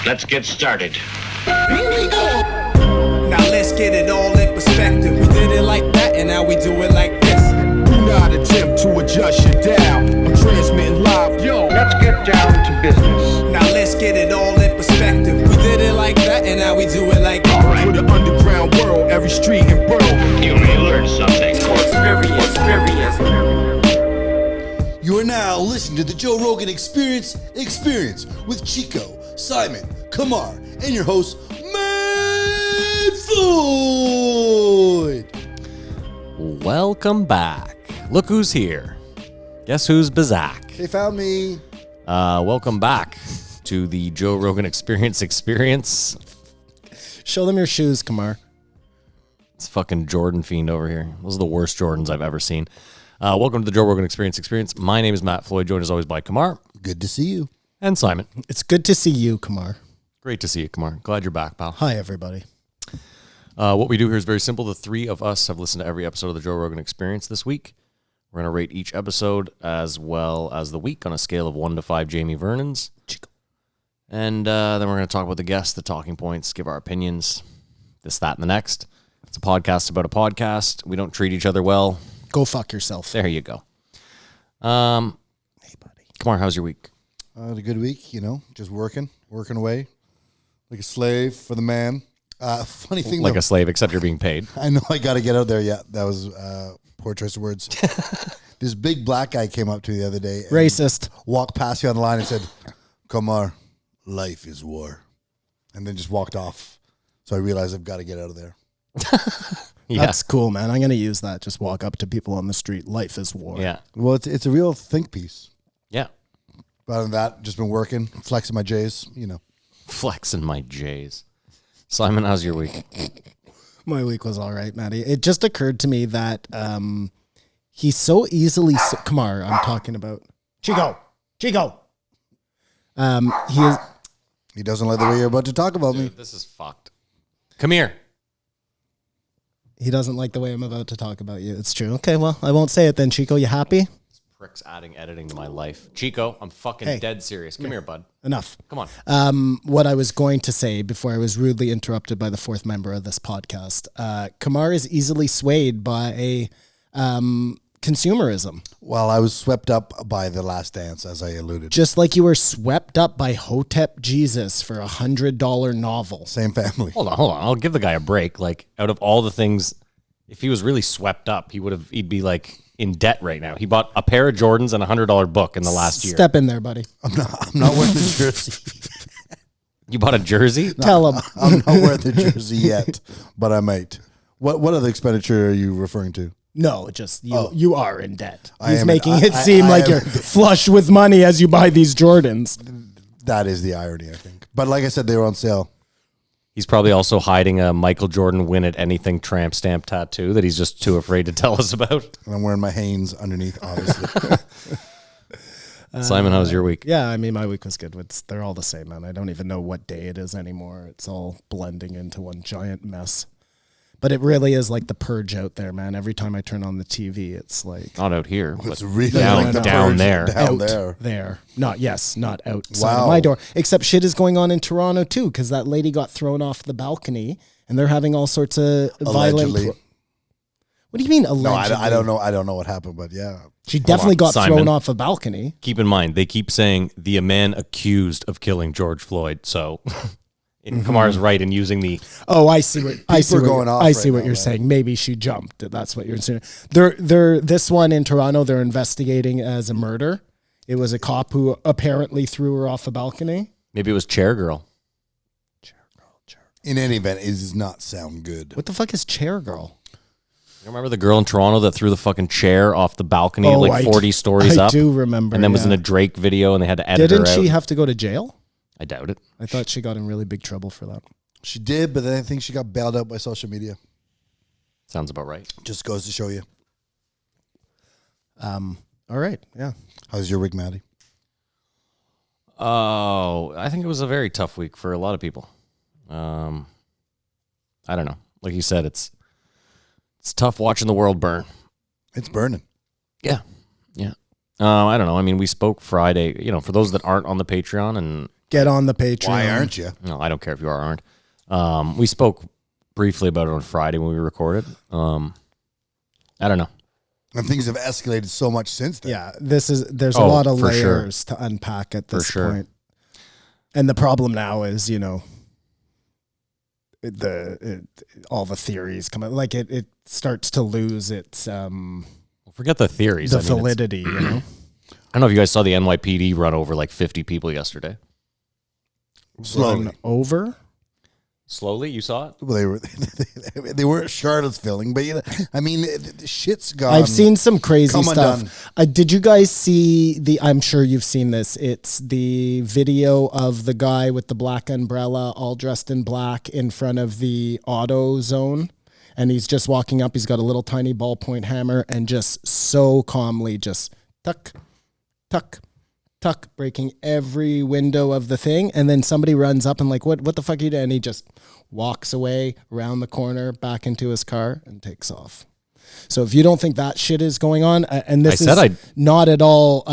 Let's get started. Here we go. Now let's get it all in perspective. We did it like that, and now we do it like this. Do not attempt to adjust your dial. I'm transmitting live, yo. Let's get down to business. Now let's get it all in perspective. We did it like that, and now we do it like this. All right. For the underground world, every street and borough. You may learn something. Experience. You are now listening to the Joe Rogan Experience with Chico, Simon, Kamar, and your host, Floyd. Welcome back. Look who's here. Guess who's back? They found me. Welcome back to the Joe Rogan Experience. Show them your shoes, Kamar. It's fucking Jordan fiend over here. Those are the worst Jordans I've ever seen. Welcome to the Joe Rogan Experience. My name is Matt Floyd, joined as always by Kamar. Good to see you. And Simon. It's good to see you, Kamar. Great to see you, Kamar. Glad you're back, pal. Hi, everybody. What we do here is very simple. The three of us have listened to every episode of the Joe Rogan Experience this week. We're going to rate each episode as well as the week on a scale of 1 to 5 Jamie Vernons. And then we're going to talk about the guests, the talking points, give our opinions, this, that, and the next. It's a podcast about a podcast. We don't treat each other well. Go fuck yourself. There you go. Hey, buddy. Kamar, how's your week? Had a good week, just working away like a slave for the man. Funny thing, Like a slave, except you're being paid. I know I got to get out there. Yeah, that was poor choice of words. This big black guy came up to me the other day. Racist. Walked past me on the line and said, Kamar, life is war. And then just walked off. So I realized I've got to get out of there. Yeah. That's cool, man. I'm going to use that. Just walk up to people on the street. Life is war. Yeah. Well, it's a real think piece. Yeah. Other than that, just been working, flexing my J's, Flexing my J's. Simon, how's your week? My week was all right, Matty. It just occurred to me that he's so easily... Kamar, I'm talking about... Chico! He doesn't like the way you're about to talk about me. Dude, this is fucked. Come here. He doesn't like the way I'm about to talk about you. It's true. Okay, well, I won't say it then, Chico. You happy? This prick's adding editing to my life. Chico, I'm fucking dead serious. Come here, bud. Enough. Come on. What I was going to say before I was rudely interrupted by the fourth member of this podcast, Kamar is easily swayed by consumerism. Well, I was swept up by The Last Dance, as I alluded. Just like you were swept up by Hotep Jesus for $100 novel. Same family. Hold on. I'll give the guy a break. Like, out of all the things, if he was really swept up, he'd be like in debt right now. He bought a pair of Jordans and $100 book in the last year. Step in there, buddy. I'm not wearing the jersey. You bought a jersey? Tell him. I'm not wearing the jersey yet, but I might. What other expenditure are you referring to? No, just you are in debt. I He's am- making I- it I- seem I like am- you're flush with money as you buy these Jordans. That is the irony, I think. But like I said, they were on sale. He's probably also hiding a Michael Jordan win at anything tramp stamp tattoo that he's just too afraid to tell us about. And I'm wearing my Hanes underneath, obviously. Simon, how's your week? Yeah, I mean, my week was good. They're all the same, man. I don't even know what day it is anymore. It's all blending into one giant mess. But it really is like the purge out there, man. Every time I turn on the TV, it's like... Not out here. It's But really down, like the down purge there. Down out there. Not outside Wow. my door. Except shit is going on in Toronto, too, because that lady got thrown off the balcony, and they're having all sorts of Allegedly. violent... What do you mean, allegedly? No, I don't know. I don't know what happened, but yeah. She definitely got Simon. thrown off a balcony. Keep in mind, they keep saying the man accused of killing George Floyd. So Kamar's right in using the... Oh, I see what I see. are What going you're- off I see right what now, you're right? saying. Maybe she jumped. That's what you're saying. They're this one in Toronto. They're investigating as a murder. It was a cop who apparently threw her off a balcony. Maybe it was Chair Girl. In any event, it does not sound good. What the fuck is Chair Girl? You remember the girl in Toronto that threw the fucking chair off the balcony Oh, like 40 stories I up? do remember. And then was in yeah. a Drake video and they had to edit Didn't her out. she have to go to jail? I doubt it. I thought she got in really big trouble for that. She did, but then I think she got bailed out by social media. Sounds about right. Just goes to show you. All right. Yeah. How's your week, Maddie? Oh, I think it was a very tough week for a lot of people. I don't know. Like you said, it's tough watching the world burn. It's burning. Yeah. I don't know. I mean, we spoke Friday, for those that aren't on the Patreon and Get on the Patreon. Why aren't you? No, I don't care if you are or aren't. We spoke briefly about it on Friday when we recorded. I don't know. And things have escalated so much since then. Yeah, there's a lot of for sure. layers to unpack at this sure. point. And the problem now is, all the theories come out. Like it starts to lose its Forget the theories. the validity, I don't know if you guys saw the NYPD run over like 50 people yesterday. Slowly. Run over. Slowly, you saw it? Well, they weren't Charlottesville, but I mean, the shit's gone. I've seen some crazy Come stuff. Did you guys see I'm sure you've seen this. It's the video of the guy with the black umbrella, all dressed in black, in front of the auto zone. And he's just walking up. He's got a little tiny ballpoint hammer and just so calmly just tuck, tuck, tuck, breaking every window of the thing. And then somebody runs up and like, what the fuck are you doing? And he just walks away around the corner back into his car and takes off. So if you don't think that shit is going on, and this is not at all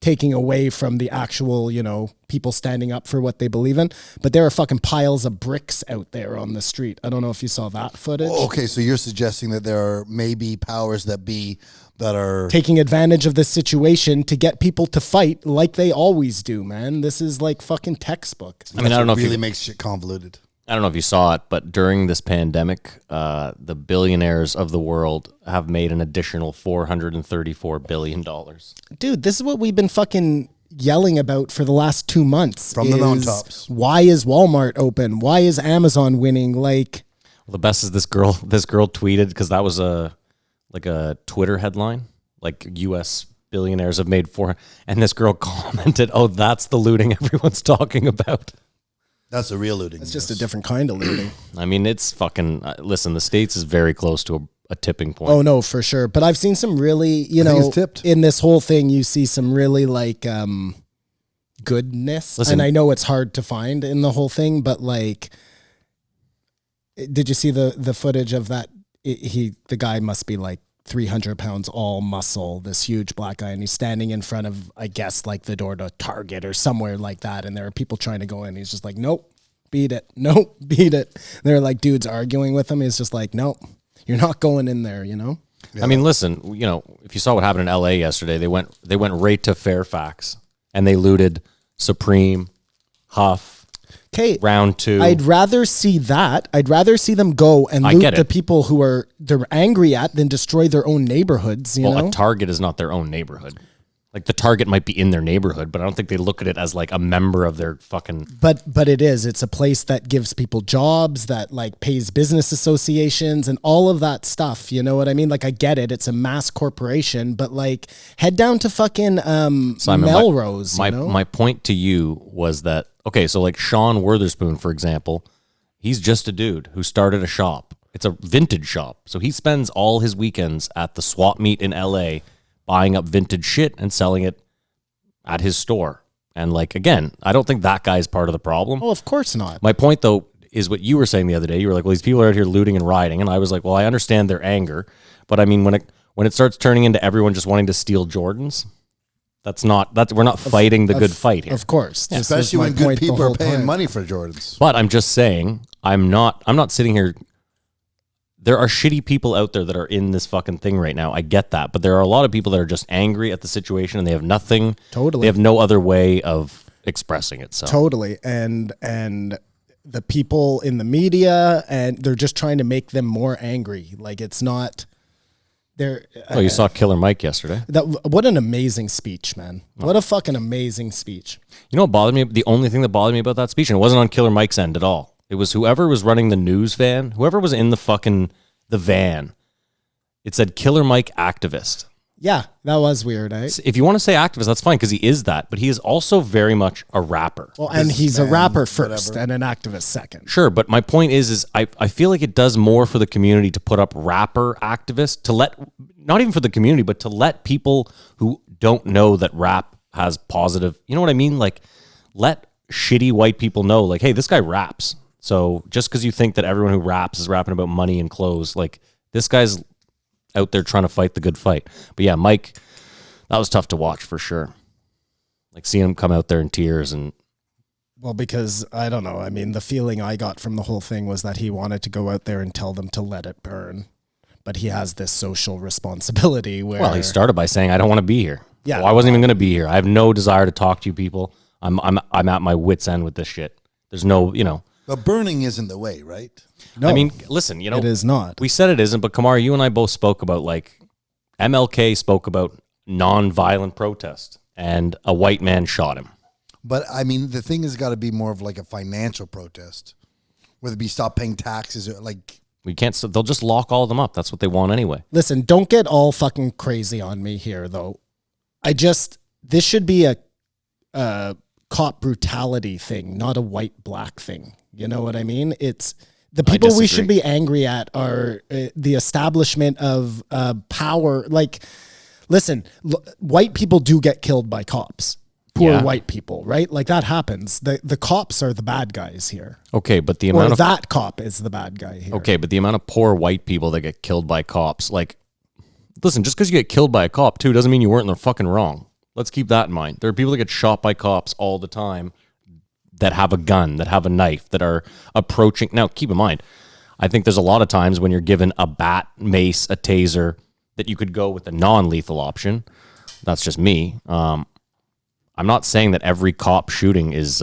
taking away from the actual, people standing up for what they believe in, but there are fucking piles of bricks out there on the street. I don't know if you saw that footage. Okay, so you're suggesting that there are maybe powers that be that are taking advantage of this situation to get people to fight like they always do, man. This is like fucking textbook. I mean, I don't know if really you makes shit convoluted. I don't know if you saw it, but during this pandemic, the billionaires of the world have made an additional $434 billion. Dude, this is what we've been fucking yelling about for the last 2 months. From the mountaintops. Why is Walmart open? Why is Amazon winning? Like, well, the best is this girl tweeted, because that was a Twitter headline, like U.S. billionaires have made and this girl commented, "Oh, that's the looting everyone's talking about." That's a real looting. it's just a different kind of looting. I mean, it's fucking, listen, the States is very close to a tipping point. Oh, no, for sure. But I've seen some really, think it's tipped. in this whole thing, you see some really like goodness. Listen. And I know it's hard to find in the whole thing, but like, did you see the footage of that? The guy must be like 300 pounds, all muscle, this huge black guy, and he's standing in front of, I guess, like the door to Target or somewhere like that, and there are people trying to go in. He's just like, nope, beat it. Nope, beat it. And there are like dudes arguing with him. He's just like, nope, you're not going in there, Yeah. I mean, listen, if you saw what happened in LA yesterday, they went right to Fairfax and they looted Supreme, Huff, Okay, Round 2. I'd rather see that. I'd rather see them go and loot the people who they're angry at than destroy their own neighborhoods. You know, a Target is not their own neighborhood. Like, the Target might be in their neighborhood, but I don't think they look at it as like a member of their fucking. But it is. It's a place that gives people jobs, that like pays business associations and all of that stuff. You know what I mean? Like, I get it. It's a mass corporation, but like, head down to fucking Simon, Melrose. My point to you was that, okay, so like Sean Witherspoon, for example, he's just a dude who started a shop. It's a vintage shop. So he spends all his weekends at the swap meet in LA buying up vintage shit and selling it at his store. And like, again, I don't think that guy's part of the problem. Oh, of course not. My point, though, is what you were saying the other day. You were like, well, these people are out here looting and rioting. And I was like, well, I understand their anger. But I mean, when it starts turning into everyone just wanting to steal Jordans, we're not fighting the good fight here. Of course. Yeah. Especially when good people are paying money for Jordans. But I'm just saying, I'm not sitting here. There are shitty people out there that are in this fucking thing right now. I get that. But there are a lot of people that are just angry at the situation and they have nothing. Totally. They have no other way of expressing it. So. Totally. And the people in the media, and they're just trying to make them more angry. Like, it's not... Oh, you saw Killer Mike yesterday. What an amazing speech, man. What a fucking amazing speech. You know what bothered me? The only thing that bothered me about that speech, and it wasn't on Killer Mike's end at all. It was whoever was running the news van, whoever was in the van. It said Killer Mike activist. Yeah, that was weird, eh? If you want to say activist, that's fine, because he is that, but he is also very much a rapper. Well, and he's a rapper first and an activist second. Sure, but my point is I feel like it does more for the community to put up rapper activists, to let, not even for the community, but to let people who don't know that rap has positive, you know what I mean? Like, let shitty white people know, like, hey, this guy raps. So just because you think that everyone who raps is rapping about money and clothes, like, this guy's out there trying to fight the good fight. But yeah, Mike, that was tough to watch for sure. Like, seeing him come out there in tears and Well, because I don't know. I mean, the feeling I got from the whole thing was that he wanted to go out there and tell them to let it burn. But he has this social responsibility where... Well, he started by saying, I don't want to be here. Yeah. Well, I wasn't even going to be here. I have no desire to talk to you people. I'm at my wit's end with this shit. There's no, But burning isn't the way, right? No, I mean, listen, it is not. We said it isn't, but Kamar, you and I both spoke about, like, MLK spoke about non-violent protest, and a white man shot him. But I mean, the thing has got to be more of like a financial protest, whether it be stop paying taxes or like. We can't. They'll just lock all of them up. That's what they want anyway. Listen, don't get all fucking crazy on me here, though. This should be a cop brutality thing, not a white-black thing. You know what I mean? It's the people we should be angry at are the establishment of power. Like, listen, white people do get killed by cops. Poor white people, right? Like that happens. The cops are the bad guys here. Okay, but the amount of that cop is the bad guy here. Okay, but the amount of poor white people that get killed by cops, like, listen, just because you get killed by a cop too doesn't mean you weren't in the fucking wrong. Let's keep that in mind. There are people that get shot by cops all the time that have a gun, that have a knife, that are approaching. Now, keep in mind, I think there's a lot of times when you're given a bat, mace, a taser, that you could go with the non-lethal option. That's just me. I'm not saying that every cop shooting is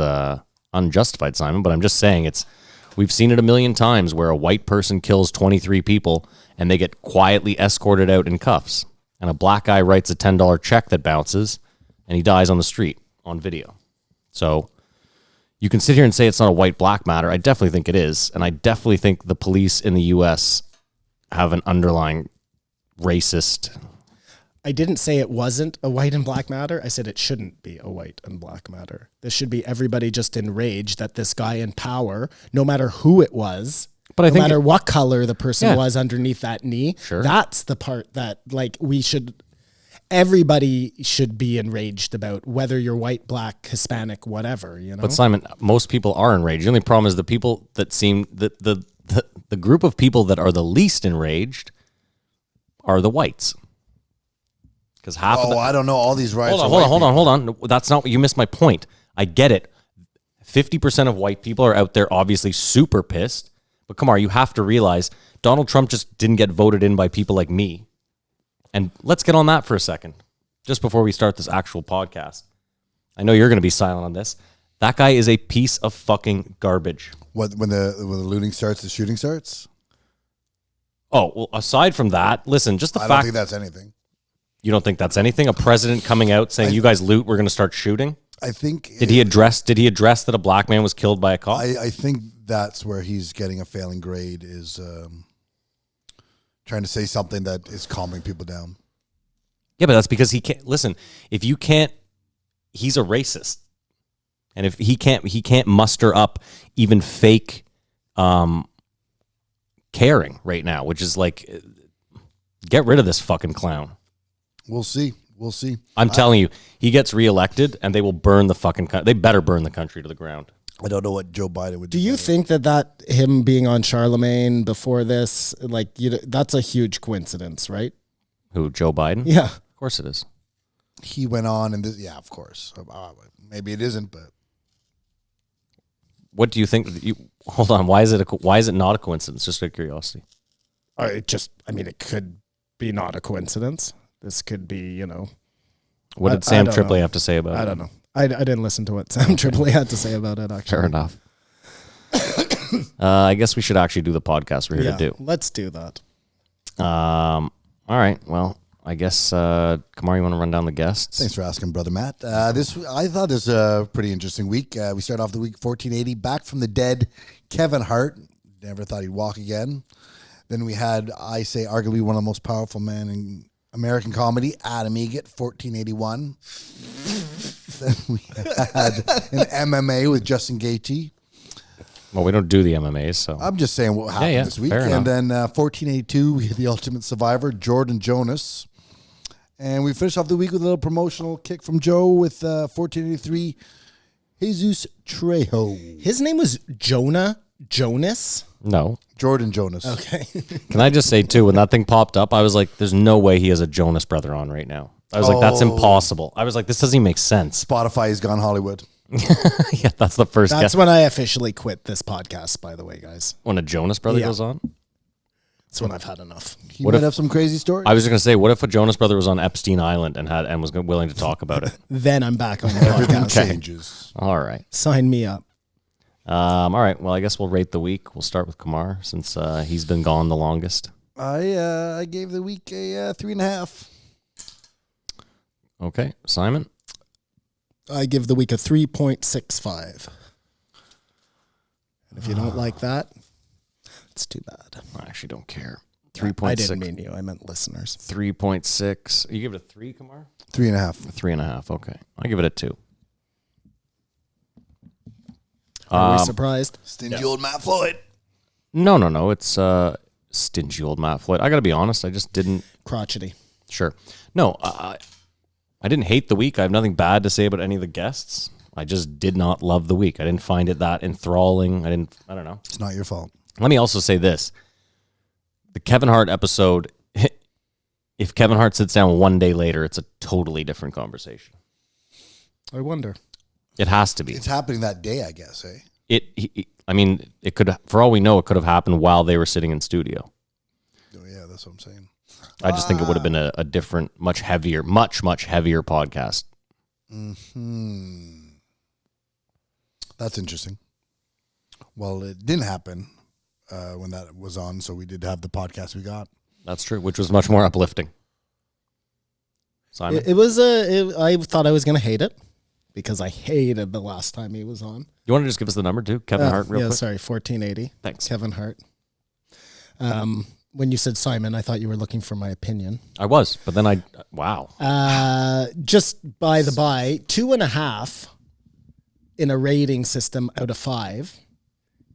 unjustified, Simon, but I'm just saying we've seen it a million times where a white person kills 23 people and they get quietly escorted out in cuffs. And a black guy writes a $10 check that bounces and he dies on the street on video. So you can sit here and say it's not a white-black matter. I definitely think it is. And I definitely think the police in the U.S. have an underlying racist... I didn't say it wasn't a white and black matter. I said it shouldn't be a white and black matter. This should be everybody just enraged that this guy in power, no matter who it was, but no matter what color the person was underneath that knee, sure. That's the part that like everybody should be enraged about, whether you're white, black, Hispanic, whatever, you know? But Simon, most people are enraged. The only problem is the people that seem, the group of people that are the least enraged are the whites. Because half of I don't know. All these riots. Hold on. That's not what you missed my point. I get it. 50% of white people are out there obviously super pissed. But come on, you have to realize Donald Trump just didn't get voted in by people like me. And let's get on that for a second, just before we start this actual podcast. I know you're going to be silent on this. That guy is a piece of fucking garbage. What when the looting starts, the shooting starts? Oh, well, aside from that, listen, just the fact... I don't think that's anything. You don't think that's anything? A president coming out saying, you guys loot, we're going to start shooting? I think... Did he address that a black man was killed by a cop? I think that's where he's getting a failing grade, is trying to say something that is calming people down. Yeah, but that's because he can't... Listen, if you can't... He's a racist. And if he can't muster up even fake caring right now, which is like, get rid of this fucking clown. We'll see. I'm telling you, he gets reelected and they will burn the fucking country. They better burn the country to the ground. I don't know what Joe Biden would do. Do you think that him being on Charlemagne before this, like, that's a huge coincidence, right? Who, Joe Biden? Yeah. Of course it is. He went on and this, yeah, of course. Maybe it isn't, but. What do you think? Hold on. Why is it not a coincidence? Just out of curiosity. It could be not a coincidence. This could be, What did Sam Tripoli have to say about it? I don't know. I didn't listen to what Sam Tripoli had to say about it, actually. Fair enough. I guess we should actually do the podcast we're here to do. Let's do that. All right. Well, I guess, Kamar, you want to run down the guests? Thanks for asking, Brother Matt. I thought this was a pretty interesting week. We start off the week 1480, back from the dead, Kevin Hart. Never thought he'd walk again. Then we had, I say, arguably one of the most powerful men in American comedy, Adam Egget, 1481. Then we had an MMA with Justin Gaethje. Well, we don't do the MMAs, so. I'm just saying what happened this week. And then 1482, we had the Ultimate Survivor, Jordan Jonas. And we finished off the week with a little promotional kick from Joe with 1483, Jesus Trejo. His name was Jonas? No. Jordan Jonas. Okay. Can I just say, too, when that thing popped up, I was like, there's no way he has a Jonas brother on right now. I was like, that's impossible. I was like, this doesn't even make sense. Spotify has gone Hollywood. Yeah, that's the first That's guest. when I officially quit this podcast, by the way, guys. When a Jonas brother Yeah. goes on? That's when I've had enough. He What might if- have some crazy stories. I was just going to say, what if a Jonas brother was on Epstein Island and was willing to talk about it? Then I'm back on the Everything podcast. changes. All right. Sign me up. All right. Well, I guess we'll rate the week. We'll start with Kamar since he's been gone the longest. I gave the week a 3.5. Okay. Simon? I give the week a 3.65. And if you don't like that, it's too bad. I actually don't care. I 3.6. didn't mean you. I meant listeners. 3.6. You give it a 3, Kamar? 3.5. 3.5. Okay. I give it a 2. Are we surprised? Stingy old Matt Floyd. No. It's stingy old Matt Floyd. I got to be honest. I just didn't. Crotchety. Sure. No, I didn't hate the week. I have nothing bad to say about any of the guests. I just did not love the week. I didn't find it that enthralling. I don't know. It's not your fault. Let me also say this. The Kevin Hart episode, if Kevin Hart sits down one day later, it's a totally different conversation. I wonder. It has to be. It's happening that day, I guess, eh? It could, for all we know, it could have happened while they were sitting in studio. Oh, yeah, that's what I'm saying. I just think it would have been a different, much heavier podcast. That's interesting. Well, it didn't happen when that was on, so we did have the podcast we got. That's true, which was much more uplifting. Simon? It was I thought I was going to hate it because I hated the last time he was on. You want to just give us the number too? Kevin Hart, real quick? Sorry, 1480. Thanks. Kevin Hart. When you said Simon, I thought you were looking for my opinion. I was, but then wow. Just by the by, 2.5 in a rating system out of 5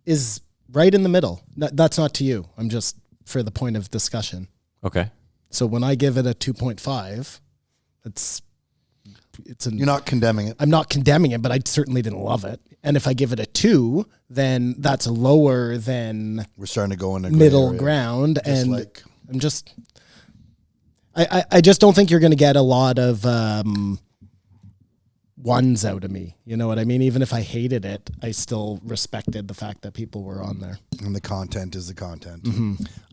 is right in the middle. That's not to you. I'm just for the point of discussion. Okay. So when I give it a 2.5, You're not condemning it. I'm not condemning it, but I certainly didn't love it. And if I give it a 2, then that's lower than We're starting to go in a gray middle area. ground. Just And like- I'm just, I just don't think you're going to get a lot of ones out of me. You know what I mean? Even if I hated it, I still respected the fact that people were on there. And the content is the content.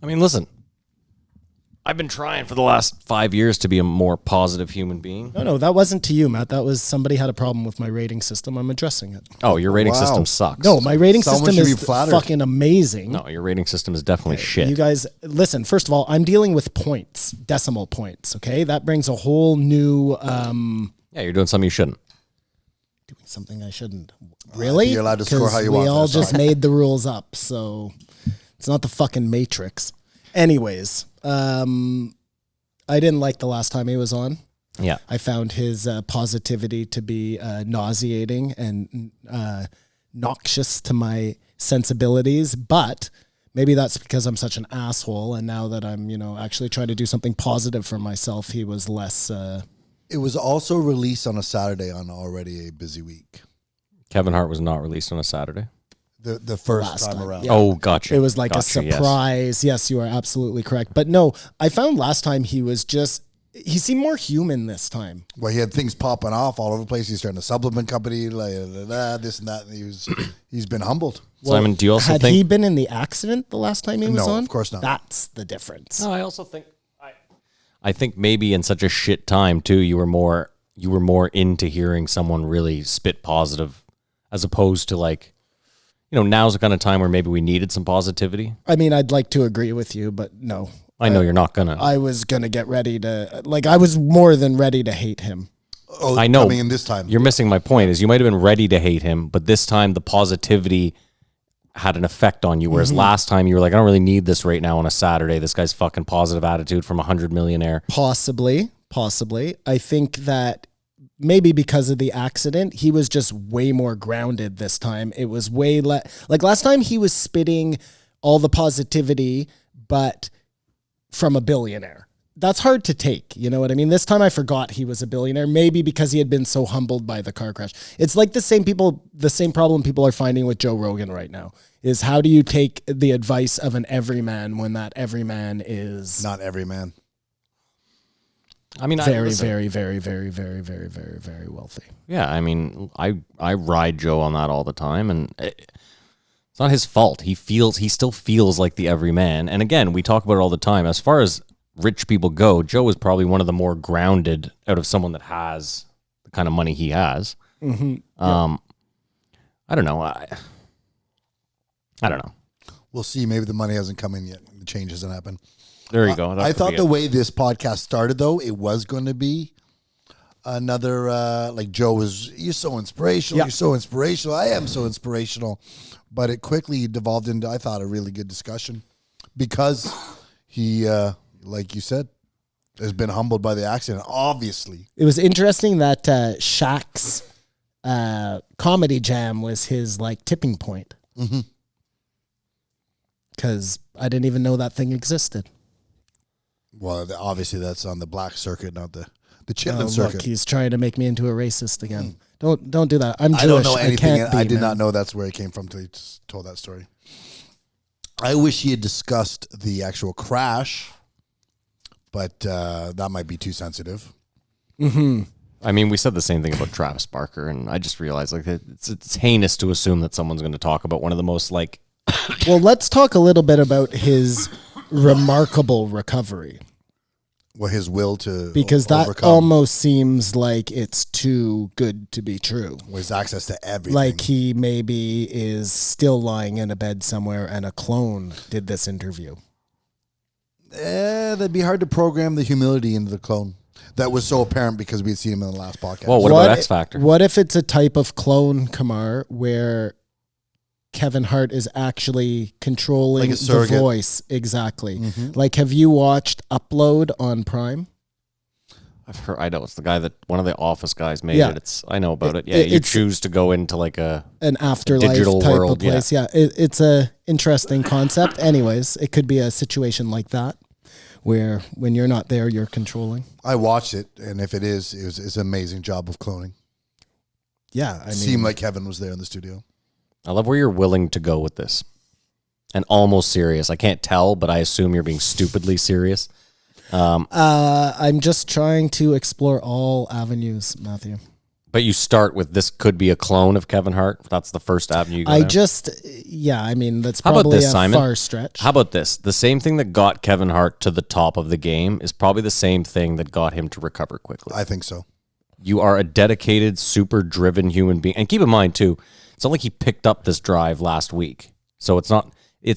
I mean, listen, I've been trying for the last 5 years to be a more positive human being. No, that wasn't to you, Matt. That was somebody had a problem with my rating system. I'm addressing it. Oh, your rating Wow. system sucks. No, my rating Someone system should is be flattered. fucking amazing. No, your rating system is definitely shit. You guys, listen, first of all, I'm dealing with points, decimal points, okay? That brings a whole new Yeah, you're doing something you shouldn't. doing something I shouldn't. Really? You're allowed to score 'Cause how you we want all there, just sorry. made the rules up, so it's not the fucking Matrix. Anyways, I didn't like the last time he was on. Yeah. I found his positivity to be nauseating and noxious to my sensibilities, but maybe that's because I'm such an asshole. And now that I'm, actually trying to do something positive for myself, he was less. It was also released on a Saturday on already a busy week. Kevin Hart was not released on a Saturday. The first Last time time, around. yeah. Oh, gotcha. It was like Gotcha, a surprise. Yes, you are absolutely correct. But no, I found last time he seemed more human this time. Well, he had things popping off all over the place. He's starting a supplement company, like, this and that. And he's been humbled. Simon, do you also Had think... he been in the accident the last time he was No, on? of course not. That's the difference. No, I also think... I think maybe in such a shit time, too, you were more into hearing someone really spit positive as opposed to like... now's the kind of time where maybe we needed some positivity. I mean, I'd like to agree with you, but no. I know you're not gonna. I was going to get ready to, I was more than ready to hate him. Oh, I know. Coming in this time. You're missing my point. Is you might have been ready to hate him, but this time the positivity had an effect on you. Whereas last time you were like, I don't really need this right now on a Saturday. This guy's fucking positive attitude from 100 millionaire. Possibly. I think that maybe because of the accident, he was just way more grounded this time. It was way less, like last time he was spitting all the positivity, but from a billionaire. That's hard to take. You know what I mean? This time I forgot he was a billionaire, maybe because he had been so humbled by the car crash. It's like the same problem people are finding with Joe Rogan right now is how do you take the advice of an everyman when that everyman is Not every man. I mean, very, listen, very, very, very, very, very, very, very wealthy. yeah, I mean, I ride Joe on that all the time, and it's not his fault. He still feels like the everyman. And again, we talk about it all the time. As far as rich people go, Joe is probably one of the more grounded out of someone that has the kind of money he has. Mm-hmm. I don't know. I don't know. We'll see. Maybe the money hasn't come in yet. The change hasn't happened. There you go. That I could thought be the it. way this podcast started, though, it was going to be another, like Joe was, you're so inspirational. Yeah. You're so inspirational. I am so inspirational. But it quickly devolved into, I thought, a really good discussion because he, like you said, has been humbled by the accident, obviously. It was interesting that Shaq's comedy jam was his like tipping point. Mm-hmm. Because I didn't even know that thing existed. Well, obviously that's on the black circuit, not the Chitlin Look, circuit. he's trying to make me into a racist again. Don't do that. I'm Jewish. I don't know anything. Can't be, I did man. not know that's where it came from until he just told that story. I wish he had discussed the actual crash, but that might be too sensitive. Mm-hmm. I mean, we said the same thing about Travis Barker, and I just realized like it's heinous to assume that someone's going to talk about one of the most like. Well, let's talk a little bit about his remarkable recovery. Well, his will to Because that overcome, almost seems like it's too good to be true. his access to everything. Like he maybe is still lying in a bed somewhere and a clone did this interview. That'd be hard to program the humility into the clone. That was so apparent because we had seen him in the last podcast. Well, what about X Factor? What if it's a type of clone, Kamar, where Kevin Hart is actually controlling Like a the surrogate. voice? Exactly. Mm-hmm. Like, have you watched Upload on Prime? I've heard. I know it's the guy that one of the Office guys made Yeah. it. I know about it. Yeah, you it's- choose to go into like a. An afterlife Digital type world, of place. Yeah, it's a interesting concept. Anyways, it could be a situation like that where when you're not there, you're controlling. I watched it, and if it's an amazing job of cloning. Yeah, I mean, Seemed like Kevin was there in the studio. I love where you're willing to go with this, and almost serious. I can't tell, but I assume you're being stupidly serious. I'm just trying to explore all avenues, Matthew. But you start with this could be a clone of Kevin Hart. That's the first avenue you go down. I mean, that's How about probably this, a Simon? far stretch. How about this? The same thing that got Kevin Hart to the top of the game is probably the same thing that got him to recover quickly. I think so. You are a dedicated, super driven human being. And keep in mind, too, it's not like he picked up this drive last week. So it's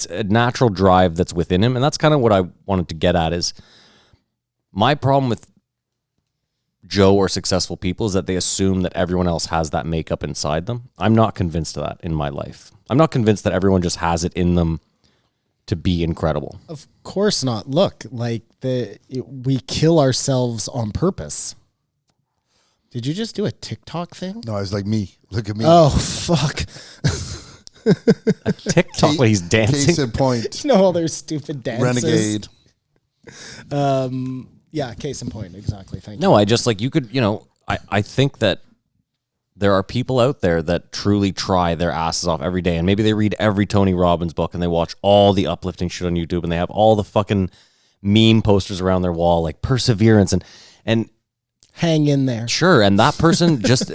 a natural drive that's within him. And that's kind of what I wanted to get at is my problem with Joe or successful people is that they assume that everyone else has that makeup inside them. I'm not convinced of that in my life. I'm not convinced that everyone just has it in them to be incredible. Of course not. Look, like we kill ourselves on purpose. Did you just do a TikTok thing? No, it's like me. Look at me. Oh, fuck. TikTok when he's dancing. Case in point. You know all their stupid dances. Renegade. Yeah, case in point. Exactly. Thank you. No, I just like you could, I think that there are people out there that truly try their asses off every day. And maybe they read every Tony Robbins book and they watch all the uplifting shit on YouTube and they have all the fucking meme posters around their wall, like perseverance and Hang in there. sure. And that person just,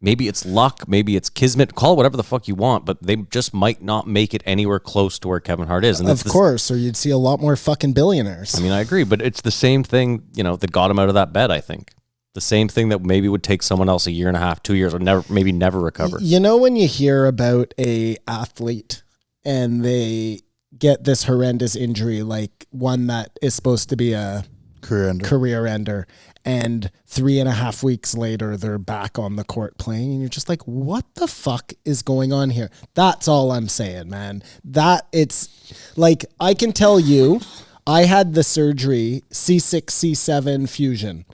maybe it's luck, maybe it's kismet, call it whatever the fuck you want, but they just might not make it anywhere close to where Kevin Hart is. And Of course, or you'd see a lot more fucking billionaires. I mean, I agree, but it's the same thing, that got him out of that bed, I think. The same thing that maybe would take someone else a year and a half, 2 years, or never recover. You know when you hear about a athlete and they get this horrendous injury, like one that is supposed to be a career ender, and 3.5 weeks later they're back on the court playing, and you're just like, what the fuck is going on here? That's all I'm saying, man. That it's like, I can tell you, I had the surgery, C6, C7 fusion.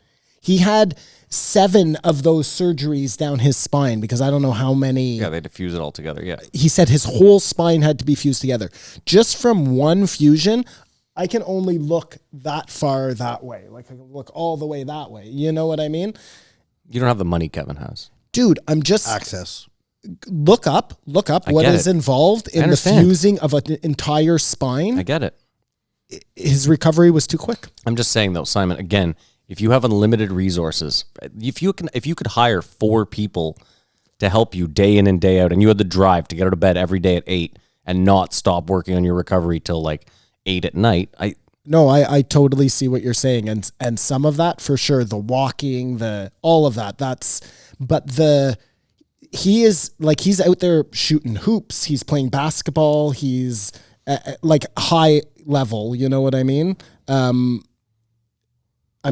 He had 7 of those surgeries down his spine because I don't know how many. Yeah, they diffuse it all together. Yeah. He said his whole spine had to be fused together. Just from one fusion, I can only look that far that way. Like I can look all the way that way. You know what I mean? You don't have the money Kevin has. Dude, I'm just Access. look up what get is it. involved I in the understand. fusing of an entire spine. I get it. his recovery was too quick. I'm just saying though, Simon, again, if you have unlimited resources, if you could hire 4 people to help you day in and day out, and you had the drive to get out of bed every day at 8 and not stop working on your recovery till like 8 at night, I totally see what you're saying. And some of that for sure, the walking, all of that, he's out there shooting hoops. He's playing basketball. He's like high level. You know what I mean? I'm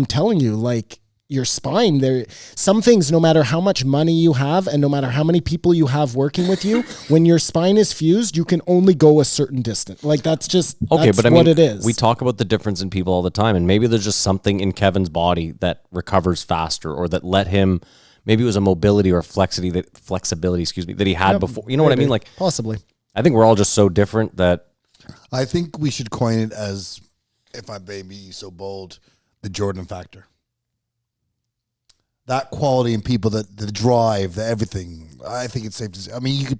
telling you, like your spine there, some things, no matter how much money you have and no matter how many people you have working with you, when your spine is fused, you can only go a certain distance. Like that's what it is. We talk about the difference in people all the time, and maybe there's just something in Kevin's body that recovers faster, or that let him, maybe it was a mobility or flexibility, that he had before. You know what I mean? Like possibly. I think we're all just so different that I think we should coin it as, if I may be so bold, the Jordan factor. That quality in people, the drive, the everything. I think it's safe to say. I mean, you could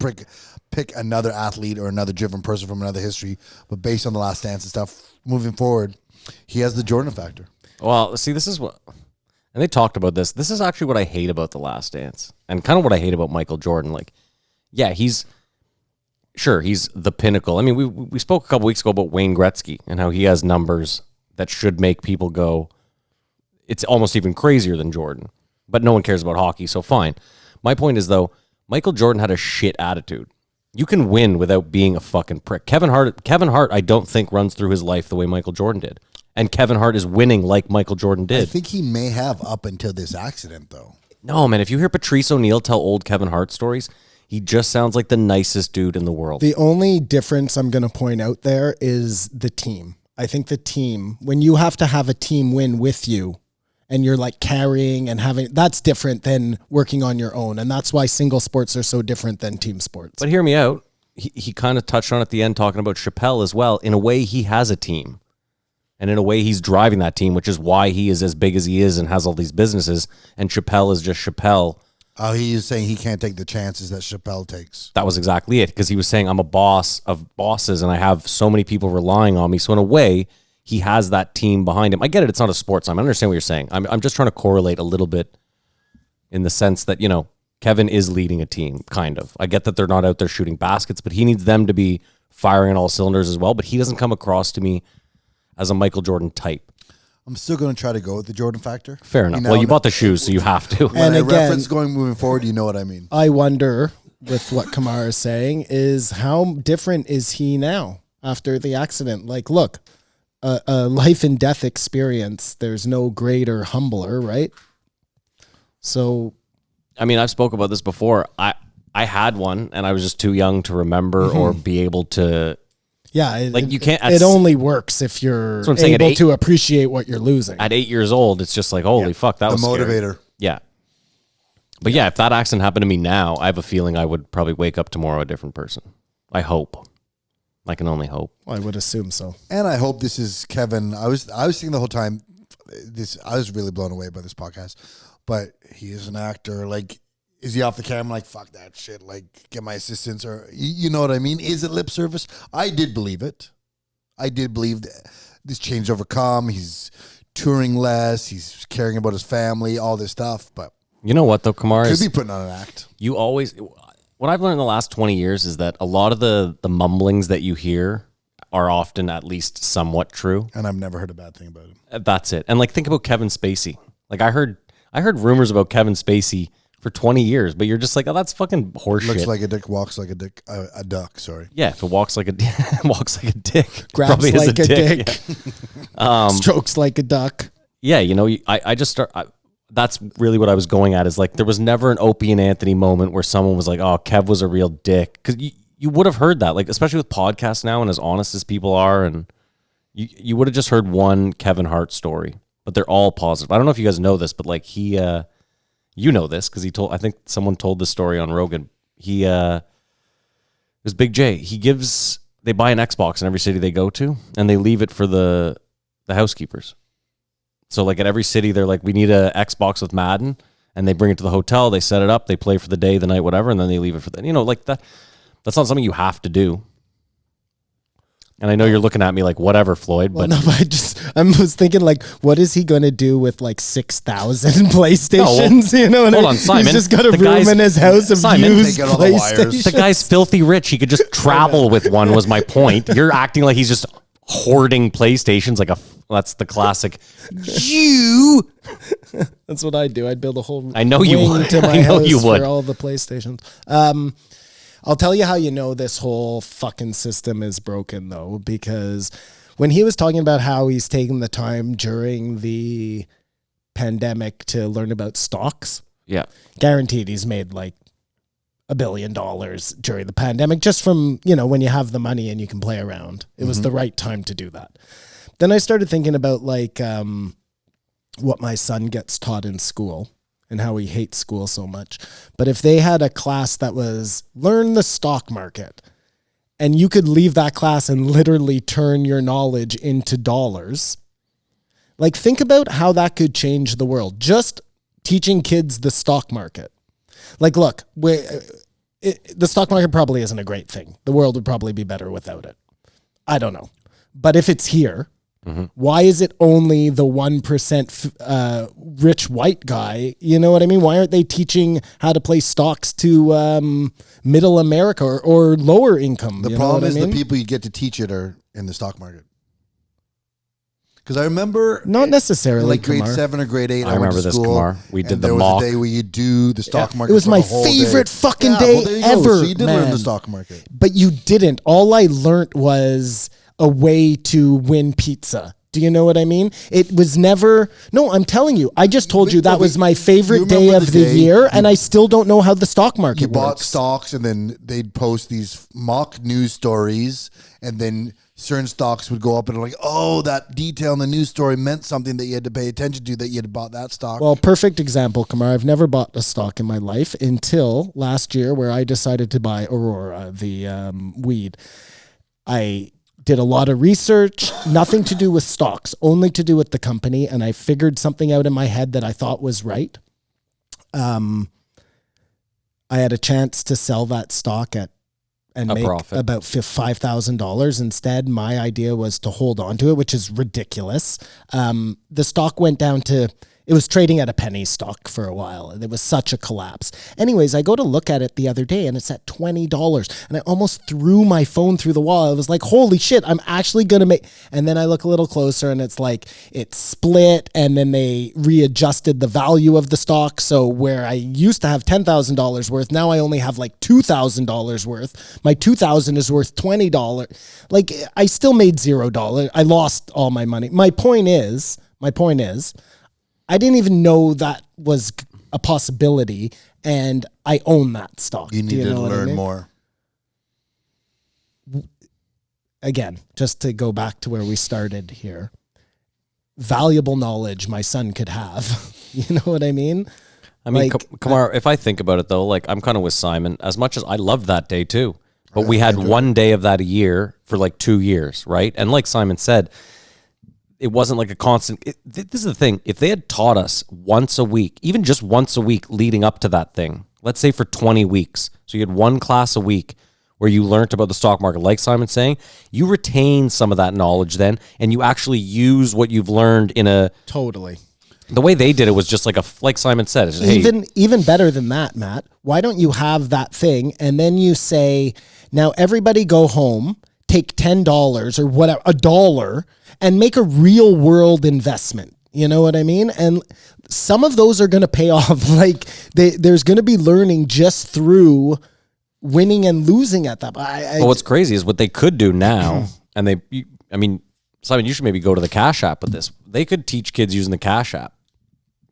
pick another athlete or another driven person from another history, but based on the Last Dance and stuff, moving forward, he has the Jordan factor. Well, see, this is what, and they talked about this. This is actually what I hate about The Last Dance, and kind of what I hate about Michael Jordan. Like, yeah, he's the pinnacle. I mean, we spoke a couple weeks ago about Wayne Gretzky and how he has numbers that should make people go, it's almost even crazier than Jordan. But no one cares about hockey, so fine. My point is, though, Michael Jordan had a shit attitude. You can win without being a fucking prick. Kevin Hart, I don't think runs through his life the way Michael Jordan did. And Kevin Hart is winning like Michael Jordan did. I think he may have up until this accident, though. No, man, if you hear Patrice O'Neill tell old Kevin Hart stories, he just sounds like the nicest dude in the world. The only difference I'm going to point out there is the team. I think the team, when you have to have a team win with you, and you're like carrying and having, that's different than working on your own. And that's why single sports are so different than team sports. But hear me out. He kind of touched on at the end talking about Chappelle as well. In a way, he has a team. And in a way, he's driving that team, which is why he is as big as he is and has all these businesses. And Chappelle is just Chappelle. Oh, he is saying he can't take the chances that Chappelle takes. That was exactly it. Because he was saying, I'm a boss of bosses and I have so many people relying on me. So in a way, he has that team behind him. I get it. It's not a sports time. I understand what you're saying. I'm just trying to correlate a little bit in the sense that, you know, Kevin is leading a team, kind of. I get that they're not out there shooting baskets, but he needs them to be firing on all cylinders as well. But he doesn't come across to me as a Michael Jordan type. I'm still going to try to go with the Jordan factor. Fair enough. Well, you bought the shoes, so you have to. When I reference moving forward, you know what I mean. I wonder, with what Kamara is saying, is how different is he now after the accident? Like, look, a life and death experience, there's no greater, humbler, right? So, I mean, I've spoke about this before. I had one, and I was just too young to remember or be able to. Yeah, you can't. It only works if you're able to appreciate what you're losing. At 8 years old, it's just like, holy fuck, that was the motivator. Scary. Yeah, but yeah, if that accident happened to me now, I have a feeling I would probably wake up tomorrow a different person. I hope. I can only hope. I would assume so. And I hope this is Kevin. I was thinking the whole time. I was really blown away by this podcast, but he is an actor. Like, is he off the camera? Like, fuck that shit. Like, get my assistants, or you know what I mean? Is it lip service? I did believe it. I did believe this change overcome. He's touring less. He's caring about his family. All this stuff, but you know what though, Kamar, could be putting on an act. You always. What I've learned in the last 20 years is that a lot of the mumblings that you hear are often at least somewhat true. And I've never heard a bad thing about him. That's it. And like, think about Kevin Spacey. Like, I heard rumors about Kevin Spacey for 20 years, but you're just like, oh, that's fucking horseshit. Looks like a dick, walks like a dick, a duck, sorry. Yeah, if it walks like a dick. Grabs like a dick. Yeah. Strokes like a duck. Yeah, you know, I just start... that's really what I was going at, is like, there was never an Opie and Anthony moment where someone was like, oh, Kev was a real dick. Because you would have heard that, like, especially with podcasts now and as honest as people are, and you would have just heard one Kevin Hart story, but they're all positive. I don't know if you guys know this, but like he, you know this because I think someone told this story on Rogan. It was Big J. They buy an Xbox in every city they go to, and they leave it for the housekeepers. So like at every city, they're like, we need a Xbox with Madden, and they bring it to the hotel, they set it up, they play for the day, the night, whatever, and then they leave it for that. You know, like that. That's not something you have to do. And I know you're looking at me like, whatever, Floyd, Well, but no, but I was thinking like, what is he going to do with like 6,000 PlayStations? You know what I hold mean? on, Simon. He's just got a The room guy's- in his house of Simon, used take out all the wires. PlayStations. the guy's filthy rich. He could just travel with one was my point. You're acting like he's just hoarding PlayStations like that's the classic. You. That's what I'd do. I'd build a whole I know you wing would. to my I know house you would. for all the PlayStations. I'll tell you how you know this whole fucking system is broken, though, because when he was talking about how he's taking the time during the pandemic to learn about stocks, Yeah. guaranteed he's made like $1 billion during the pandemic just from, when you have the money and you can play around. It was the right time to do that. Then I started thinking about like what my son gets taught in school and how he hates school so much. But if they had a class that was learn the stock market, and you could leave that class and literally turn your knowledge into dollars, like think about how that could change the world. Just teaching kids the stock market. Like, look, the stock market probably isn't a great thing. The world would probably be better without it. I don't know. But if it's here, why is it only the 1% rich white guy? You know what I mean? Why aren't they teaching how to play stocks to middle America or lower income? The problem is the people you get to teach it are in the stock market. Because I remember, Not necessarily, like grade Kumar. 7 or grade 8, I I went remember to this, school. Kumar. We did and the there mock. was a day where you do the stock market. It was for my the whole favorite day. fucking Yeah, day well, there you go. ever, So you did learn man. the stock market. But you didn't. All I learned was a way to win pizza. Do you know what I mean? It was never. No, I'm telling you. I just told you that was my favorite day remember of the the day year, and I still don't know how the stock market You bought works. stocks, and then they'd post these mock news stories, and then certain stocks would go up, and like, oh, that detail in the news story meant something that you had to pay attention to, that you had bought that stock. Well, perfect example, Kamar. I've never bought a stock in my life until last year, where I decided to buy Aurora, the weed. I did a lot of research, nothing to do with stocks, only to do with the company, and I figured something out in my head that I thought was right. I had a chance to sell that stock and A make profit. about $5,000. Instead, my idea was to hold on to it, which is ridiculous. The stock went down to, it was trading at a penny stock for a while, and it was such a collapse. Anyways, I go to look at it the other day, and it's at $20, and I almost threw my phone through the wall. I was like, holy shit, I'm actually going to make... And then I look a little closer, and it's like, it split, and then they readjusted the value of the stock, so where I used to have $10,000 worth, now I only have like $2,000 worth. My $2,000 is worth $20. Like, I still made $0. I lost all my money. My point is, I didn't even know that was a possibility, and I own that stock. you Do need to know what I learn mean? more. Again, just to go back to where we started here, valuable knowledge my son could have. You know what I mean? I mean, Like, Kamar, if I think about it though, like I'm kind of with Simon. As much as I loved that day too, but we had one day of that a year for like 2 years, right? And like Simon said, it wasn't like a constant. This is the thing. If they had taught us once a week, even just once a week leading up to that thing, let's say for 20 weeks, so you had one class a week where you learned about the stock market, like Simon's saying, you retain some of that knowledge then, and you actually use what you've learned in a... Totally. The way they did it was just like Simon said, it's just, hey, Even better than that, Matt. Why don't you have that thing and then you say, now everybody go home, take $10 or whatever, $1, and make a real world investment. You know what I mean? And some of those are going to pay off. Like there's going to be learning just through winning and losing at that. But what's crazy is what they could do now, and I mean, Simon, you should maybe go to the Cash App with this. They could teach kids using the Cash App.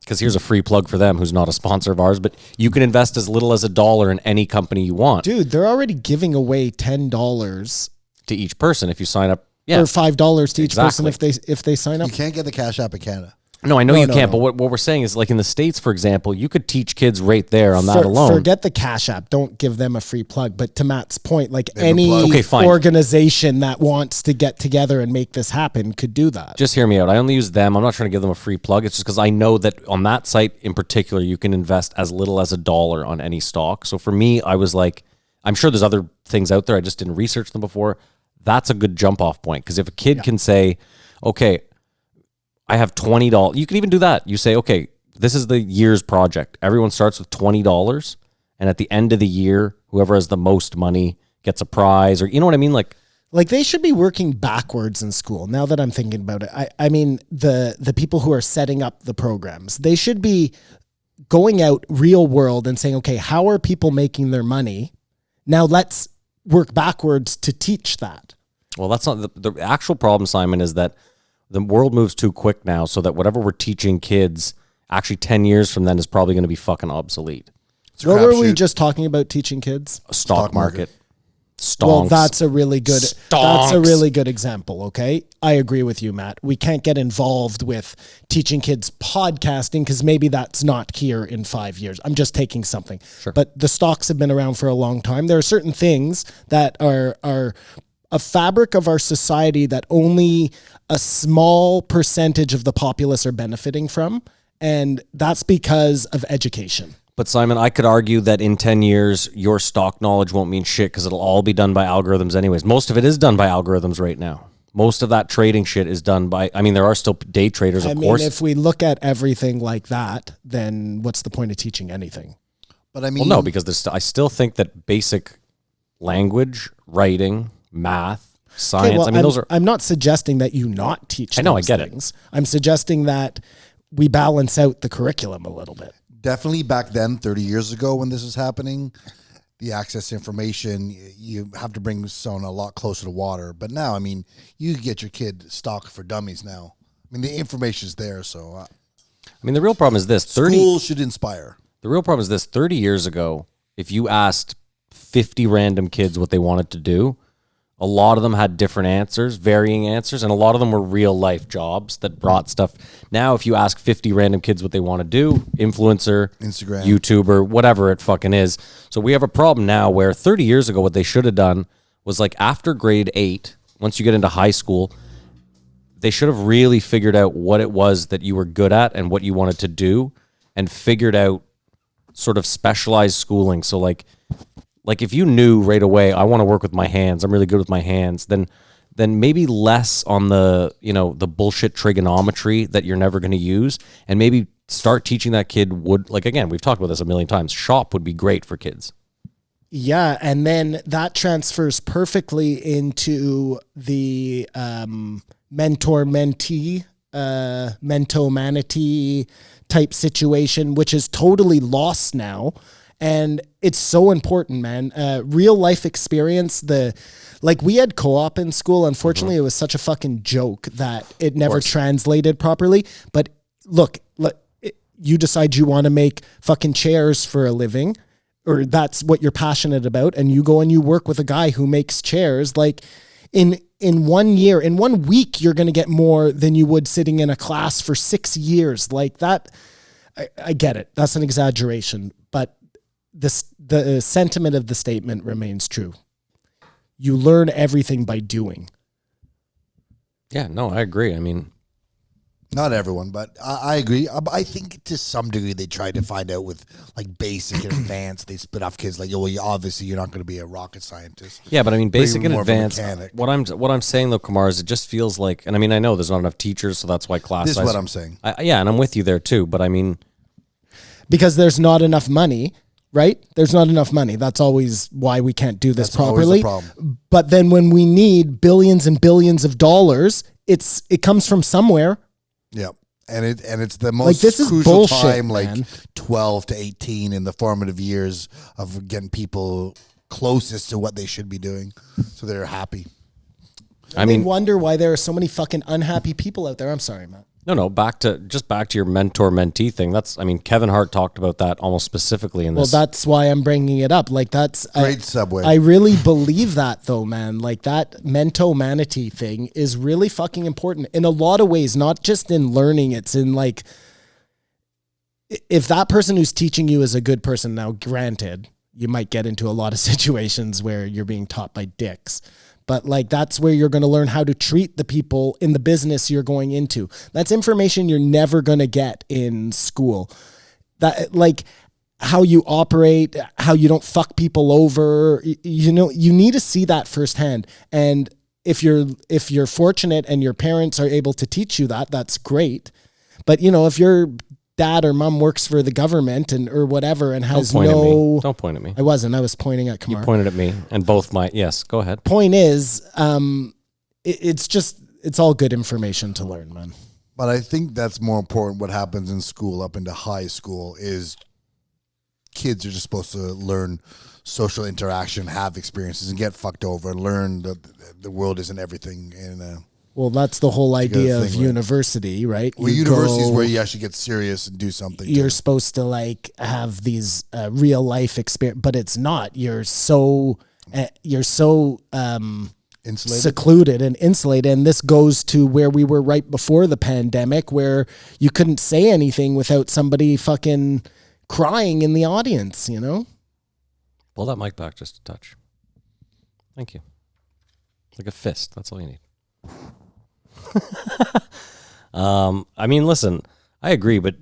Because here's a free plug for them, who's not a sponsor of ours, but you can invest as little as $1 in any company you want. Dude, they're already giving away $10 to each person if you sign up. Yeah. or $5 to each person Exactly. if they sign up. You can't get the Cash App in Canada. No, I know No, you no, can't, no. but what we're saying is like in the States, for example, you could teach kids right there on that For- alone. Forget the Cash App. Don't give them a free plug. But to Matt's point, like have a any plug. Okay, fine. organization that wants to get together and make this happen could do that. Just hear me out. I only use them. I'm not trying to give them a free plug. It's just because I know that on that site in particular, you can invest as little as $1 on any stock. So for me, I was like, I'm sure there's other things out there. I just didn't research them before. that's a good jump off point. Because if a kid can say, okay, I have $20, you can even do that. You say, okay, this is the year's project. Everyone starts with $20, and at the end of the year, whoever has the most money gets a prize, or you know what I mean? Like they should be working backwards in school. Now that I'm thinking about it, I mean, the people who are setting up the programs, they should be going out real world and saying, okay, how are people making their money? Now let's work backwards to teach that. Well, that's not the actual problem, Simon, is that the world moves too quick now, so that whatever we're teaching kids, actually 10 years from then is probably going to be fucking obsolete. What were we just talking about teaching kids? Stock market. Stonks. Well, that's a really good Stonks. example, okay? I agree with you, Matt. We can't get involved with teaching kids podcasting because maybe that's not here in 5 years. I'm just taking something. Sure. But the stocks have been around for a long time. There are certain things that are a fabric of our society that only a small percentage of the populace are benefiting from, and that's because of education. But Simon, I could argue that in 10 years, your stock knowledge won't mean shit because it'll all be done by algorithms anyways. Most of it is done by algorithms right now. Most of that trading shit is done by, I mean, there are still day traders, of course. If we look at everything like that, then what's the point of teaching anything? But I mean, Well, no, because I still think that basic language, writing, math, science, Okay, well, those are... I'm not suggesting that you not teach I know, those I get things. I'm suggesting that we balance out the curriculum a little bit. definitely back then, 30 years ago when this was happening, the access to information, you have to bring someone a lot closer to water. But now, I mean, you get your kid stock for dummies now. I mean, the information's there, so... I mean, the real problem is this. School should inspire. The real problem is this. 30 years ago, if you asked 50 random kids what they wanted to do, a lot of them had different answers, varying answers, and a lot of them were real life jobs that brought stuff. Now, if you ask 50 random kids what they want to do, influencer, Instagram, YouTuber, whatever it fucking is. So we have a problem now where 30 years ago, what they should have done was like after grade 8, once you get into high school, they should have really figured out what it was that you were good at and what you wanted to do, and figured out sort of specialized schooling. So like if you knew right away, I want to work with my hands, I'm really good with my hands, then maybe less on the, the bullshit trigonometry that you're never going to use, and maybe start teaching that kid again, we've talked about this a million times, shop would be great for kids. Yeah, and then that transfers perfectly into the mentor-mentee, mento-manatee type situation, which is totally lost now. And it's so important, man. Real life experience. We had co-op in school. Unfortunately, It was such a fucking joke that it never translated properly. But look, you decide you want to make fucking chairs for a living, or that's what you're passionate about, and you go and you work with a guy who makes chairs. Like in 1 year, in 1 week, you're going to get more than you would sitting in a class for 6 years. Like that, I get it. That's an exaggeration, but the sentiment of the statement remains true. You learn everything by doing. Yeah, no, I agree. I mean, not everyone, but I agree. I think to some degree they tried to find out with like basic and advanced. They split off kids like, obviously you're not going to be a rocket scientist. Yeah, but I mean, basic and more of a advanced. mechanic. What I'm saying though, Kumar, is it just feels like, and I mean, I know there's not enough teachers, so that's why class This size. is what I'm saying. Yeah, and I'm with you there too. But I mean, because there's not enough money. Right? There's not enough money. That's always why we can't do this properly. Always the problem. But then when we need billions and billions of dollars, it comes from somewhere. Yeah. And it's the most this is crucial bullshit, time, man. 12 to 18 in the formative years of getting people closest to what they should be doing. So they're happy. I mean, wonder why there are so many fucking unhappy people out there. I'm sorry, Matt. No, back to your mentor-mentee thing. Kevin Hart talked about that almost specifically in this. Well, that's why I'm bringing it up. Like that's Great segue. I really believe that though, man. Like that mento-manatee thing is really fucking important in a lot of ways, not just in learning. It's in like, if that person who's teaching you is a good person, now granted, you might get into a lot of situations where you're being taught by dicks. But like, that's where you're going to learn how to treat the people in the business you're going into. That's information you're never going to get in school. That like how you operate, how you don't fuck people over, you need to see that firsthand. And if you're fortunate and your parents are able to teach you that, that's great. But if your dad or mom works for the government or whatever and has Don't point at me. I was pointing at Kamar. You pointed at me and both yes, go ahead. Point is, it's all good information to learn, man. But I think that's more important. What happens in school up into high school is kids are just supposed to learn social interaction, have experiences, and get fucked over, and learn that the world isn't everything. Well, that's the whole idea of thing, right? university, right? Well, university is where you actually get serious and do something. You're supposed to like have these real life experience, but it's not. You're so Insulated? secluded and insulated. And this goes to where we were right before the pandemic, where you couldn't say anything without somebody fucking crying in the audience, Pull that mic back just a touch. Thank you. Like a fist. That's all you need. I mean, listen, I agree, but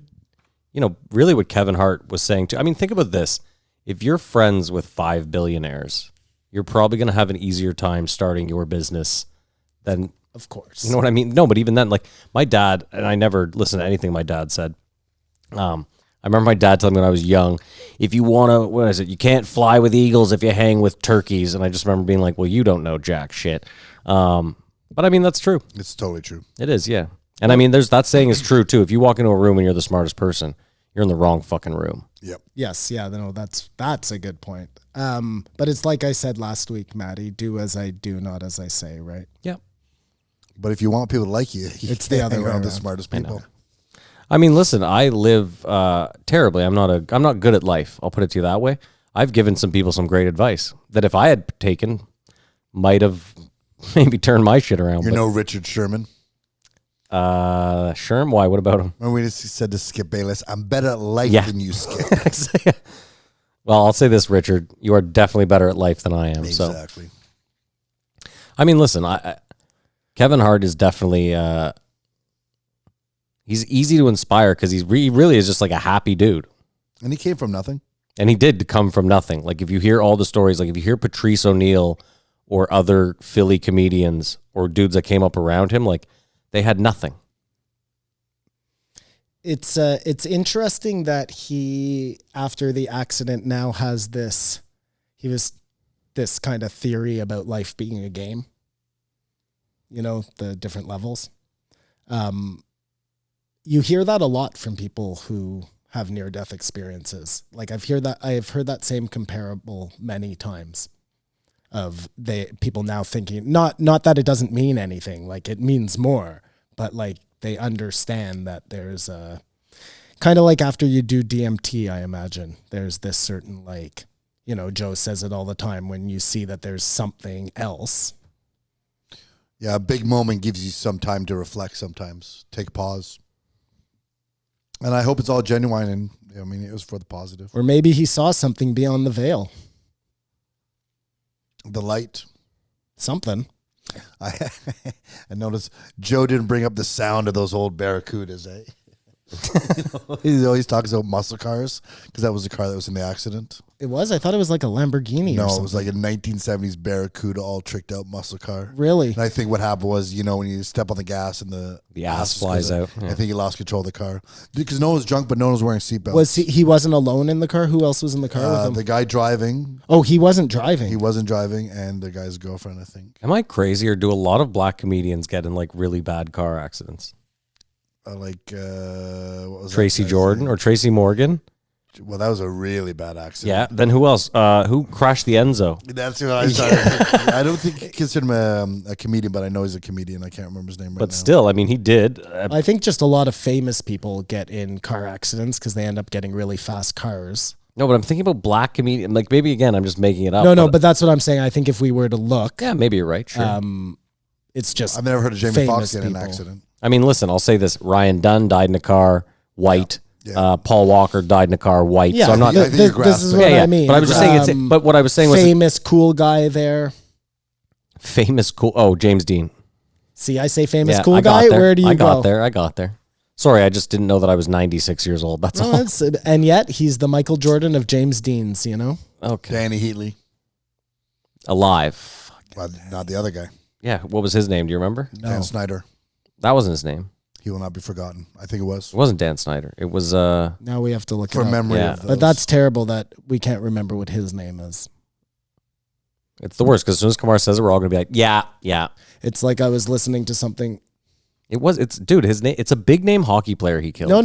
really what Kevin Hart was saying too. I mean, think about this. If you're friends with 5 billionaires, you're probably going to have an easier time starting your business than, of course. You know what I mean? No, but even then, like my dad, and I never listened to anything my dad said. I remember my dad telling me when I was young, if you want to, what is it? You can't fly with eagles if you hang with turkeys. And I just remember being like, well, you don't know jack shit. But I mean, that's true. It's totally true. It is, yeah. And I mean, that saying is true too. If you walk into a room and you're the smartest person, you're in the wrong fucking room. Yep. Yes. Yeah. No, that's a good point. But it's like I said last week, Maddie, do as I do, not as I say, right? Yeah. But if you want people to like you, it's the other way around the around. smartest people. I mean, listen, I live terribly. I'm not good at life. I'll put it to you that way. I've given some people some great advice that if I had taken, might have maybe turned my shit around. You're no Richard Sherman. Sherm? Why? What about him? When we just said to Skip Bayless, I'm better at life than you, Skip. Well, I'll say this, Richard. You are definitely better at life than I am. Exactly. So, I mean, listen, Kevin Hart is definitely... he's easy to inspire because he really is just like a happy dude. And he came from nothing. And he did come from nothing. Like if you hear all the stories, like if you hear Patrice O'Neill or other Philly comedians or dudes that came up around him, like they had nothing. It's interesting that he, after the accident, now has this kind of theory about life being a game. The different levels. You hear that a lot from people who have near-death experiences. Like I've heard that same comparable many times of people now thinking, not that it doesn't mean anything, like it means more, but like they understand that there's a kind of like after you do DMT, I imagine there's this certain like, Joe says it all the time when you see that there's something else. Yeah. A big moment gives you some time to reflect sometimes. Take a pause. And I hope it's all genuine and, I mean, it was for the positive. Or maybe he saw something beyond the veil. The light. Something. I noticed Joe didn't bring up the sound of those old Barracudas, eh? He always talks about muscle cars because that was the car that was in the accident. It was? I thought it was like a Lamborghini or something. No, it was like a 1970s Barracuda, all tricked out muscle car. Really? And I think what happened was, when you step on the gas and the ass flies out. Yeah. I think he lost control of the car because no one was drunk, but no one was wearing seatbelts. Was he wasn't alone in the car? Who else was in the car with him? The guy driving. Oh, he wasn't driving. He wasn't driving, and the guy's girlfriend, I think. Am I crazy, or do a lot of black comedians get in like really bad car accidents? What was Tracy that Jordan or Tracy Morgan? Well, that was a really bad accident. Yeah. Then who else? Who crashed the Enzo? That's who I started. I don't think I consider him a comedian, but I know he's a comedian. I can't remember his name right now. But still, I mean, he did. I think just a lot of famous people get in car accidents because they end up getting really fast cars. No, but I'm thinking about black comedian. Like maybe again, I'm just making it up. No, but that's what I'm saying. I think if we were to look, yeah, maybe you're right. Sure. It's just I've never heard of Jamie Foxx in an people. accident. I mean, listen, I'll say this: Ryan Dunn died in a car, white. Yeah. Paul Walker died in a car, white. Yeah, so I'm not. I think you're this is grasping. what I mean. But I was just saying. But what I was saying was famous cool guy there. famous cool. Oh, James Dean. See, I say famous Yeah, cool I got guy. there. Where do you go? I got there. Sorry, I just didn't know that I was 96 years old. That's all. And yet he's the Michael Jordan of James Dean's. Okay. Danny Heatley. Alive. Well, not the other guy. Yeah, what was his name? Do you remember? Dan Snyder. That wasn't his name. He will not be forgotten. I think it was. It wasn't Dan Snyder. It was Now we have to look For it up. memory Yeah. of those. But that's terrible that we can't remember what his name is. it's the worst because as soon as Kamar says it, we're all gonna be like, yeah. It's like I was listening to something. It's dude, his name. It's a big name hockey player he killed. No.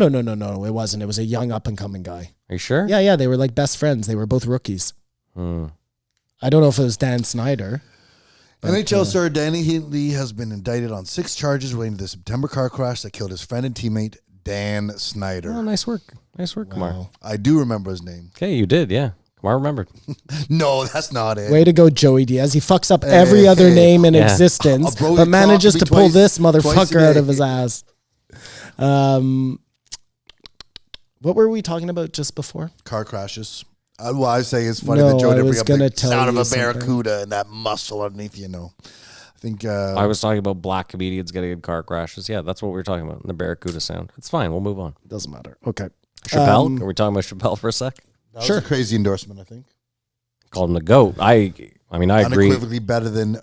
It wasn't. It was a young up and coming guy. Are you sure? Yeah. They were like best friends. They were both rookies. I don't know if it was Dan Snyder. NHL star Danny Heatley has been indicted on 6 charges relating to the September car crash that killed his friend and teammate Dan Snyder. Oh, nice work, Kamar. I do remember his name. Okay, you did, yeah. Kamar remembered. No, that's not it. Way to go, Joey Diaz. He fucks up every other name in Yeah. existence, Bro, but he manages talked to to me pull twice- this twice a motherfucker out day. of his ass. What were we talking about just before? Car crashes. Well, I say it's funny No, that Joe I didn't was bring gonna up the tell sound of you a something. barracuda and that muscle underneath, I think I was talking about black comedians getting in car crashes. Yeah, that's what we were talking about. The Barracuda sound. It's fine. We'll move on. Doesn't matter. Okay. Chappelle? Are we talking about Chappelle for a sec? that was a crazy endorsement, I think. Called him the GOAT. I mean, I agree. Unequivocally better than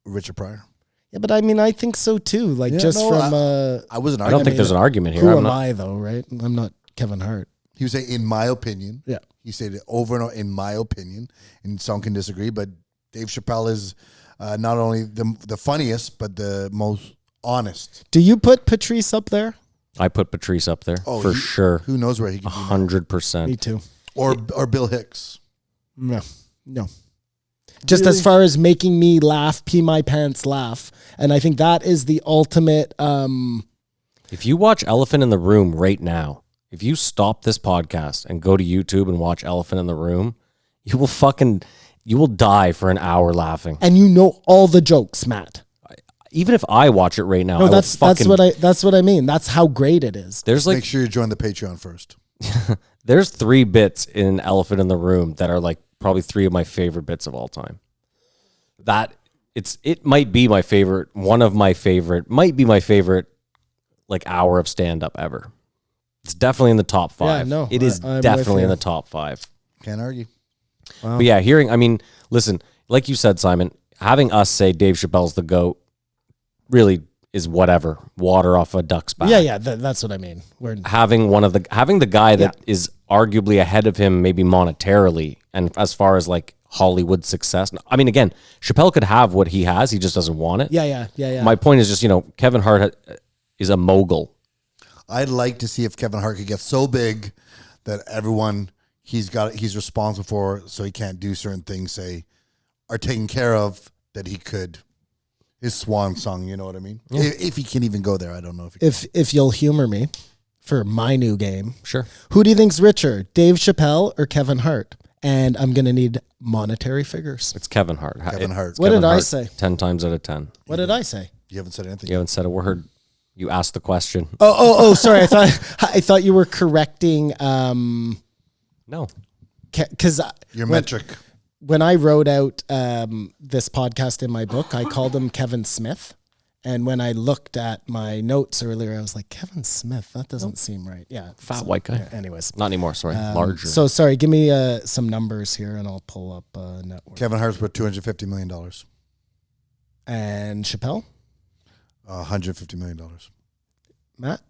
Richard Pryor. Yeah, but I mean, I think so too. Like Yeah, just no, from I wasn't I arguing. don't think there's an argument here. who I'm am not, I though, right? I'm not Kevin Hart. He was saying, in my opinion. Yeah. He said it over and over, in my opinion, and some can disagree, but Dave Chappelle is not only the funniest, but the most honest. Do you put Patrice up there? I put Patrice up there Oh, for he- sure. Who knows where he could be now. 100%. Me too. Or Bill Hicks. No. Just as far as making me laugh, pee my pants laugh. And I think that is the ultimate. If you watch Elephant in the Room right now, if you stop this podcast and go to YouTube and watch Elephant in the Room, you will die for an hour laughing. And you know all the jokes, Matt. Even if I watch it right now, No, I will that's what I mean. That's how great it is. There's Make like sure you join the Patreon first. there's 3 bits in Elephant in the Room that are like probably 3 of my favorite bits of all time. It might be my favorite, might be my favorite like hour of stand up ever. It's definitely in the top 5. Yeah, no, it is I'm with definitely in you. the top 5. Can't argue. Wow. But yeah, listen, like you said, Simon, having us say Dave Chappelle's the GOAT really is whatever, water off a duck's back. Yeah, that's what I mean. Having the guy that is arguably ahead of him, maybe monetarily, and as far as like Hollywood success. I mean, again, Chappelle could have what he has, he just doesn't want it. Yeah. My point is just, Kevin Hart is a mogul. I'd like to see if Kevin Hart could get so big that everyone he's responsible for, so he can't do certain things, say, are taken care of, that he could. His swan song, you know what I mean? Yeah. If he can even go there, I don't know if he can. If you'll humor me for my new game. Sure. Who do you think's richer, Dave Chappelle or Kevin Hart? And I'm going to need monetary figures. It's Kevin Hart. Kevin Hart. What Kevin did I Hart, say? 10 times out of 10. What did I say? You haven't said anything. You haven't said a word. You asked the question. Oh, sorry. I thought you were correcting. No. Because Your metric. when I wrote out this podcast in my book, I called him Kevin Smith. And when I looked at my notes earlier, I was like, Kevin Smith, that doesn't seem right. Yeah. Fat white guy. Yeah, anyways. Not anymore, sorry. Larger. So sorry, give me some numbers here and I'll pull up network. Kevin Hart's worth $250 million. And Chappelle? $150 million. Matt?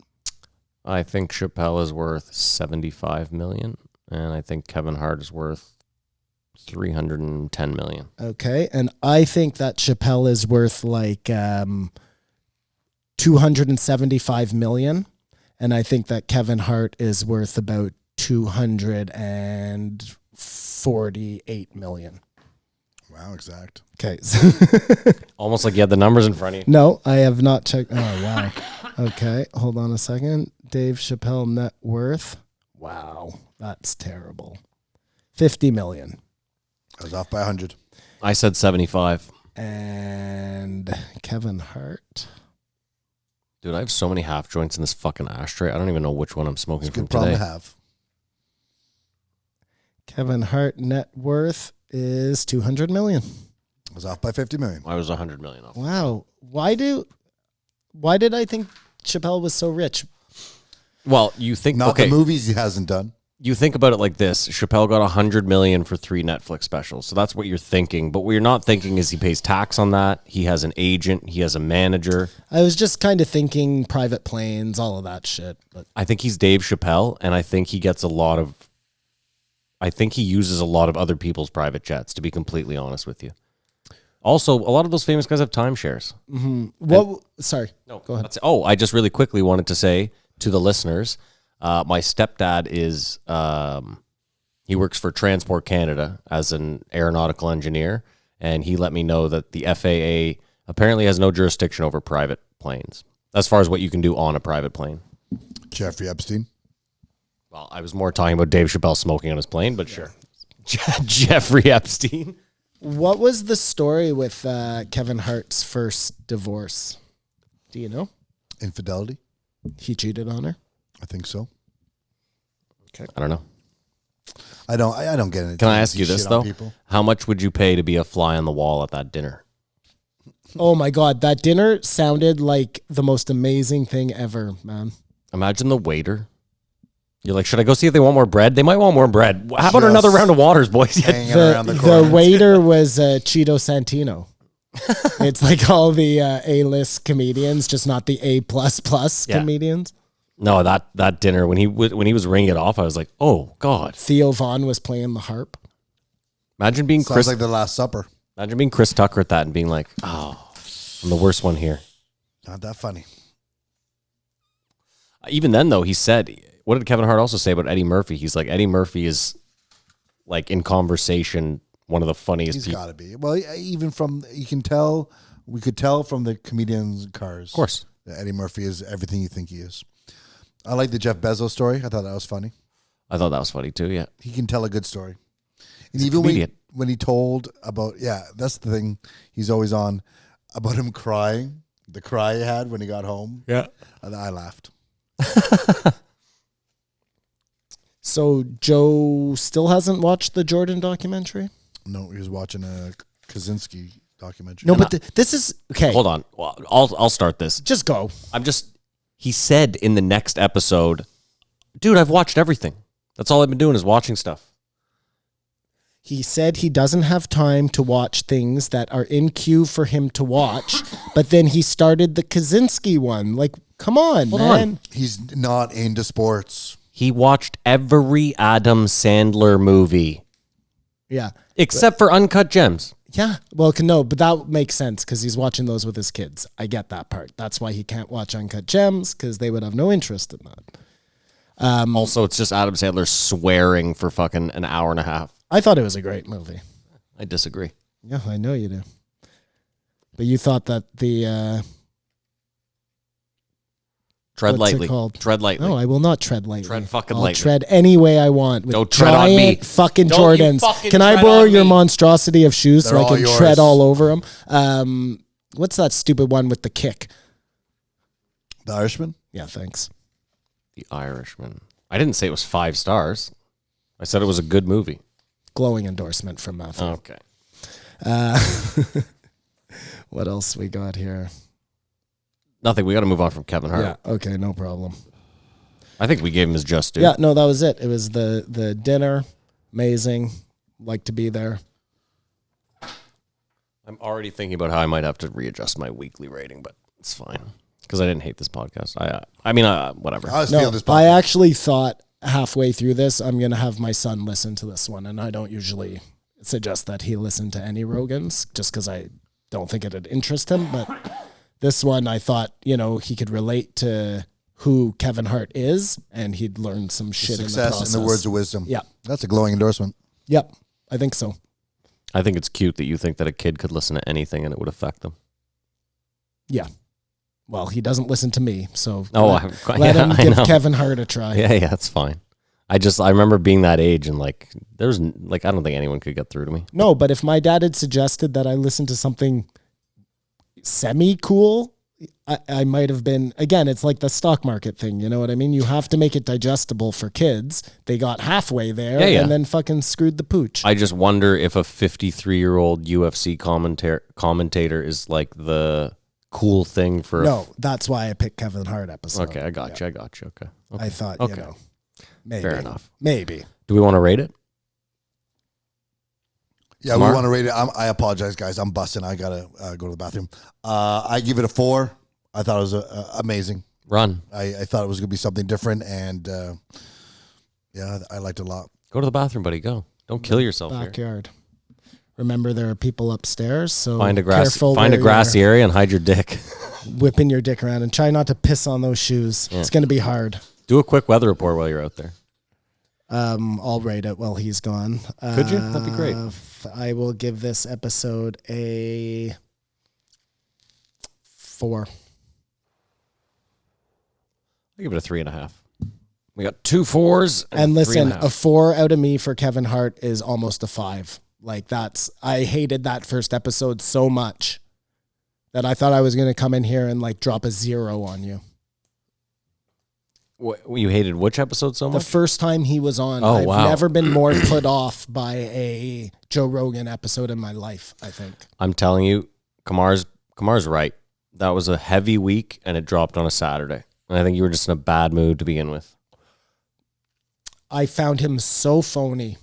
I think Chappelle is worth $75 million, and I think Kevin Hart is worth $310 million. Okay. And I think that Chappelle is worth like $275 million. And I think that Kevin Hart is worth about $248 million. Wow, exact. Okay. Almost like you had the numbers in front of you. No, I have not checked. Oh, wow. Okay. Hold on a second. Dave Chappelle net worth. Wow. That's terrible. 50 million. I was off by 100. I said 75. And Kevin Hart. Dude, I have so many half joints in this fucking ashtray. I don't even know which one I'm smoking It's a from good problem today. to have. Kevin Hart net worth is 200 million. I was off by 50 million. I was 100 million off. Wow. Why did I think Chappelle was so rich? Well, you think Not okay. the movies he hasn't done. you think about it like this. Chappelle got $100 million for 3 Netflix specials. So that's what you're thinking. But what you're not thinking is he pays tax on that. He has an agent. He has a manager. I was just kind of thinking private planes, all of that shit. But I think he's Dave Chappelle, and I think he gets I think he uses a lot of other people's private jets, to be completely honest with you. Also, a lot of those famous guys have timeshares. Sorry. No, go ahead. I just really quickly wanted to say to the listeners, my stepdad is, he works for Transport Canada as an aeronautical engineer, and he let me know that the FAA apparently has no jurisdiction over private planes, as far as what you can do on a private plane. Jeffrey Epstein. Well, I was more talking about Dave Chappelle smoking on his plane, but sure. Jeffrey Epstein. What was the story with Kevin Hart's first divorce? Do you know? Infidelity. He cheated on her? I think so. I don't know. I don't get it. Can I ask you this, though? How much would you pay to be a fly on the wall at that dinner? Oh, my God. That dinner sounded like the most amazing thing ever, man. Imagine the waiter. You're like, should I go see if they want more bread? They might want more bread. How about another round of waters, boys? Hanging around the corner. The waiter was Cheeto Santino. It's like all the A-list comedians, just not the A++ comedians. No, that dinner, when he was ringing it off, I was like, oh, God. Theo Vaughn was playing the harp. Imagine being Sounds like The Last Supper. Imagine being Chris Tucker at that and being like, oh, I'm the worst one here. Not that funny. Even then, though, he said, what did Kevin Hart also say about Eddie Murphy? He's like, Eddie Murphy is, like, in conversation, one of the funniest He's people. got to be. Well, even we could tell from the comedian's cars. Of course. That Eddie Murphy is everything you think he is. I like the Jeff Bezos story. I thought that was funny. I thought that was funny, too, yeah. He can tell a good story. And He's a even comedian. when he told about, that's the thing he's always on, about him crying, the cry he had when he got home. Yeah. And I laughed. So Joe still hasn't watched the Jordan documentary? No, he was watching a Kaczynski documentary. No, but this is... Okay. Hold on. Well, I'll start this. Just go. He said in the next episode, dude, I've watched everything. That's all I've been doing is watching stuff. He said he doesn't have time to watch things that are in queue for him to watch, but then he started the Kaczynski one. Like, come on, Hold man. on. He's not into sports. He watched every Adam Sandler movie. Yeah. Except for Uncut Gems. Yeah. Well, no, but that makes sense because he's watching those with his kids. I get that part. That's why he can't watch Uncut Gems because they would have no interest in that. Also, it's just Adam Sandler swearing for fucking an hour and a half. I thought it was a great movie. I disagree. Yeah, I know you do. But you thought that the... Tread what's it lightly. called? Tread lightly. No, I will not tread lightly. Tread fucking I'll lightly. tread any way I want. With Don't tread on me. fucking Don't you Jordans. fucking Can I tread borrow on your me. monstrosity of shoes They're so I all can yours. tread all over them? What's that stupid one with the kick? The Irishman? Yeah, thanks. The Irishman. I didn't say it was 5 stars. I said it was a good movie. Glowing endorsement from Matthew. Okay. What else we got here? Nothing. We got to move on from Kevin Hart. Yeah, okay, no problem. I think we gave him his just due. Yeah, no, that was it. It was the dinner. Amazing. Like to be there. I'm already thinking about how I might have to readjust my weekly rating, but it's fine because I didn't hate this podcast. I mean, whatever. I was No, feeling this I podcast. actually thought halfway through this, I'm going to have my son listen to this one, and I don't usually suggest that he listen to any Rogans just because I don't think it'd interest him, but this one I thought, he could relate to who Kevin Hart is, and he'd learn some shit in the Success process. in the words of wisdom. Yeah. That's a glowing endorsement. Yep, I think so. I think it's cute that you think that a kid could listen to anything and it would affect them. Yeah. Well, he doesn't listen to me, so Oh, let him I give know. Kevin Hart a try. Yeah, that's fine. I remember being that age and I don't think anyone could get through to me. No, but if my dad had suggested that I listen to something semi-cool, I might have been, again, it's like the stock market thing, you know what I mean? You have to make it digestible for kids. They got halfway there and then fucking screwed the pooch. I just wonder if a 53-year-old UFC commentator is like the cool thing for... No, that's why I picked Kevin Hart episode. Okay, I got you. Okay. I thought, Okay. Maybe. Fair enough. Maybe. Do we want to rate it? Yeah, Mark? we want to rate it. I apologize, guys. I'm busting. I gotta go to the bathroom. I give it a 4. I thought it was amazing. Run. I thought it was gonna be something different, and yeah, I liked it a lot. Go to the bathroom, buddy. Go. Don't kill yourself here. Backyard. Remember, there are people upstairs, so Find a careful find a where grassy you're area and hide your dick. whipping your dick around, and try not to piss on those shoes. Yeah. It's going to be hard. Do a quick weather report while you're out there. I'll rate it while he's gone. Could you? That'd be great. I will give this episode a 4. I give it a 3.5. We got 2 4s. And listen, 3.5. a 4 out of me for Kevin Hart is almost a 5. Like I hated that first episode so much that I thought I was going to come in here and like drop a 0 on you. You hated which episode so The much? first time he was on, Oh, I've wow. never been more put off by a Joe Rogan episode in my life, I think. I'm telling you, Kamar's right. That was a heavy week, and it dropped on a Saturday. And I think you were just in a bad mood to begin with. I found him so phony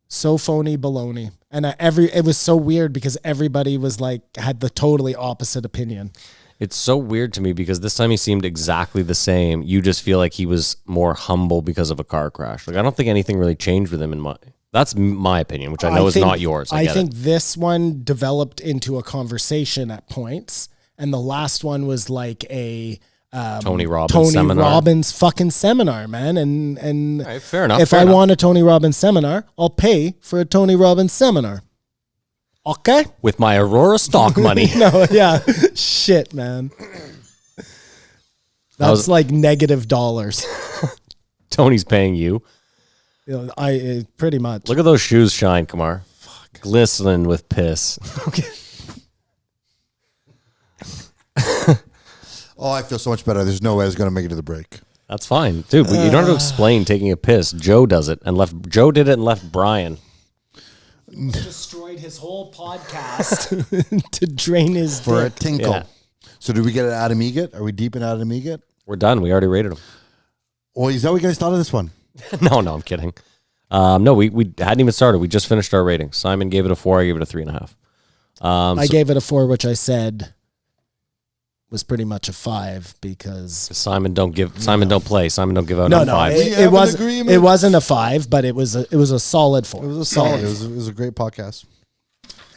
baloney. And it was so weird because everybody was like, had the totally opposite opinion. It's so weird to me because this time he seemed exactly the same. You just feel like he was more humble because of a car crash. Like, I don't think anything really changed with him that's my opinion, which I know is think- not yours. I get think it. this one developed into a conversation at points. And the last one was like a Tony Robbins seminar. Robbins fucking seminar, man. And All right, fair enough. if fair I enough. want a Tony Robbins seminar, I'll pay for a Tony Robbins seminar. Okay? With my Aurora stock money. No, yeah. Shit, man. That's like negative dollars. Tony's paying you. You know, pretty much. Look at those shoes shine, Kamar. Glistening with piss. Oh, I feel so much better. There's no way I was going to make it to the break. That's fine. Dude, but you don't have to explain taking a piss. Joe does it Joe did it and left Brian. Destroyed his whole podcast to drain his For a dick. tinkle. Yeah. So did we get an Adam Eget? Are we deep in Adam Eget? We're done. We already rated him. Oh, is that what you guys thought of this one? No, I'm kidding. No, we hadn't even started. We just finished our rating. Simon gave it a 4. I gave it a 3.5. I gave it a 4, which I said was pretty much a 5 because Simon don't play. Simon don't give out no, on 5. it have an was agreement. it wasn't a 5, but it was a solid 4. It was a solid. It was a great podcast.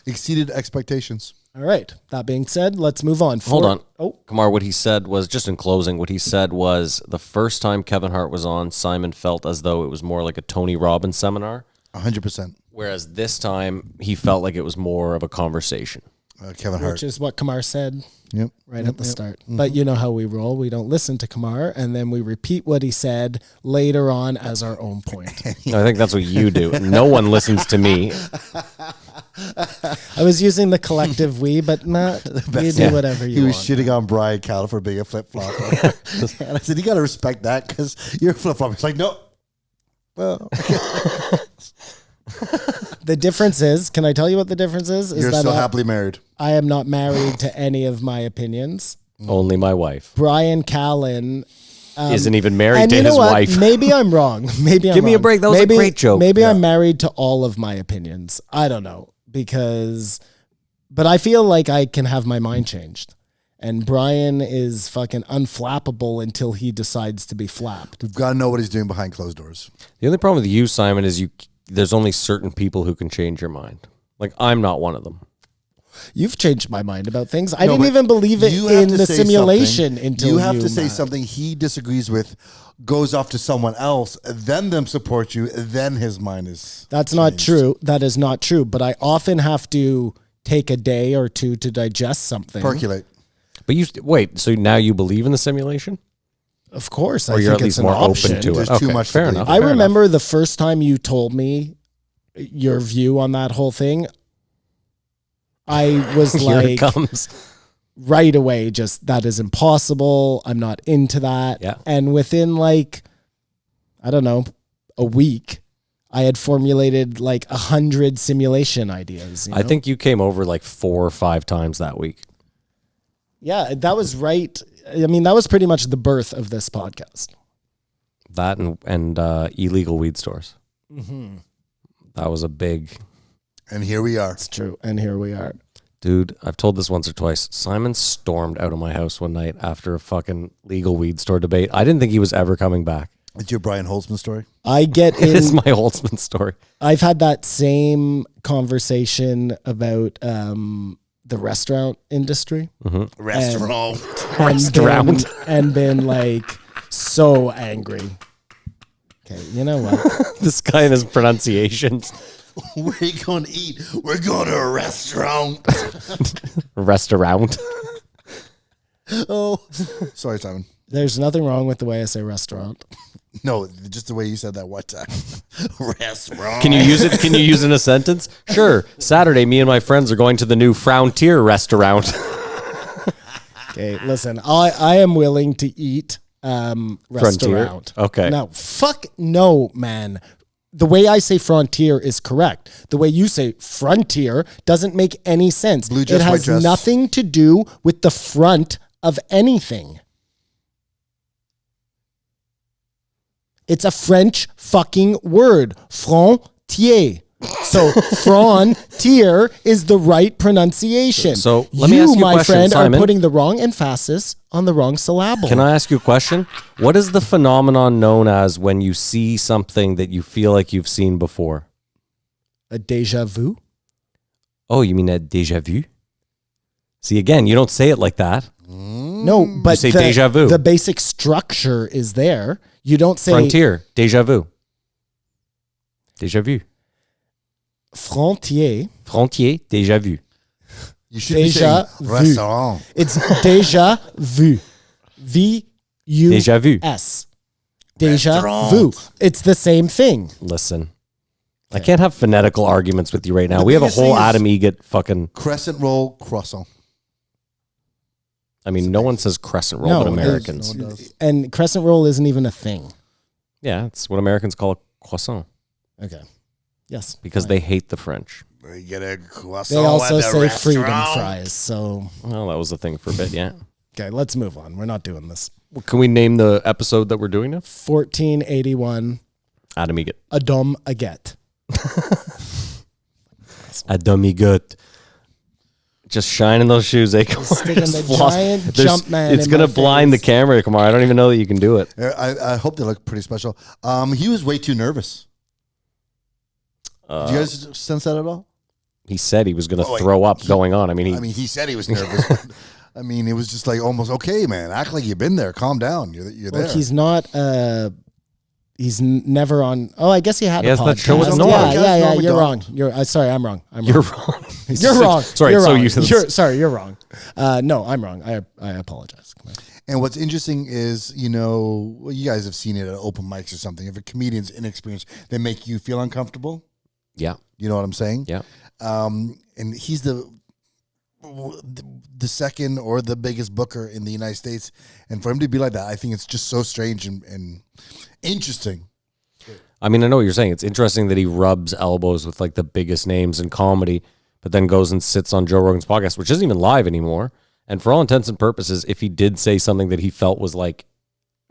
Exceeded expectations. All right. That being said, let's move on. Hold on. Oh, Kamar, what he said was, just in closing, what he said was the first time Kevin Hart was on, Simon felt as though it was more like a Tony Robbins seminar, 100%. whereas this time he felt like it was more of a conversation. Kevin Hart. which is what Kamar said Yep. right at the start. But you know how we roll. We don't listen to Kamar, and then we repeat what he said later on as our own point. I think that's what you do. No one listens to me. I was using the collective we, but Matt, you do whatever you He was want. shitting on Brian Cal for being a flip flop. And I said, you got to respect that because you're a flip flop. He's like, no. Well, The difference is, can I tell you what the difference is? you're that still happily married. I am not married to any of my opinions. Only my wife Brian Callen isn't even married and to you know his what? wife. Maybe I'm wrong. Maybe I'm Give me a wrong. break. That was a great joke. Maybe I'm married to all of my opinions. I don't know but I feel like I can have my mind changed. And Brian is fucking unflappable until he decides to be flapped. We've got to know what he's doing behind closed doors. The only problem with you, Simon, is there's only certain people who can change your mind. Like, I'm not one of them. You've changed my mind about things. I No, didn't but even believe it you have in to the say simulation something. until you have to say Matt. something he disagrees with, goes off to someone else, then them support you, then his mind is. That's not true. That is not true. But I often have to take a day or two to digest something. Percolate. But wait, so now you believe in the simulation? Of course, Or I you're think at it's least an more option. open to it? There's too Okay, much to fair believe. enough. I fair remember the first time you told me your view on that whole thing. I was enough. Here it like, comes. right away, just that is impossible. I'm not into that. Yeah. And within like, I don't know, a week, I had formulated like 100 simulation ideas. You I know? think you came over like 4 or 5 times that week. Yeah, that was right. I mean, that was pretty much the birth of this podcast. That and illegal weed stores. Mm-hmm. That was a big... And here we are. It's true. And here we are. Dude, I've told this once or twice. Simon stormed out of my house one night after a fucking legal weed store debate. I didn't think he was ever coming back. It's your Brian Holtzman story. I get It is in. my Holtzman story. I've had that same conversation about the restaurant industry. Restaurant. Restaurant. And been like so angry. Okay, you know what? This guy and his pronunciations. Where are you going to eat? We're going to a restaurant. Restaurant. Oh, sorry, Simon. There's nothing wrong with the way I say restaurant. No, just the way you said that one time. Restaurant. Can you use it? Can you use it in a sentence? Sure. Saturday, me and my friends are going to the new Frontier restaurant. Okay, listen, I am willing to eat restaurant. Okay. No, fuck no, man. The way I say frontier is correct. The way you say frontier doesn't make any sense. Blue dress, it white has dress. nothing to do with the front of anything. It's a French fucking word. Frontier. So frontier is the right pronunciation. So let me ask you a my question, friend, Simon. are putting the wrong emphasis on the wrong syllable. Can I ask you a question? What is the phenomenon known as when you see something that you feel like you've seen before? A deja vu? Oh, you mean a déjà vu? See, again, you don't say it like that. No, but say déjà vu. The basic structure is there. You don't say Frontier, déjà vu. Déjà vu. frontier. Frontier, déjà vu. You should be Deja saying vu. restaurant. It's déjà vu. V-U-S. Déjà vu. Deja Restaurant. vu. It's the same thing. Listen, I can't have phonetical arguments with you right now. We have a biggest whole thing is- Adam Egget fucking... Crescent roll, croissant. I mean, no one says crescent roll No, but Americans. no one does. And crescent roll isn't even a thing. Yeah, it's what Americans call a croissant Okay. Yes. because they hate the French. You get a They croissant also at the say freedom restaurant. fries. So, Well, that was the thing for a bit, yeah. okay, let's move on. We're not doing this. Well, can we name the episode that we're doing now? 1481, Adam Egget. Adam Aget. Adam Egget. Just shining those shoes, eh? Kumar? Sticking Just the floss. giant There's- jump man It's in going to my blind face. the camera, Kumar. I don't even know that you can do it. I hope they look pretty special. He was way too nervous. Do you guys sense that at all? He said he was going to Oh, throw up going on. I mean, He said he was nervous. But, I mean, it was just like almost, okay, man, act like you've been there. Calm down. You're Well, there. he's not. Never on. Oh, I guess he had He a has that podcast. show with yeah, Norm. yeah. Norm You're wrong. Macdonald. Sorry, I'm wrong. you're wrong. You're wrong. Sorry, you're so wrong. you Sorry, you're wrong. No, I'm wrong. I apologize. Come on. And what's interesting is, well, you guys have seen it at open mics or something. If a comedian's inexperienced, they make you feel uncomfortable. Yeah. You know what I'm saying? Yeah. And he's the second or the biggest booker in the United States. And for him to be like that, I think it's just so strange and interesting. I mean, I know what you're saying. It's interesting that he rubs elbows with like the biggest names in comedy, but then goes and sits on Joe Rogan's podcast, which isn't even live anymore. And for all intents and purposes, if he did say something that he felt was like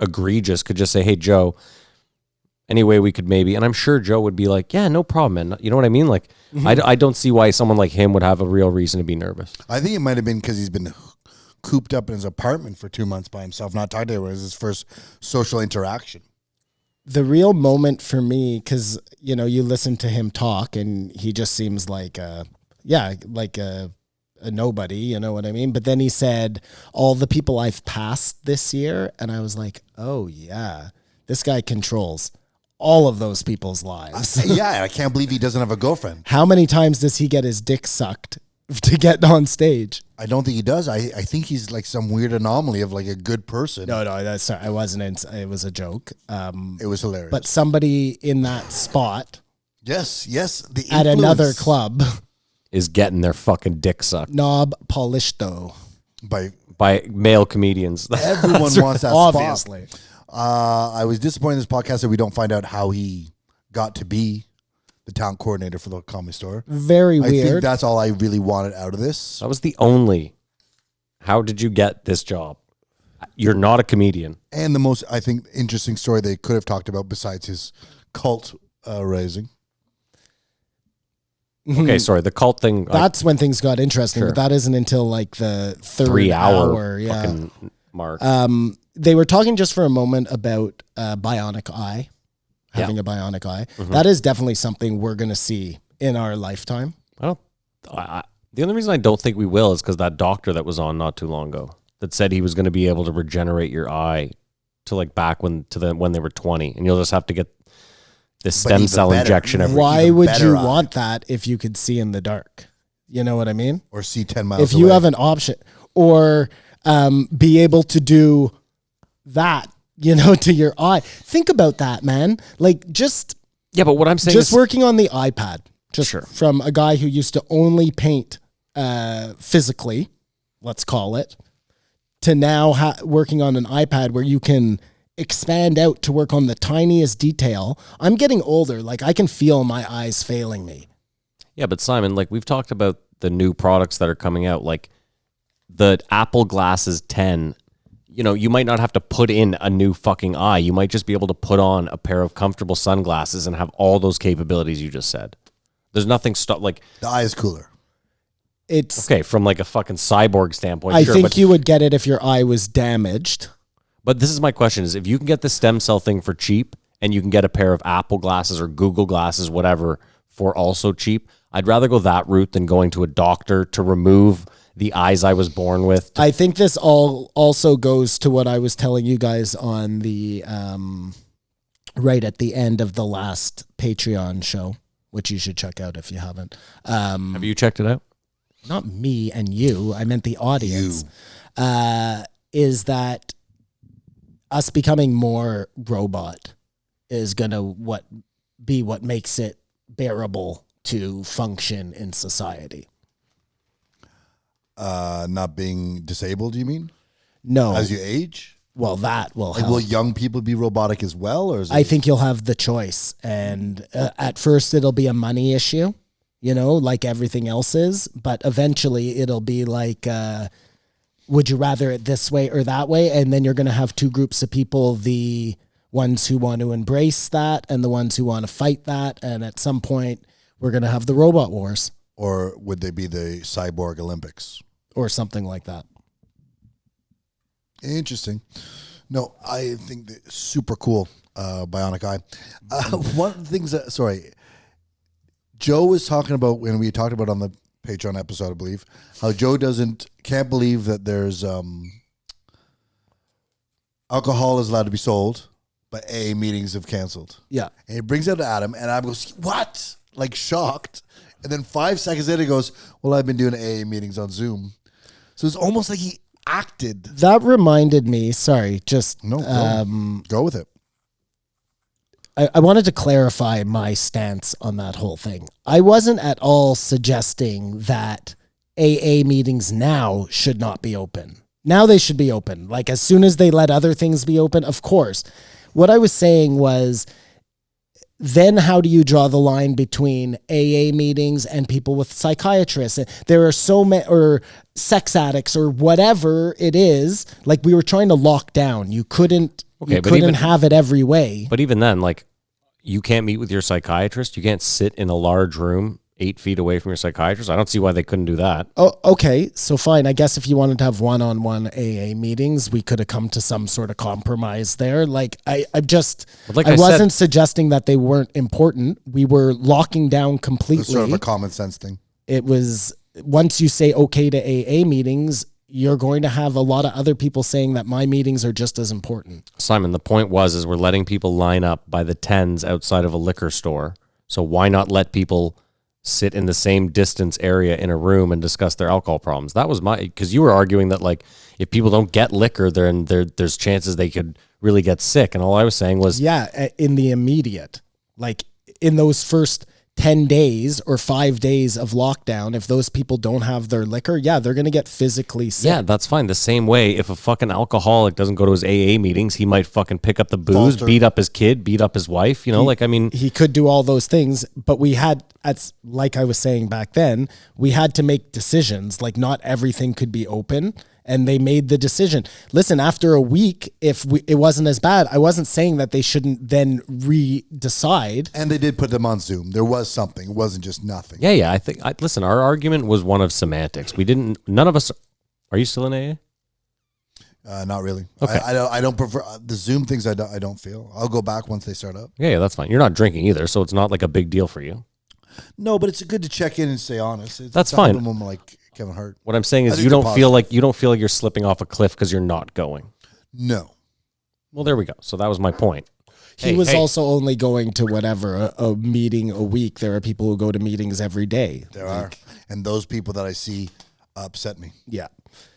egregious, could just say, "Hey, Joe, any way we could maybe," and I'm sure Joe would be like, "Yeah, no problem, man." You know what I mean? Like, I don't see why someone like him would have a real reason to be nervous. I think it might have been because he's been cooped up in his apartment for 2 months by himself, not talking to anyone. It was his first social interaction. The real moment for me, because you listen to him talk, and he just seems like a nobody. You know what I mean? But then he said, "All the people I've passed this year," and I was like, "Oh yeah, this guy controls all of those people's lives." Yeah, and I can't believe he doesn't have a girlfriend. How many times does he get his dick sucked to get on stage? I don't think he does. I think he's like some weird anomaly of like a good person. No, that's sorry. I wasn't. It was a joke. It was hilarious. But somebody in that spot yes, the at another influence club, Is getting their fucking dick sucked knob polished by male comedians. Everyone wants that obviously. spot. I was disappointed in this podcast that we don't find out how he got to be the talent coordinator for the Comedy Store. Very I think weird. that's all I really wanted out of this. That was the only. How did you get this job? you're not a comedian. And the most, I think, interesting story they could have talked about besides his cult raising. Okay, sorry, the cult thing. That's when things got interesting, but that isn't until like the third 3 hour fucking mark. They were talking just for a moment about bionic eye, having a bionic eye. Mm-hmm. That is definitely something we're going to see in our lifetime. The only reason I don't think we will is because that doctor that was on not too long ago that said he was going to be able to regenerate your eye to like back when they were 20, and you'll just have to get this stem even cell better. injection every. Why even would better you eye. want that if you could see in the dark? You know what I mean? Or see 10 miles If you away. have an option, or be able to do that, to your eye. Think about that, man. Like just Yeah, but what I'm saying just is working on the iPad, just Sure. from a guy who used to only paint physically, let's call it, to now working on an iPad where you can expand out to work on the tiniest detail. I'm getting older. Like I can feel my eyes failing me. Yeah, but Simon, like we've talked about the new products that are coming out, like the Apple Glasses 10. You might not have to put in a new fucking eye. You might just be able to put on a pair of comfortable sunglasses and have all those capabilities you just said. There's nothing like The eye is cooler. It's. okay from like a fucking cyborg standpoint. I sure, think but, you would get it if your eye was damaged. But this is my question: is if you can get the stem cell thing for cheap, and you can get a pair of Apple glasses or Google glasses, whatever, for also cheap, I'd rather go that route than going to a doctor to remove the eyes I was born with. I think this also goes to what I was telling you guys on the right at the end of the last Patreon show, which you should check out if you haven't. Have you checked it out? Not me and you, I meant the audience. Is that us becoming more robot is gonna what makes it bearable to function in society. Not being disabled, you mean? No, As you age? well that will Like, help. will young people be robotic as well? Or is it I think you'll have the choice, and at first it'll be a money issue, like everything else is. But eventually it'll be like, would you rather it this way or that way? And then you're going to have two groups of people: the ones who want to embrace that, and the ones who want to fight that. And at some point, we're going to have the robot wars or would they be the cyborg Olympics? or something like that. Interesting. No, I think that super cool. Bionic eye. One of the things that, Joe was talking about when we talked about on the Patreon episode, I believe, how Joe can't believe that there's alcohol is allowed to be sold, but AA meetings have canceled. Yeah. And he brings it to Adam, and Adam goes, "What?" Like shocked. And then 5 seconds later, he goes, "Well, I've been doing AA meetings on Zoom." So it's almost like he acted. That reminded me, sorry, just No, go with it. I wanted to clarify my stance on that whole thing. I wasn't at all suggesting that AA meetings now should not be open. Now they should be open. Like as soon as they let other things be open, of course. What I was saying was, then how do you draw the line between AA meetings and people with psychiatrists? There are so many, or sex addicts, or whatever it is. Like we were trying to lock down. You couldn't have it every way. But even then, like, you can't meet with your psychiatrist. You can't sit in a large room 8 feet away from your psychiatrist. I don't see why they couldn't do that. Oh, okay. So fine. I guess if you wanted to have one-on-one AA meetings, we could have come to some sort of compromise there. Like I wasn't suggesting that they weren't important. We were locking down completely. It's sort of a common sense thing. It was once you say okay to AA meetings, you're going to have a lot of other people saying that my meetings are just as important. Simon, the point is we're letting people line up by the tens outside of a liquor store. So why not let people sit in the same distance area in a room and discuss their alcohol problems? That was because you were arguing that like if people don't get liquor, then there's chances they could really get sick. And all I was saying was, yeah, in the immediate, like in those first 10 days or 5 days of lockdown, if those people don't have their liquor, yeah, they're going to get physically sick. yeah, that's fine. The same way, if a fucking alcoholic doesn't go to his AA meetings, he might fucking pick up the booze, Falter. beat up his kid, beat up his wife. He could do all those things, but we had, like I was saying back then, we had to make decisions. Like not everything could be open. And they made the decision. Listen, after a week, it wasn't as bad, I wasn't saying that they shouldn't then decide. And they did put them on Zoom. There was something. It wasn't just nothing. Yeah. Listen, our argument was one of semantics. None of us. Are you still in AA? Not really. Okay. I don't prefer the Zoom things. I don't feel. I'll go back once they start up. Yeah, that's fine. You're not drinking either, so it's not like a big deal for you. No, but it's good to check in and stay honest. That's it's fine. Not a moment like Kevin Hart. What I'm saying I is think you they're don't feel positive. like you're slipping off a cliff because you're not going. No. Well, there we go. So that was my point. He was also only going to whatever, a meeting a week. There are people who go to meetings every day. There are. And those people that I see upset me. Yeah.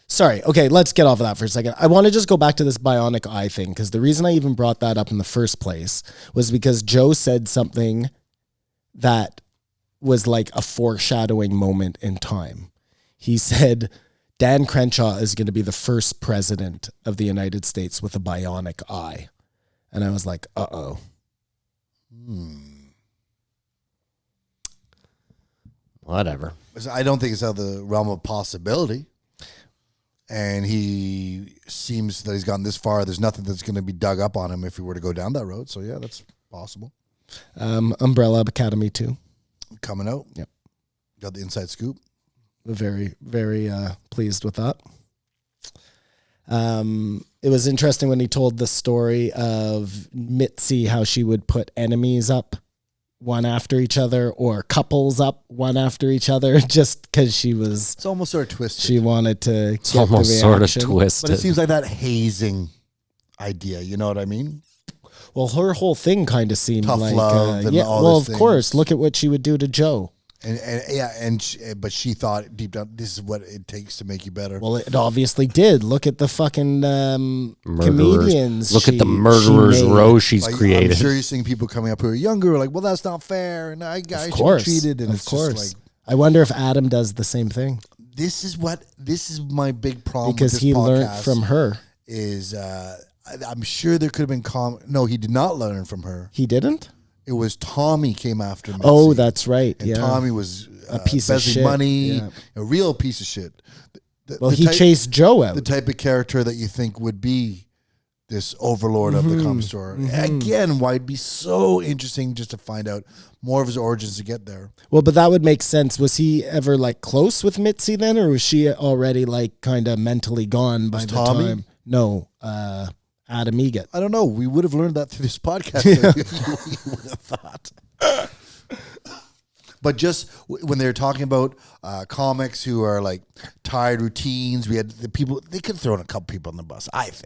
Sorry. Okay, let's get off of that for a second. I want to just go back to this bionic eye thing, because the reason I even brought that up in the first place was because Joe said something that was like a foreshadowing moment in time. He said Dan Crenshaw is going to be the first president of the United States with a bionic eye. And I was like, uh-oh. Whatever. I don't think it's out of the realm of possibility. And he seems that he's gotten this far. There's nothing that's going to be dug up on him if he were to go down that road. So, yeah, that's possible. Umbrella Academy 2. Coming out. Yep. Got the inside scoop. Very, very pleased with that. It was interesting when he told the story of Mitzi, how she would put enemies up one after each other or couples up one after each other just because she was... It's almost sort of twisted. She wanted to It's get almost the sort of reaction. twisted. But it seems like that hazing idea. You know what I mean? Well, her whole thing kind of seemed Tough like... love and yeah, all well, those of course. things. Look at what she would do to Joe. But she thought deep down, this is what it takes to make you better. Well, it obviously did. Look at the fucking comedians. Look at the she murderer's made. row she's Like, created. I'm sure you're seeing people coming up who are younger, who are like, well, that's not fair, and I should be treated. And Of it's course. just like, I wonder if Adam does the same thing this is my big problem because with this he podcast learned from her. is I'm sure there could have been no, he did not learn from her. He didn't? It was Tommy came after Mitzi. Oh, that's right. and Yeah. Tommy was A piece of embezzling shit. money, Yeah. a real piece of shit. Well, he chased Joe out. the type of character that you think would be this overlord of the comic store. Again, why it'd be so interesting just to find out more of his origins to get there. Well, but that would make sense. Was he ever like close with Mitzi then, or was she already like kind of mentally gone by the Tommy? time? No, Adam Egat. I don't know. We would have learned that through this podcast. We would have thought. But just when they were talking about comics who are like tired routines, we had the people, they could have thrown a couple people on the bus, I think.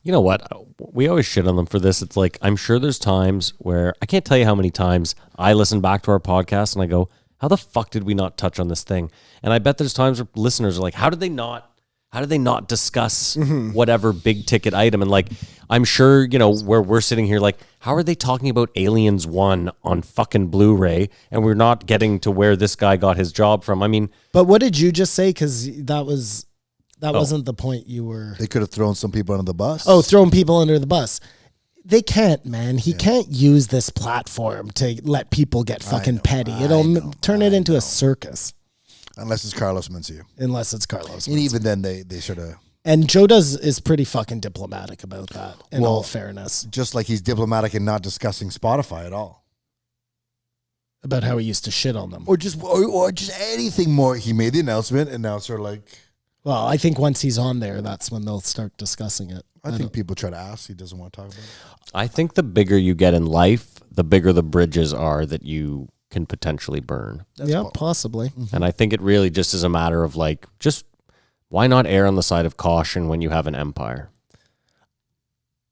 You know what? We always shit on them for this. It's like, I'm sure there's times where I can't tell you how many times I listen back to our podcast and I go, how the fuck did we not touch on this thing? And I bet there's times where listeners are like, how did they not discuss whatever big ticket item? And like, I'm sure, where we're sitting here, like, how are they talking about Aliens 1 on fucking Blu-ray and we're not getting to where this guy got his job from? I mean, But what did you just say? Because that wasn't the point you were. They could have thrown some people under the bus. Oh, throwing people under the bus. They can't, man. He can't use this platform to let people get fucking petty. It'll turn it into a circus. Unless it's Carlos Mencia. Unless it's Carlos. And even then, they sort of, And Joe is pretty fucking diplomatic about that, in all fairness. just like he's diplomatic in not discussing Spotify at all. About how he used to shit on them. Or just anything more. He made the announcement, and now it's sort of like, Well, I think once he's on there, that's when they'll start discussing it. I think people try to ask. He doesn't want to talk about it. I think the bigger you get in life, the bigger the bridges are that you can potentially burn. Possibly. And I think it really just is a matter of like, just why not err on the side of caution when you have an empire?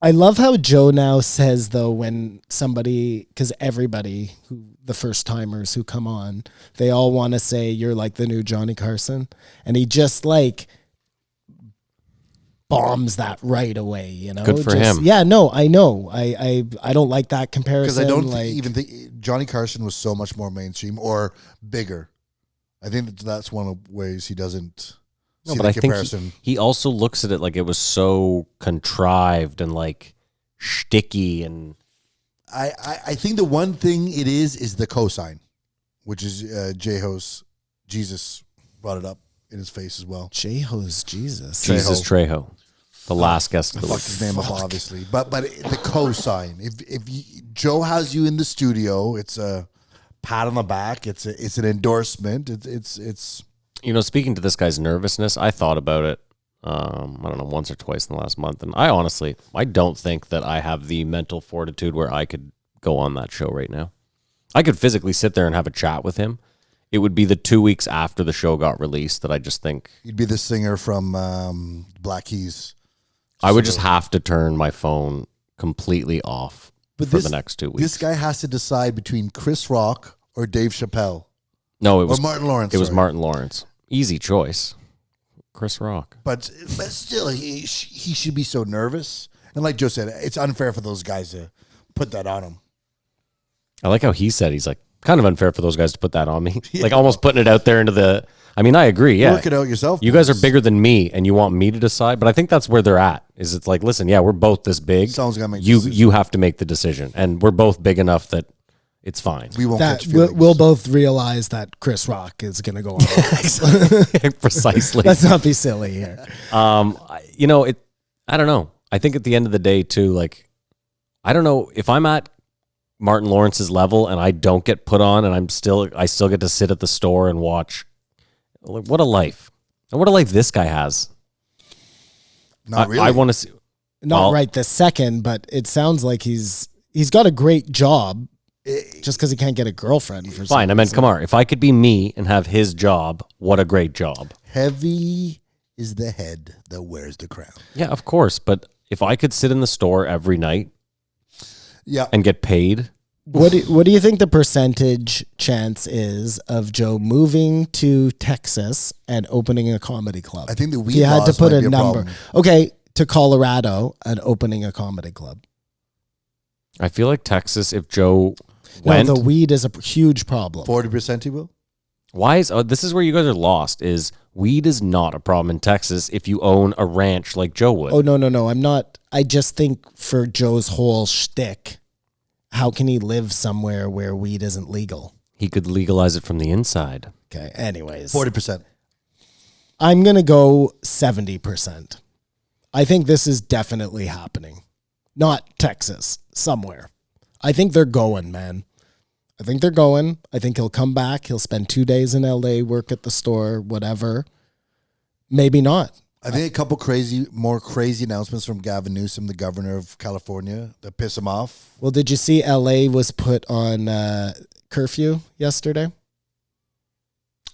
I love how Joe now says, though, when somebody, because everybody, the first timers who come on, they all want to say you're like the new Johnny Carson. And he just like bombs that right away, Good for him. Yeah, no, I know. I don't like that comparison. Because I don't like, even think Johnny Carson was so much more mainstream or bigger. I think that's one of the ways he doesn't see but the I think comparison. he also looks at it like it was so contrived and like shticky and I think the one thing it is the cosign, which is J-Ho's Jesus brought it up in his face as well. J-Ho's Jesus. Jesus Trejo, the last guest I of the fucked week. his name up, obviously. But the cosign. If Joe has you in the studio, it's a pat on the back. It's an endorsement. It's You know, speaking to this guy's nervousness, I thought about it. I don't know, once or twice in the last month, and I don't think that I have the mental fortitude where I could go on that show right now. I could physically sit there and have a chat with him. It would be the 2 weeks after the show got released that I just think you'd be the singer from Black Keys. I would just have to turn my phone completely off for the next 2 weeks. This guy has to decide between Chris Rock or Dave Chappelle. No, it was Martin Lawrence. It was sorry. Martin Lawrence. Easy choice. Chris Rock. But still, he should be so nervous. And like Joe said, it's unfair for those guys to put that on him. I like how he said, he's like, kind of unfair for those guys to put that on me. Like almost putting it out there into the, I mean, I agree. Yeah. Work it out yourself. You guys are bigger than me and you want me to decide. But I think that's where they're at is it's like, listen, yeah, we're both this big. Someone's gotta make the you, decision. you have to make the decision. And we're both big enough that it's fine. We won't That catch feelings. we'll both realize that Chris Rock is going to go on. Precisely. Let's not be silly here. You know, I don't know. I think at the end of the day too, like, I don't know if I'm at Martin Lawrence's level and I don't get put on and I still get to sit at the store and watch. Like, what a life. And what a life this guy has. Not really. I want to see. Not Well- right this second, but it sounds like he's got a great job just because he can't get a girlfriend for Fine. I meant, come on. If I could be me and have his job, what a great job. Heavy is the head that wears the crown. Yeah, of course. But if I could sit in the store every night Yeah. and get paid, What do you think the percentage chance is of Joe moving to Texas and opening a comedy club? I think the weed If you had to laws put might a be a number. problem. Okay, to Colorado and opening a comedy club. I feel like Texas, if Joe No, went, the weed is a huge problem. 40% he will? why is this is where you guys are lost? Is weed is not a problem in Texas if you own a ranch like Joe would. Oh, no. I'm not. I just think for Joe's whole shtick, how can he live somewhere where weed isn't legal? He could legalize it from the inside. Okay, anyways. 40%. I'm going to go 70%. I think this is definitely happening. Not Texas, somewhere. I think they're going, man. I think they're going. I think he'll come back. He'll spend 2 days in LA, work at the store, whatever. Maybe not. I think a couple more crazy announcements from Gavin Newsom, the governor of California, that piss him off. Well, did you see LA was put on curfew yesterday?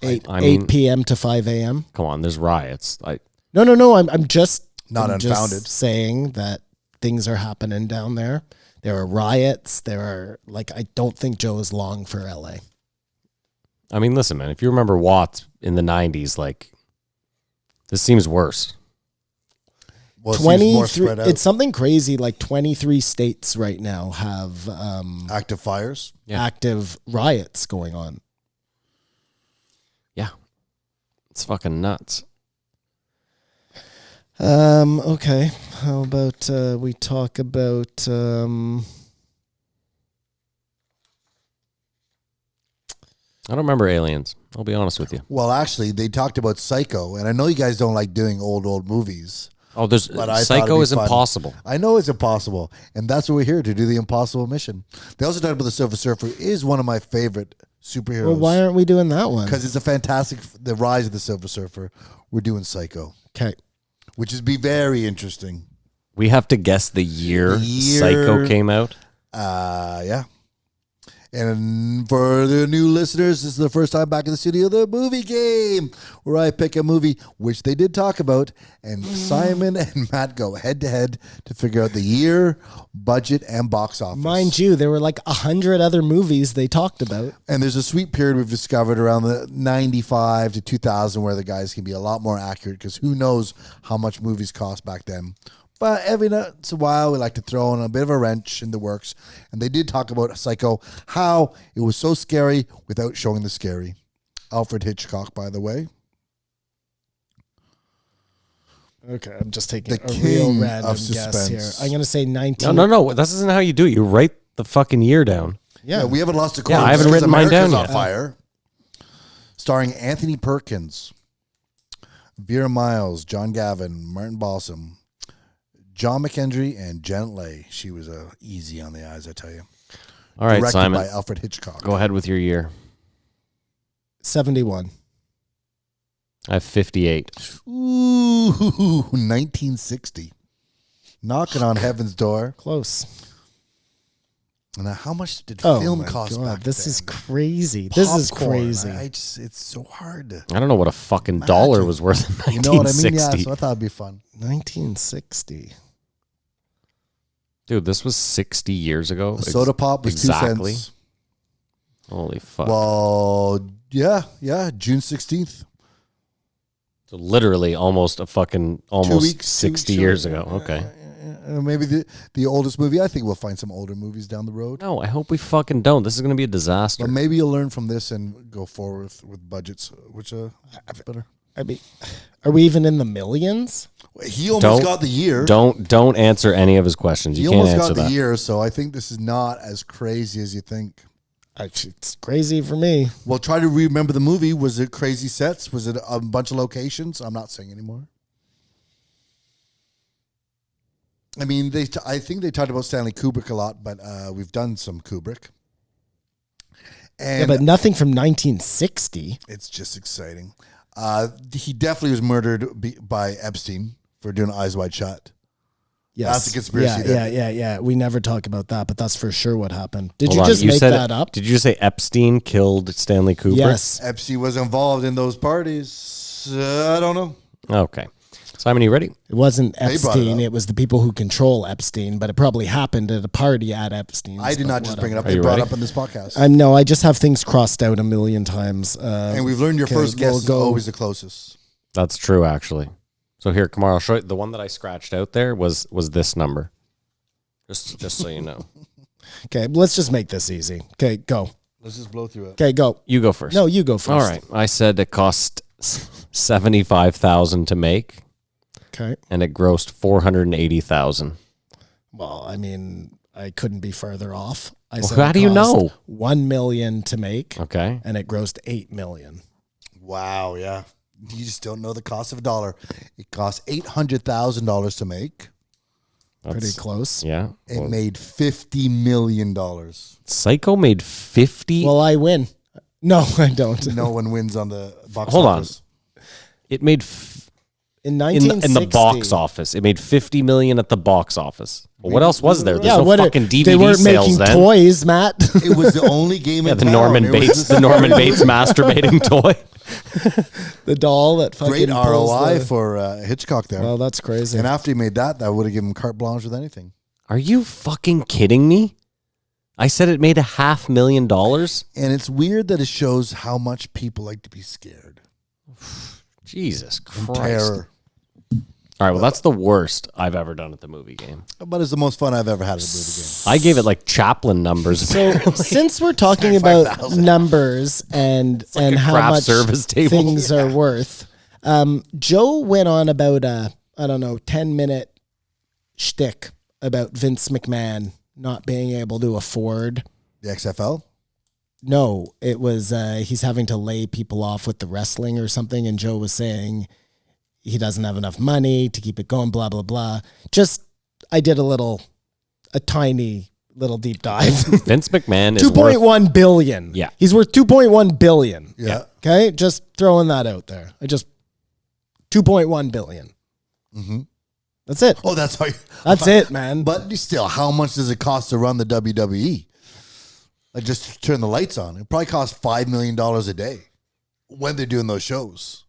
8 p.m. to 5 a.m. Come on, there's riots. No. I'm just Not I'm unfounded. Just saying that things are happening down there. There are riots. There are I don't think Joe is long for LA. I mean, listen, man. If you remember Watts in the '90s, this seems worse. Well, it seems more 23. spread out. It's something crazy. 23 states right now have Active fires. Yeah. active riots going on. Yeah, it's fucking nuts. Okay. How about we talk about I don't remember Aliens. I'll be honest with you. Well, actually, they talked about Psycho, and I know you guys don't like doing old movies. Oh, there's But I thought Psycho it'd be is fun. impossible. I know it's impossible, and that's what we're here to do, the impossible mission. They also talked about the Silver Surfer is one of my favorite superheroes. well, why aren't we doing that one? Because it's a fantastic, the rise of the Silver Surfer. We're doing Psycho, Okay. which is be very interesting. We have to guess the year Psycho came out. Yeah. And for the new listeners, this is the first time back in the studio, the movie game, where I pick a movie, which they did talk about, and Simon and Matt go head to head to figure out the year, budget, and box office. Mind you, there were 100 other movies they talked about. And there's a sweet period we've discovered around the 95 to 2000 where the guys can be a lot more accurate because who knows how much movies cost back then. But every once in a while, we like to throw in a bit of a wrench in the works. And they did talk about Psycho, how it was so scary without showing the scary. Alfred Hitchcock, by the way. Okay, I'm just taking The a real king random of guess here. suspense. I'm going to say 19. No. This isn't how you do it. You write the fucking year down. Yeah. We haven't lost a coin. Yeah, I haven't because written mine America's down on yet. fire. Starring Anthony Perkins. Vera Miles, John Gavin, Martin Balsam, John McKendry, and Janet Leigh. She was easy on the eyes, I tell you. All right, Directed Simon. by Alfred Hitchcock. Go ahead with your year. 71. I have 58. Ooh, 1960. Knocking on heaven's door. Close. Now, how much did Oh film my cost God, back this then? is crazy. This is Popcorn. crazy. It's so hard to... I don't know what a fucking dollar was worth in You know what I mean? 1960. Yeah, so I thought it'd be fun. 1960. Dude, this was 60 years ago. A soda pop was exactly. 2 cents. Holy fuck. Well, yeah, June 16th. So literally almost 60 years ago. Okay. Maybe the oldest movie. I think we'll find some older movies down the road. No, I hope we fucking don't. This is going to be a disaster. But maybe you'll learn from this and go forward with budgets, which better. I mean, are we even in the millions? He almost got the year. Don't answer any of his questions. He You can't almost answer got the that. year, so I think this is not as crazy as you think. It's crazy for me. Well, try to remember the movie. Was it crazy sets? Was it a bunch of locations? I'm not saying anymore. I mean, I think they talked about Stanley Kubrick a lot, but we've done some Kubrick. And Yeah, but nothing from 1960. it's just exciting. He definitely was murdered by Epstein for doing Eyes Wide Shut. Yes. That's a conspiracy theory. Yeah. We never talk about that, but that's for sure what happened. Did Hold you on, just make said that up? Did you just say Epstein killed Stanley Kubrick? Yes. Epstein was involved in those parties. I don't know. Okay. Simon, you ready? It wasn't brought it Epstein. up. It was the people who control Epstein, but it probably happened at a party at Epstein's. I did but not just bring it up. Are They you brought it ready? up in this podcast. No, I just have things crossed out a million times. And we've learned your okay, first guess we'll is go- always the closest. That's true, actually. So here, Kamar, I'll show you. The one that I scratched out there was this number. Just so you know. Okay, let's just make this easy. Okay, go. Let's just blow through it. Okay, go. You go first. No, you go first. All right. I said it cost $75,000 to make, Okay. and it grossed $480,000. Well, I mean, I couldn't be further off. I Well, said how it do you cost know? $1 million to make, Okay. and it grossed $8 million. Wow, yeah. You just don't know the cost of a dollar. It cost $800,000 to make. Pretty close. Yeah. It Well, made $50 million. Psycho made 50. Well, I win. No, I don't. No one wins on the box Hold on. office. It made In in 1960, the box office. It made 50 million at the box office. Well, what else was there? There's Yeah, no what? fucking DVD they weren't sales making then. toys, Matt. It was the only game Yeah, in the town. Norman It was Bates, the the Norman Bates masturbating toy. The doll that fucking Great pulls ROI the- for Hitchcock there. Well, that's crazy. And after he made that would have given him carte blanche with anything. Are you fucking kidding me? I said it made $500,000. And it's weird that it shows how much people like to be scared. Jesus Christ. Terror. All right, well, that's the worst I've ever done at the movie game. But it's the most fun I've ever had at a movie game. I gave it like Chaplin numbers. So since we're talking about numbers and like a how craft much service table. things are worth, Joe went on about a 10-minute shtick about Vince McMahon not being able to afford. The XFL? No, it was he's having to lay people off with the wrestling or something, and Joe was saying he doesn't have enough money to keep it going, blah, blah, blah. I did a tiny little deep dive. Vince McMahon is worth 2.1 billion. Yeah. He's worth 2.1 billion. Yeah. Okay. Just throwing that out there. 2.1 billion. Mm-hmm. That's it. Oh, that's how you... That's it, man. But still, how much does it cost to run the WWE? Like just to turn the lights on. It probably costs $5 million a day when they're doing those shows.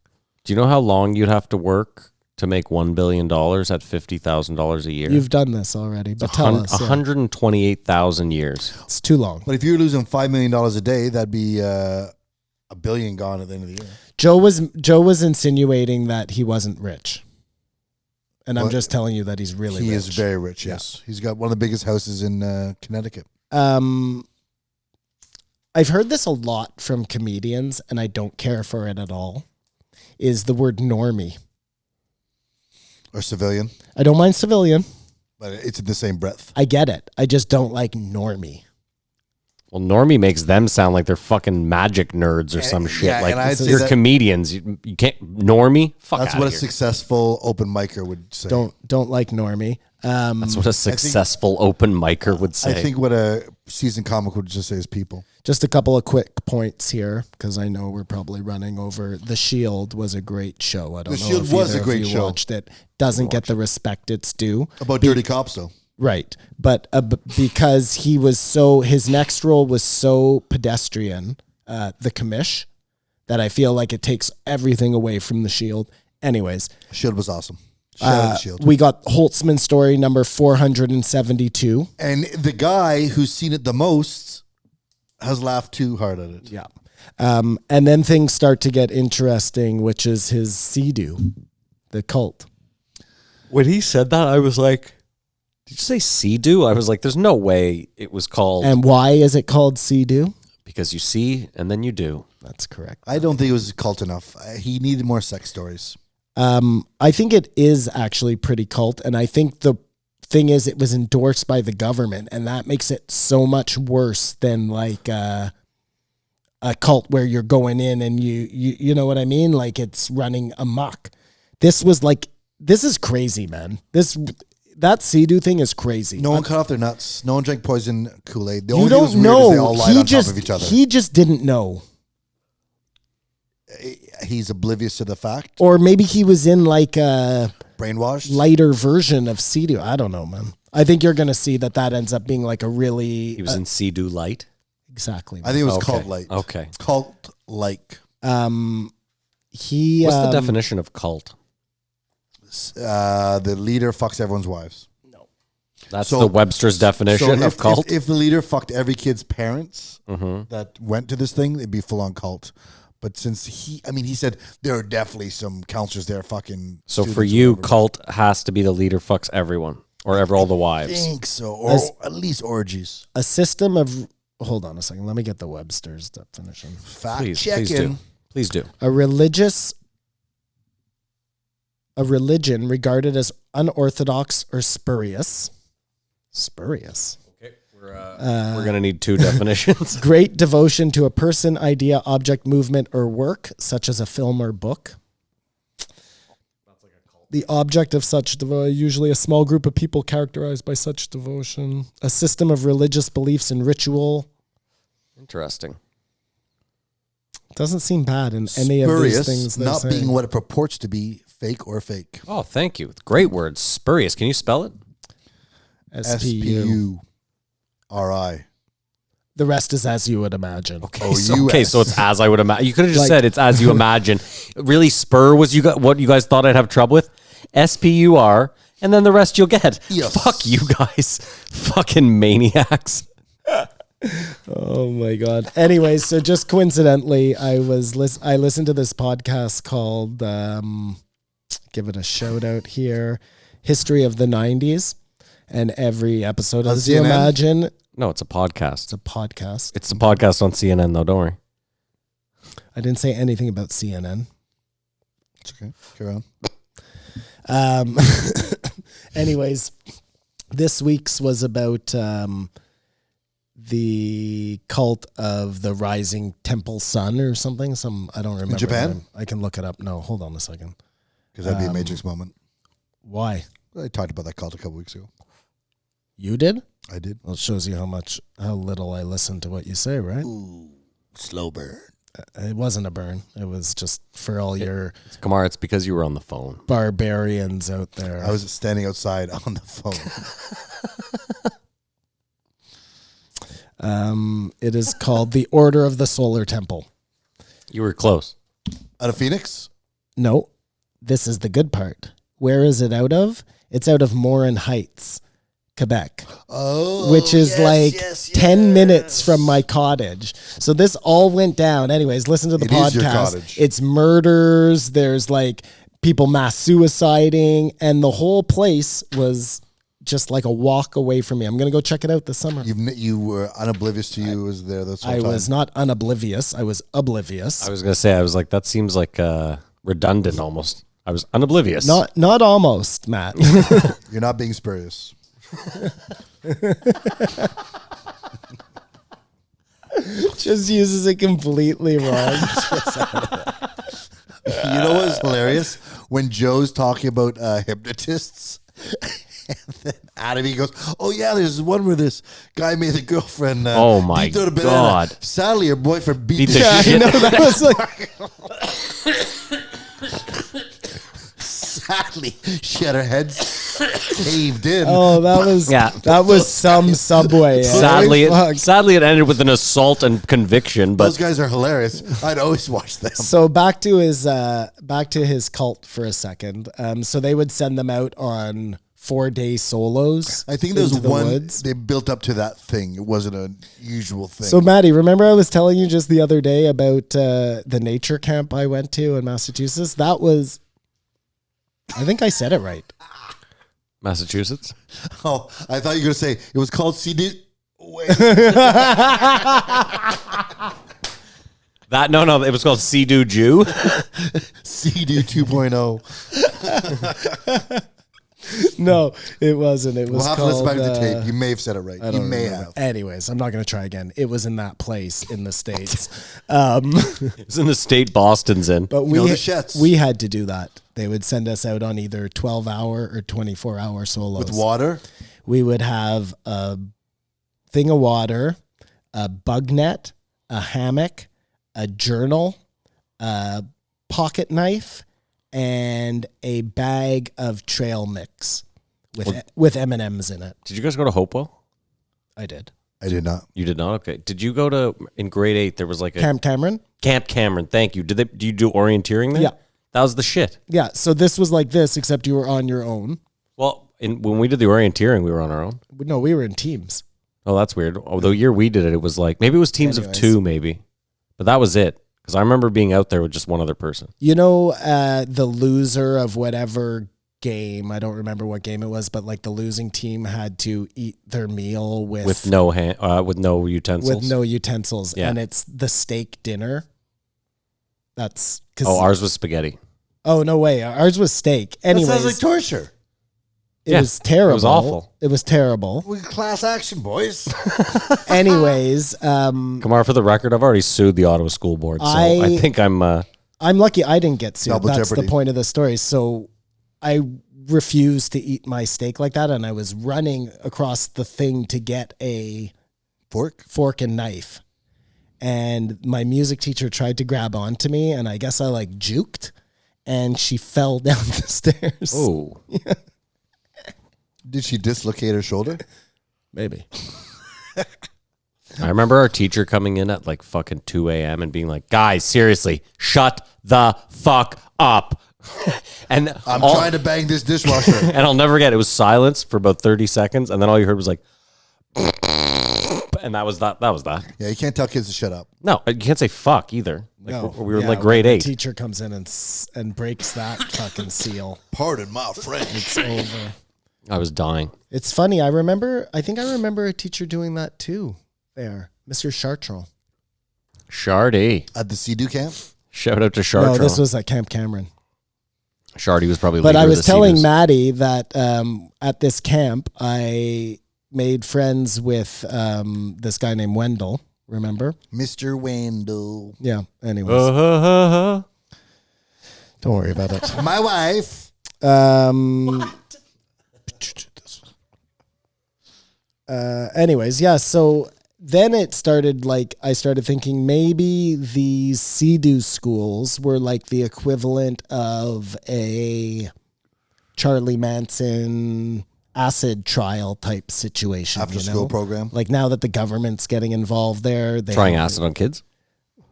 Do you know how long you'd have to work to make $1 billion at $50,000 a year? You've done this already, but tell us. Yeah. 128,000 years. It's too long. But if you're losing $5 million a day, that'd be $1 billion gone at the end of the year. Joe was insinuating that he wasn't rich. And I'm What? just telling you that he's really He rich. is very rich, yes. He's got one of the biggest houses in Connecticut. I've heard this a lot from comedians, and I don't care for it at all, is the word normie. Or civilian. I don't mind civilian. But it's in the same breath. I get it. I just don't like normie. Well, normie makes them sound like they're fucking magic nerds or some shit. yeah, Like and I'd say you're that- comedians. You can't normie. Fuck That's outta what a here. successful open micer would say. Don't like Normie. That's what a successful open micer would say. I think what a seasoned comic would just say is people. Just a couple of quick points here, because I know we're probably running over. The Shield was a great show. I don't The know Shield if was either a of great you show. watched it. Doesn't get the respect it's due. About dirty cops, though. Right. But because he was his next role was so pedestrian, the commish, that I feel like it takes everything away from the Shield. Anyways, Shield was awesome. Shout out to Shield. we got Holtzman story number 472. And the guy who's seen it the most has laughed too hard at it. Yeah. And then things start to get interesting, which is his Sea-Doo, the cult. when he said that, I was like, "Did you say Sea-Doo?" I was like, "There's no way it was called." And why is it called Sea-Doo? Because you see and then you do. That's correct. I don't think it was cult enough. He needed more sex stories. I think it is actually pretty cult. And I think the thing is it was endorsed by the government, and that makes it so much worse than like a cult where you're going in and you know what I mean? Like it's running amok. This is crazy, man. That Sea-Doo thing is crazy. No one cut off their nuts. No one drank poison Kool-Aid. The You only thing that was don't weird is know. they all lied on top of each other. He just didn't know. He's oblivious to the fact. Or maybe he was in like a Brainwashed. lighter version of Sea-Doo. I don't know, man. I think you're going to see that ends up being like a really... He was in Sea-Doo Light. Exactly. I think it was Okay. cult-like. Okay. Cult-like. He... What's the definition of cult? The leader fucks everyone's wives. That's So- the Webster's definition of cult. If the leader fucked every kid's parents that went to this thing, it'd be full-on cult. But since he said there are definitely some counselors there fucking. So for students or you, whatever. cult has to be the leader fucks everyone or all the I wives. think so, or at least orgies. A system of... Hold on a second. Let me get the Webster's definition. Fact Please checking. do. Please do. A religion regarded as unorthodox or spurious. Spurious. We're gonna need two definitions. Great devotion to a person, idea, object, movement, or work, such as a film or book. The object of such devotion, usually a small group of people characterized by such devotion. A system of religious beliefs and ritual. Interesting. Doesn't seem bad in any of these Spurious, things. they're not saying. being what it purports to be, fake or fake. Oh, thank you. Great word. Spurious. Can you spell it? SPU. SPURI. The rest is as you would imagine. Okay, so it's as I would imagine. You could have just Like- said it's as you imagine. Really, spur was what you guys thought I'd have trouble with? SPUR, and then the rest you'll get. Yes. Fuck you guys. Fucking maniacs. Oh my god. Anyways, so just coincidentally, I listened to this podcast called give it a shout out here, History of the 90s, and every episode, On as you CNN? imagine, No, it's a podcast. it's a podcast. It's a podcast on CNN, though. Don't worry. I didn't say anything about CNN. It's okay. Carry on. Anyways, this week's was about the cult of the rising temple sun or something. I don't remember. Japan? the name. I can look it up. No, hold on a second. Because that'd be a Matrix moment. Why? I talked about that cult a couple weeks ago. You did? I did. Well, it shows you how little I listen to what you say, right? Ooh, slow burn. It wasn't a burn. It was just for all your Kamar, it's because you were on the phone. barbarians out there. I was standing outside on the phone. It is called the Order of the Solar Temple. You were close. Out of Phoenix? No, this is the good part. Where is it out of? It's out of Morin Heights, Quebec. Oh, Which is 10 minutes from my cottage. So this all went down. Anyways, listen to the It is your podcast. cottage. It's murders. There's like people mass suiciding. And the whole place was just like a walk away from me. I'm going to go check it out this summer. You were unoblivious to you was there this whole I time. was not unoblivious. I was oblivious. I was going to say, I was like, that seems like redundant almost. I was unoblivious. Not almost, Matt. You're not being spurious. Just uses it completely wrong. You know what's hilarious? When Joe's talking about hypnotists, and then Adam, he goes, "Oh yeah, there's one where this guy made a girlfriend. Oh my beat her to banana. God. Sadly, her boyfriend beat the the shit. I know that was like, Sadly, she had her head caved in. oh, that was some Subway. Sadly, it ended with an assault and conviction. But Those guys are hilarious. I'd always watch them. So back to his cult for a second. So they would send them out on 4-day solos. I think there's into the one woods. they built up to that thing. It wasn't a usual thing. So Maddie, remember I was telling you just the other day about the nature camp I went to in Massachusetts? That was, I think I said it right. Massachusetts. Oh, I thought you were going to say it was called CD. Wait. No, it was called Sea-Doo Jew. CD 2.0. No, it wasn't. It was We'll have to called, listen back to the tape. You may have said it right. You may have. Anyways, I'm not going to try again. It was in that place in the States. It's in the state Boston's in. But know the Shets. we had to do that. They would send us out on either 12-hour or 24-hour solos. With water? We would have a thing of water, a bug net, a hammock, a journal, a pocket knife, and a bag of trail mix with M&Ms in it. Did you guys go to Hopewell? I did. I did not. You did not? Okay. Did you go to, in grade 8, there was like a... Camp Cameron? Camp Cameron, thank you. Do you do orienteering there? Yeah. That was the shit. Yeah, so this was like this, except you were on your own. Well, when we did the orienteering, we were on our own. No, we were in teams. Oh, that's weird. Oh, the year we did it, it was like, maybe it was teams of 2, maybe. But that was it. Because I remember being out there with just one other person. You know, the loser of whatever game, I don't remember what game it was, but like the losing team had to eat their meal with no utensils. With no utensils. Yeah. And it's the steak dinner. That's... ours was spaghetti. Oh, no way. Ours was steak. Anyways, That sounds like torture. it was terrible. It was awful. It was terrible. We class action, boys. Anyways, Kamar, for the record, I've already sued the Ottawa School Board, so I think I'm... I'm lucky I didn't get sued. Double That's jeopardy. the point of the story. So I refused to eat my steak like that, and I was running across the thing to get a fork and knife. And my music teacher tried to grab onto me, and I guess I like juked, and she fell down the stairs. Oh. Did she dislocate her shoulder? Maybe. I remember our teacher coming in at like fucking 2 a.m. and being like, guys, seriously, shut the fuck up. And I'm trying to bang this dishwasher. And I'll never forget, it was silence for about 30 seconds, and then all you heard was like, and that was that. Yeah, you can't tell kids to shut up. No, you can't say fuck either. Like, No. we were Yeah, like grade when 8. the teacher comes in and breaks that fucking seal. Pardon my French. It's over. I was dying. It's funny. I think I remember a teacher doing that too. There, Mr. Chartrand. Shardy. At the Sea-Doo camp? Shout out to Shardy. No, this was at Camp Cameron. Shardy was probably But leader I of was the telling Sea-Doos. Maddie that at this camp, I made friends with this guy named Wendell. Remember? Mr. Wendell. Yeah. Anyways, Uh-huh. don't worry about it. My wife. Anyways, yeah. So then it started like I started thinking maybe these Sea-Doo schools were like the equivalent of a Charlie Manson acid trial type situation. After school program. Like now that the government's getting involved there, Trying acid on kids?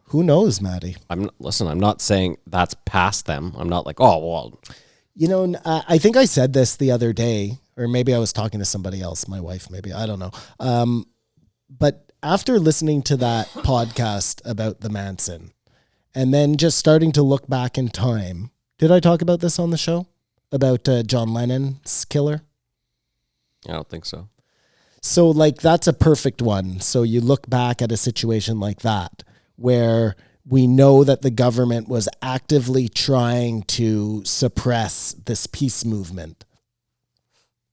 Who knows, Maddie? I'm not saying that's past them. I'm not like, oh, well. You know, I think I said this the other day, or maybe I was talking to somebody else, my wife, maybe, I don't know. But after listening to that podcast about the Manson, and then just starting to look back in time, did I talk about this on the show? About John Lennon's killer? I don't think so. So, like, that's a perfect one. So you look back at a situation like that, where we know that the government was actively trying to suppress this peace movement,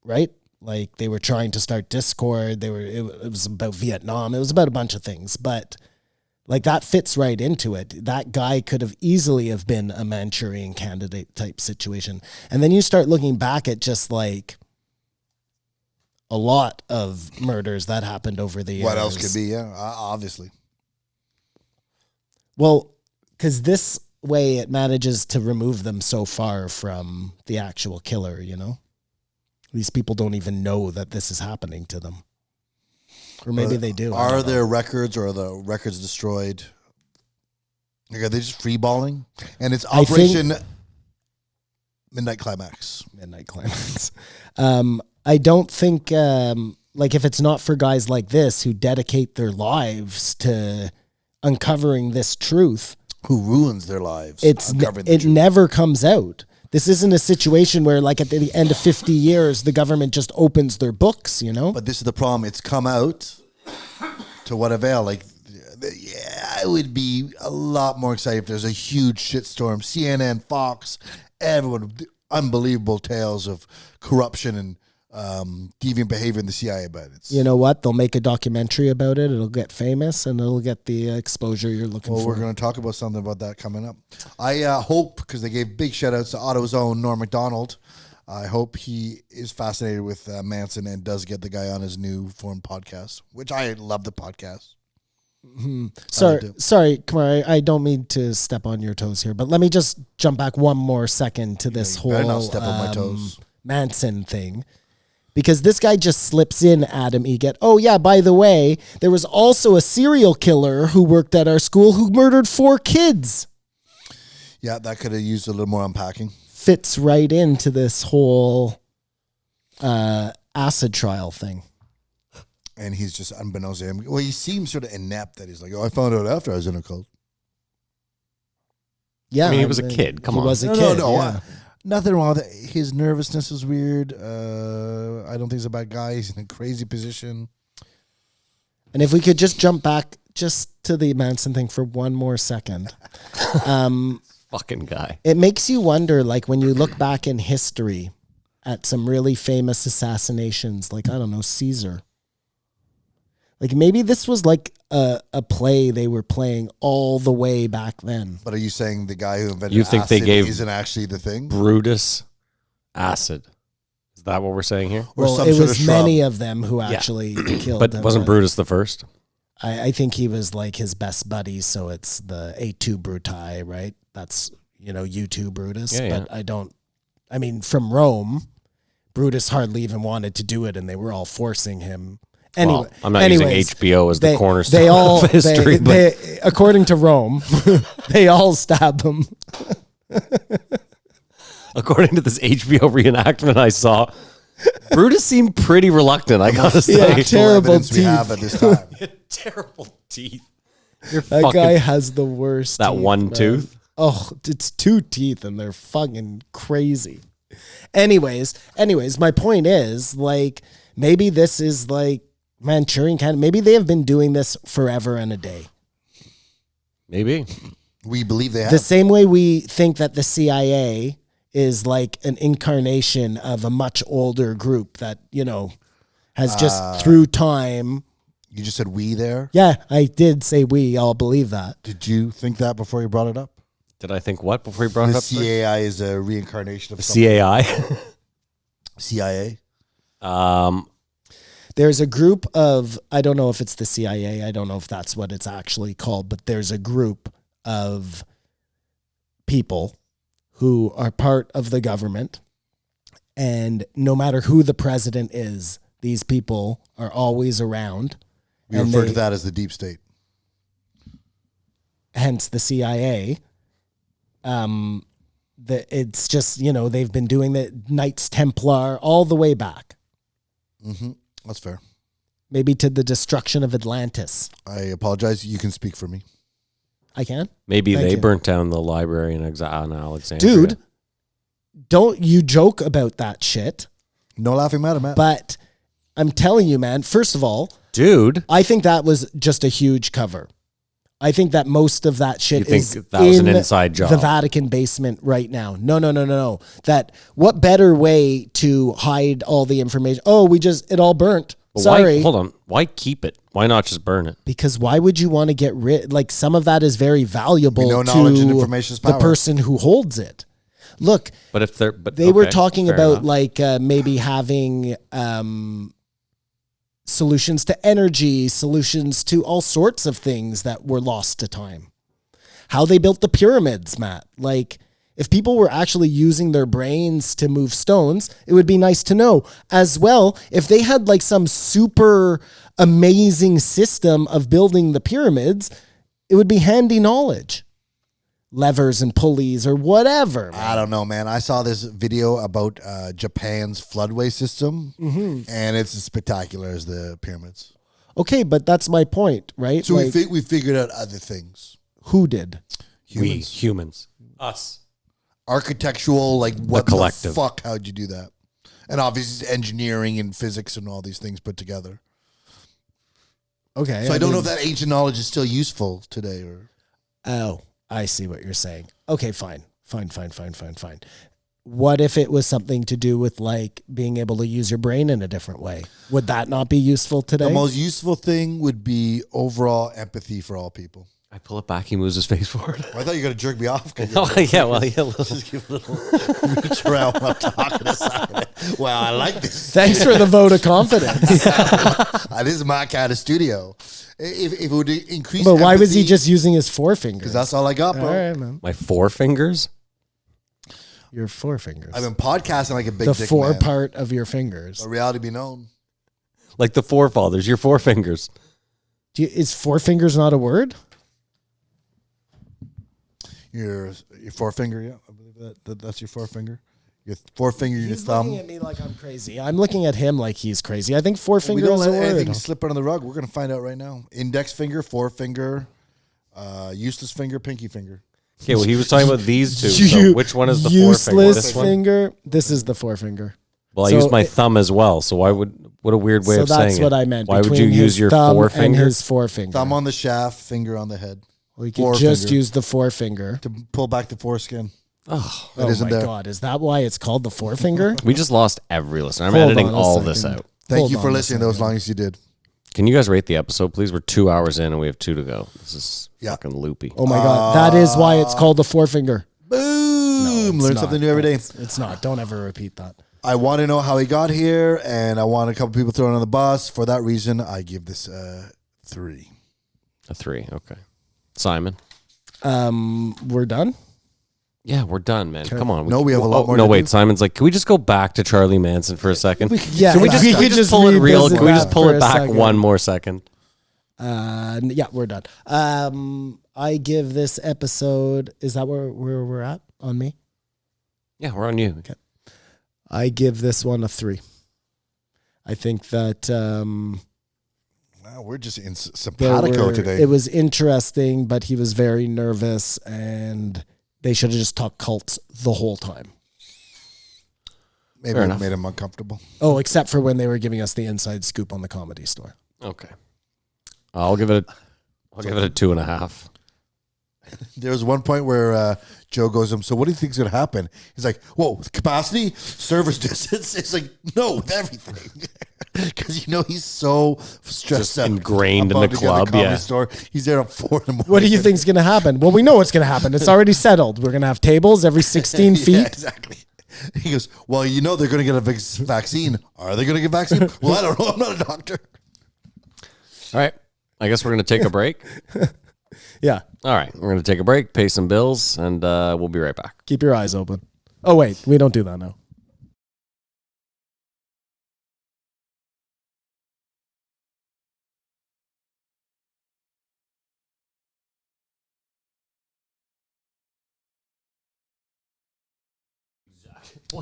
right? Like they were trying to start discord. It was about Vietnam. It was about a bunch of things, but like that fits right into it. That guy could have easily have been a Manchurian Candidate type situation. And then you start looking back at just like a lot of murders that happened over the years. What else could be? Yeah, obviously. Well, because this way it manages to remove them so far from the actual killer, you know? These people don't even know that this is happening to them. Or maybe they do. Are there records, or are the records destroyed? Like, are they just freeballing? And it's Operation Midnight Climax. Midnight Climax. I don't think, like, if it's not for guys like this who dedicate their lives to uncovering this truth, Who ruins their lives? it never comes out. This isn't a situation where, like, at the end of 50 years, the government just opens their books, you know? But this is the problem. It's come out to what avail? Like, yeah, I would be a lot more excited if there's a huge shitstorm. CNN, Fox, everyone, unbelievable tales of corruption and deviant behavior in the CIA. But it's, you know what? They'll make a documentary about it. It'll get famous, and it'll get the exposure you're looking for. well, we're going to talk about something about that coming up. I hope, because they gave big shout outs to Ottawa's own Norm MacDonald, I hope he is fascinated with Manson and does get the guy on his new form podcast, which I love the podcast. Sorry, Kamar, I don't mean to step on your toes here, but let me just jump back one more second to this you better whole not step on my toes. Manson thing. Because this guy just slips in, Adam Eget. Oh, yeah, by the way, there was also a serial killer who worked at our school who murdered 4 kids. Yeah, that could have used a little more unpacking. Fits right into this whole acid trial thing. And he's just unbeknownst to him. Well, he seems sort of inept that he's like, oh, I found out after I was in a cult. Yeah, I mean, he was a kid. Come on. He was a kid. No. Yeah. Nothing wrong with it. His nervousness was weird. I don't think he's a bad guy. He's in a crazy position. And if we could just jump back just to the Manson thing for one more second. Fucking guy. It makes you wonder, like, when you look back in history at some really famous assassinations, like, I don't know, Caesar. Like, maybe this was like a play they were playing all the way back then. But are you saying the guy who invented You think they acid gave isn't actually the thing? Brutus acid. Is that what we're saying here? Or Well, some it sort of was shrub. many of them who actually killed But them. wasn't Brutus the first? I think he was like his best buddy, so it's the A2 Bruti, right? That's, you know, U2 Brutus. Yeah, But I mean, from Rome, Brutus hardly even wanted to do it, and they were all forcing him. Anyway, Well, I'm not using HBO as the cornerstone they all, of history. they, according to Rome, they all stab him. According to this HBO reenactment I saw, Brutus seemed pretty reluctant, I gotta say. Yeah, terrible Evidence we have at this time. Terrible teeth. You're That fucking, guy has the worst. that teeth, one man. tooth. Oh, it's 2 teeth, and they're fucking crazy. Anyways, my point is, like, maybe this is like Manchurian Candidate. Maybe they have been doing this forever and a day. Maybe. We believe they have. The same way we think that the CIA is like an incarnation of a much older group that, you know, has just through time. You just said we there. Yeah, I did say we all believe that. Did you think that before you brought it up? Did I think what before you brought it The up? CAI is a reincarnation of something. CAI? CIA. There's a group of, I don't know if it's the CIA, I don't know if that's what it's actually called, but there's a group of people who are part of the government. And no matter who the president is, these people are always around. We refer to that as the deep state. Hence the CIA. It's just, you know, they've been doing the Knights Templar all the way back. Mm-hmm. That's fair. Maybe to the destruction of Atlantis. I apologize. You can speak for me. I can? Maybe Thank they you. burnt down the library in Alexandria. Dude, don't you joke about that shit. No laughing matter, man. But I'm telling you, man, first of all, Dude. I think that was just a huge cover. I think that most of that shit You think is that was an in inside job? the Vatican basement right now. No. That what better way to hide all the information? Oh, it all burnt. But Sorry. hold on. Why keep it? Why not just burn it? Because why would you want to get rid? Like some of that is very valuable We know to knowledge and information is the power. person who holds it. Look, But if they're, they were okay, talking fair about enough. like maybe having solutions to energy, solutions to all sorts of things that were lost to time. How they built the pyramids, Matt. Like if people were actually using their brains to move stones, it would be nice to know. As well, if they had like some super amazing system of building the pyramids, it would be handy knowledge. Levers and pulleys or whatever. Man. I don't know, man. I saw this video about Japan's floodway system, and it's as spectacular as the pyramids. Okay, but that's my point, right? So like, we figured out other things. who did? Humans. Us. Architectural, like what the collective. fuck? How'd you do that? And obviously engineering and physics and all these things put together. Okay. So I don't know if that ancient knowledge is still useful today. Or Oh, I see what you're saying. Okay, fine. What if it was something to do with like being able to use your brain in a different way? Would that not be useful today? the most useful thing would be overall empathy for all people. I pull it back. He moves his face forward. Well, I thought you were gonna jerk me off. Oh, yeah. Well, yeah. Just give a little reach around while I'm talking aside. Well, I like this. Thanks for the vote of confidence. This is my kind of studio. If it would increase, But why was he empathy- just using his forefinger? Because that's all I got, bro. all right, man. My four fingers. Your forefingers. I've been podcasting like a big the dick fore man. part of your fingers. A reality be known. Like the forefathers. Your four fingers. Is forefingers not a word? Your forefinger, yeah, I believe that's your forefinger. Your forefinger, your He's thumb. looking at me like I'm crazy. I'm looking at him like he's crazy. I think We forefinger don't is a let anything word. slip under the rug. We're gonna find out right now. Index finger, forefinger, useless finger, pinky finger. Okay, well, he was talking about these two. So which one is the forefinger? useless This one? finger? This is the forefinger. Well, I So used my it- thumb as well. So why would, what a weird way So of saying that's it. what I meant. Why would between you use his your thumb forefinger? and his forefinger? Thumb on the shaft, finger on the head. We could just forefinger. use the forefinger. To pull back the foreskin. Oh, That Oh isn't my there. god, is that why it's called the forefinger? we just lost every listener. I'm Hold editing on a all this second. out. Thank Hold you for on a listening though, as second. long as you did. Can you guys rate the episode, please? We're 2 hours in and we have 2 to go. This is Yeah. fucking loopy. Oh my god, that is why it's called the forefinger. Boom! It's Learn not. something new every day. It's not. Don't ever repeat that. I want to know how he got here, and I want a couple people thrown on the bus. For that reason, I give this 3. A 3. Okay. Simon. We're done. Yeah, we're done, man. Come on. No, we have a lot more No, to wait. do. Simon's like, can we just go back to Charlie Manson for a second? Yeah, Can we just, we can we could just pull it real? revisit Can we just that pull for it a back second. one more second? Yeah, we're done. I give this episode. Is that where we're at on me? Yeah, we're on you. Okay. I give this one a 3. I think that Wow, we're just in there simpatico were- today. it was interesting, but he was very nervous, and they should have just talked cults the whole time. Maybe Fair it enough. made him uncomfortable. Oh, except for when they were giving us the inside scoop on the Comedy Store. Okay. I'll give it a 2.5. There was one point where Joe goes to him, so what do you think is going to happen? He's like, whoa, capacity, service distance. It's like, no, with everything. Because, he's so stressed Just out. ingrained in about the to get to club, Comedy yeah. Store. He's there at 4 in the morning. What do you think's going to happen? Well, we know what's going to happen. It's already settled. We're going to have tables every 16 feet. Yeah, exactly. He goes, well, they're going to get a vaccine. Are they going to get vaccine? Well, I don't know. I'm not a doctor. All right. I guess we're going to take a break. Yeah. All right. We're going to take a break, pay some bills, and we'll be right back. Keep your eyes open. Oh, wait. We don't do that now.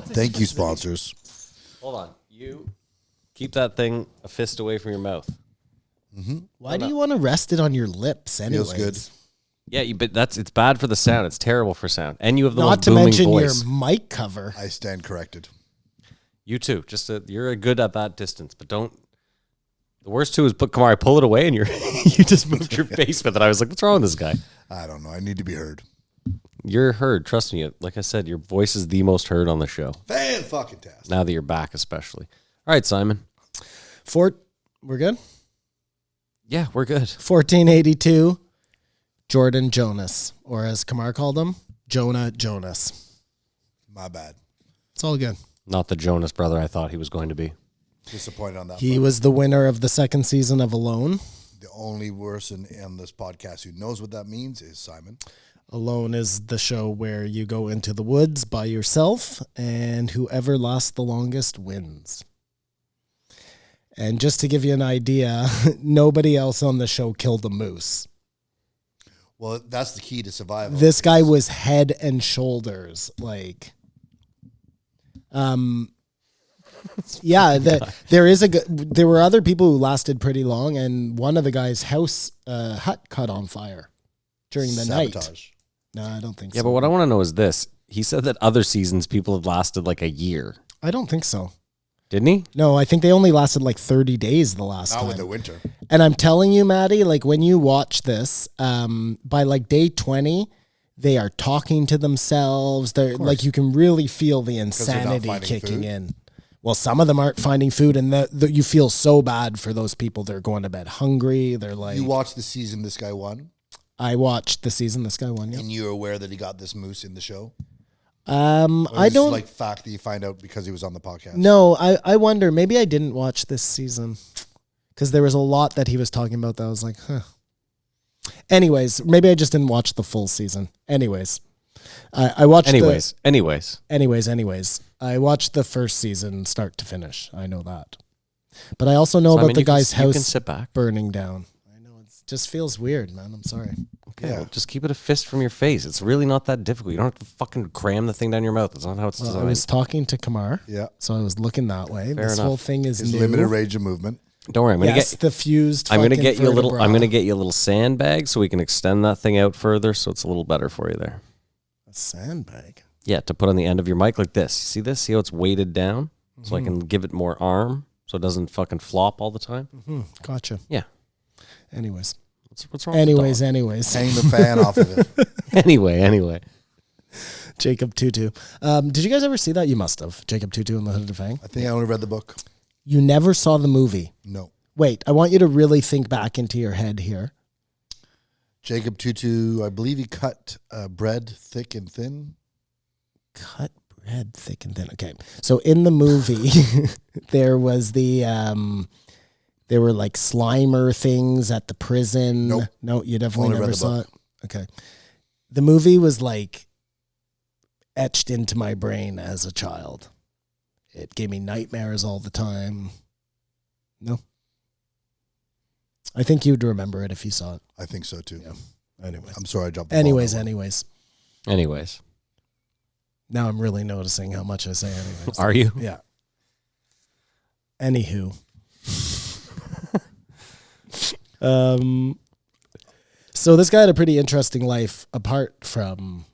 Thank you, sponsors. Hold on. You keep that thing a fist away from your mouth. Why do you want to rest it on your lips anyways? Feels good. Yeah, but it's bad for the sound. It's terrible for sound. And you have the Not most to booming mention voice. your mic cover. I stand corrected. You too. You're good at that distance, but don't The worst too is Kamar, I pull it away and you just moved your face with it. I was like, what's wrong with this guy? I don't know. I need to be heard. You're heard. Trust me. Like I said, your voice is the most heard on the show. Fan-fucking-tastic. Now that you're back, especially. All right, Simon. We're good? Yeah, we're good. 1482, Jordan Jonas, or as Kamar called him, Jonah Jonas. My bad. It's all good. Not the Jonas brother I thought he was going to be. Disappointed on that. He was the winner of the second season of Alone. The only person in this podcast who knows what that means is Simon. Alone is the show where you go into the woods by yourself and whoever lasts the longest wins. And just to give you an idea, nobody else on the show killed a moose. Well, that's the key to survival. This guy was head and shoulders like yeah, there were other people who lasted pretty long, and one of the guy's house hut caught on fire during the night. No, I don't think so. Yeah, but what I want to know is this. He said that other seasons people have lasted like a year. I don't think so. Didn't he? No, I think they only lasted like 30 days the last time. Not with the winter. And I'm telling you, Maddie, like when you watch this, by like day 20, they are talking to themselves. They're like, you can really feel the insanity kicking food. in. Well, some of them aren't finding food, and you feel so bad for those people. They're going to bed hungry. They're like, You watched the season this guy won, I watched the season this guy won. Yeah. and you were aware that he got this moose in the show? I Or is don't this like fact that you find out because he was on the podcast? No, I wonder. Maybe I didn't watch this season because there was a lot that he was talking about that I was like, huh. Anyways, maybe I just didn't watch the full season. Anyways, I watched. Anyways. Anyways, I watched the first season start to finish. I know that, but I also know Simon, about the guy's you can house sit back. burning down. I know it just feels weird, man. I'm sorry. Okay, Yeah. well, just keep it a fist from your face. It's really not that difficult. You don't have to fucking cram the thing down your mouth. That's not how it's Well, designed. I was talking to Kamar, Yeah. so I was looking that way. Fair this enough. whole thing is His new. limited range of movement. Don't worry, I'm gonna Yes, get. the fused. I'm gonna fucking get you a little. vertebra. I'm gonna get you a little sandbag so we can extend that thing out further, so it's a little better for you there. A sandbag. Yeah, to put on the end of your mic like this. See this? See how it's weighted down, so I can give it more arm, so it doesn't fucking flop all the time. Gotcha. Yeah. Anyways. What's wrong? with the Anyways. Hang the fan off of it. dog? Anyway. Jacob Tutu. Did you guys ever see that? You must have. Jacob Tutu and the Hooded Fang. I think I only read the book. You never saw the movie. No. Wait, I want you to really think back into your head here. Jacob Tutu, I believe he cut bread thick and thin. Cut bread thick and thin. Okay. So in the movie, there was there were like Slimer things at the prison. Nope. No, you definitely Only read never the saw book. it. Okay. The movie was like etched into my brain as a child. It gave me nightmares all the time. No. I think you'd remember it if you saw it. I think so too. Yeah. Anyways. I'm sorry I jumped the ball on that one. Anyways. Now I'm really noticing how much I say anyways. Are you? Yeah. Anywho. So this guy had a pretty interesting life apart from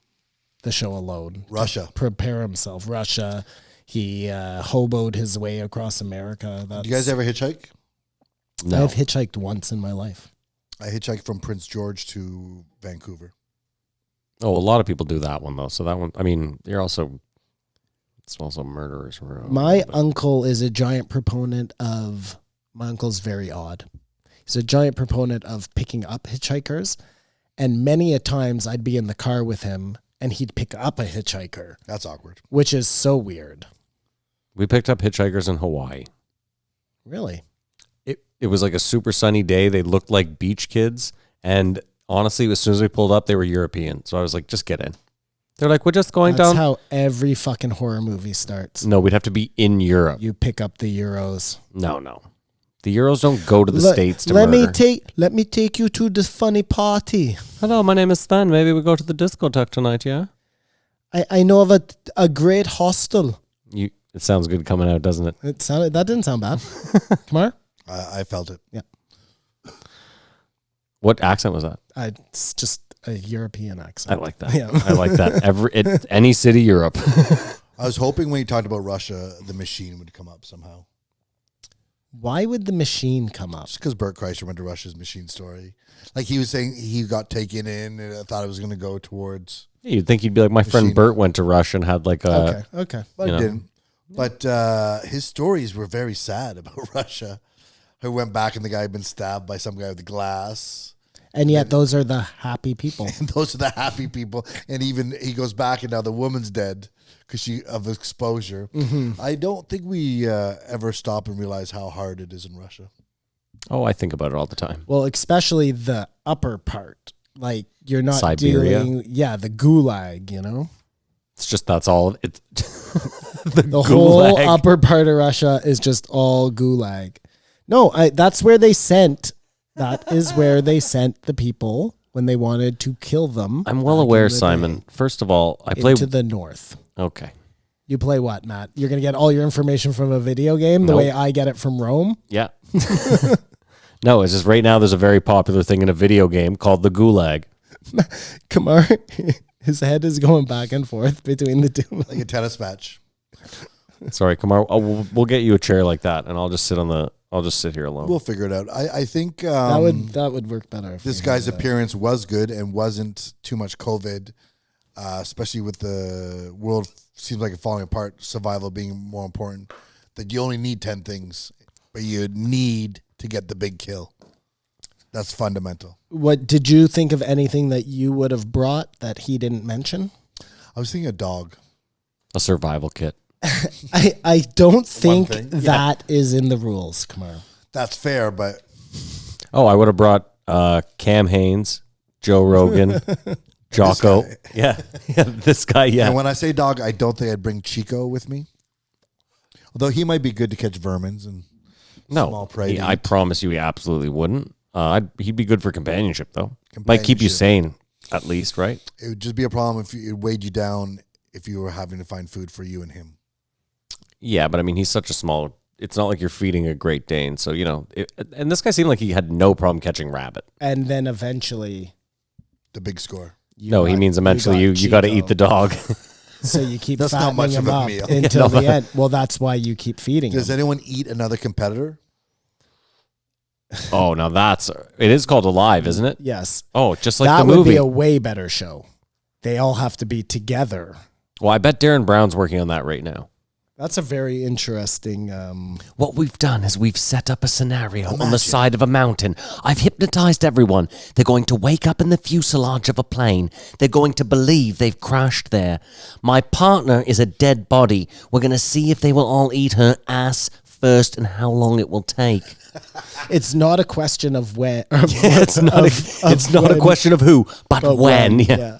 the show alone. Russia. To prepare himself. Russia. He hoboed his way across America. Do you guys ever hitchhike? No. I've hitchhiked once in my life. I hitchhiked from Prince George to Vancouver. Oh, a lot of people do that one though. So that one, I mean, it's also murderers. My uncle is a giant proponent of, my uncle's very odd. He's a giant proponent of picking up hitchhikers. And many a times I'd be in the car with him and he'd pick up a hitchhiker, That's awkward. which is so weird. We picked up hitchhikers in Hawaii. Really? It was like a super sunny day. They looked like beach kids. And honestly, as soon as we pulled up, they were European. So I was like, just get in. They're like, we're just going That's down. how every fucking horror movie starts. No, we'd have to be in Europe. You pick up the Euros. No. The Euros don't go to the States to let murder. Let me take you to this funny party. Hello, my name is Stan. Maybe we go to the discotheque tonight, yeah? I know of a great hostel. It sounds good coming out, doesn't it? That didn't sound bad. Come on. I felt it. Yeah. What accent was that? It's just a European accent. I like that. Yeah. I like that. Any city, Europe. I was hoping when you talked about Russia, the machine would come up somehow. Why would the machine come up? Just because Bert Kreischer went to Russia's machine story. Like he was saying he got taken in and I thought it was going to go towards. You'd think he'd be like, my friend Machine. Bert went to Russia and had like a... Okay. But You know. it didn't. But his stories were very sad about Russia. Who went back and the guy had been stabbed by some guy with a glass. And yet those are the happy people. And those are the happy people. And even he goes back and now the woman's dead because of exposure. I don't think we ever stop and realize how hard it is in Russia. Oh, I think about it all the time. Well, especially the upper part. Like you're not Siberia? doing, the gulag, you know? It's just that's all. It's The whole upper part of Russia is just all gulag. No, that's where they sent. That is where they sent the people when they wanted to kill them. I'm well aware, Simon. First of all, I play into the north. Okay. You play what, Matt? You're gonna get all your information from a video game, the Nope. way I get it from Rome. Yeah. No, it's just right now. There's a very popular thing in a video game called the Gulag. Kamar, his head is going back and forth between the two. Like a tennis match. Sorry, Kamar. We'll get you a chair like that, and I'll just sit here alone. We'll figure it out. I think that would work better. If this we guy's had that. appearance was good and wasn't too much COVID, especially with the world seems like it's falling apart, survival being more important. That you only need 10 things, but you need to get the big kill. That's fundamental. What did you think of anything that you would have brought that he didn't mention? I was thinking a dog. A survival kit. I don't think thing? that is in the rules, Kamar. That's fair, but Oh, I would have brought Cam Haines, Joe Rogan, Jocko. Yeah, this guy. Yeah, and when I say dog, I don't think I'd bring Chico with me. Although he might be good to catch vermins and small prey. to I eat. promise you, he absolutely wouldn't. He'd be good for companionship, though. Might keep you sane, at least, right? It would just be a problem if it weighed you down if you were having to find food for you and him. Yeah, but I mean, he's such a small. It's not like you're feeding a Great Dane, so you know. And this guy seemed like he had no problem catching rabbit. And then eventually, The big score. He means eventually you got to eat the dog. So you keep That's not much fattening him of a up meal. until the end. Well, that's why you keep feeding Does him. anyone eat another competitor? Oh, now it is called Alive, isn't it? Yes. Oh, just like that the would movie. be a way better show. They all have to be together. Well, I bet Darren Brown's working on that right now. That's a very interesting. What we've done is we've set up a scenario on the side of a mountain. I've hypnotized everyone. They're going to wake up in the fuselage of a plane. They're going to believe they've crashed there. My partner is a dead body. We're going to see if they will all eat her ass first and how long it will take. It's not a question of when. It's not a question of who, but when. Yeah.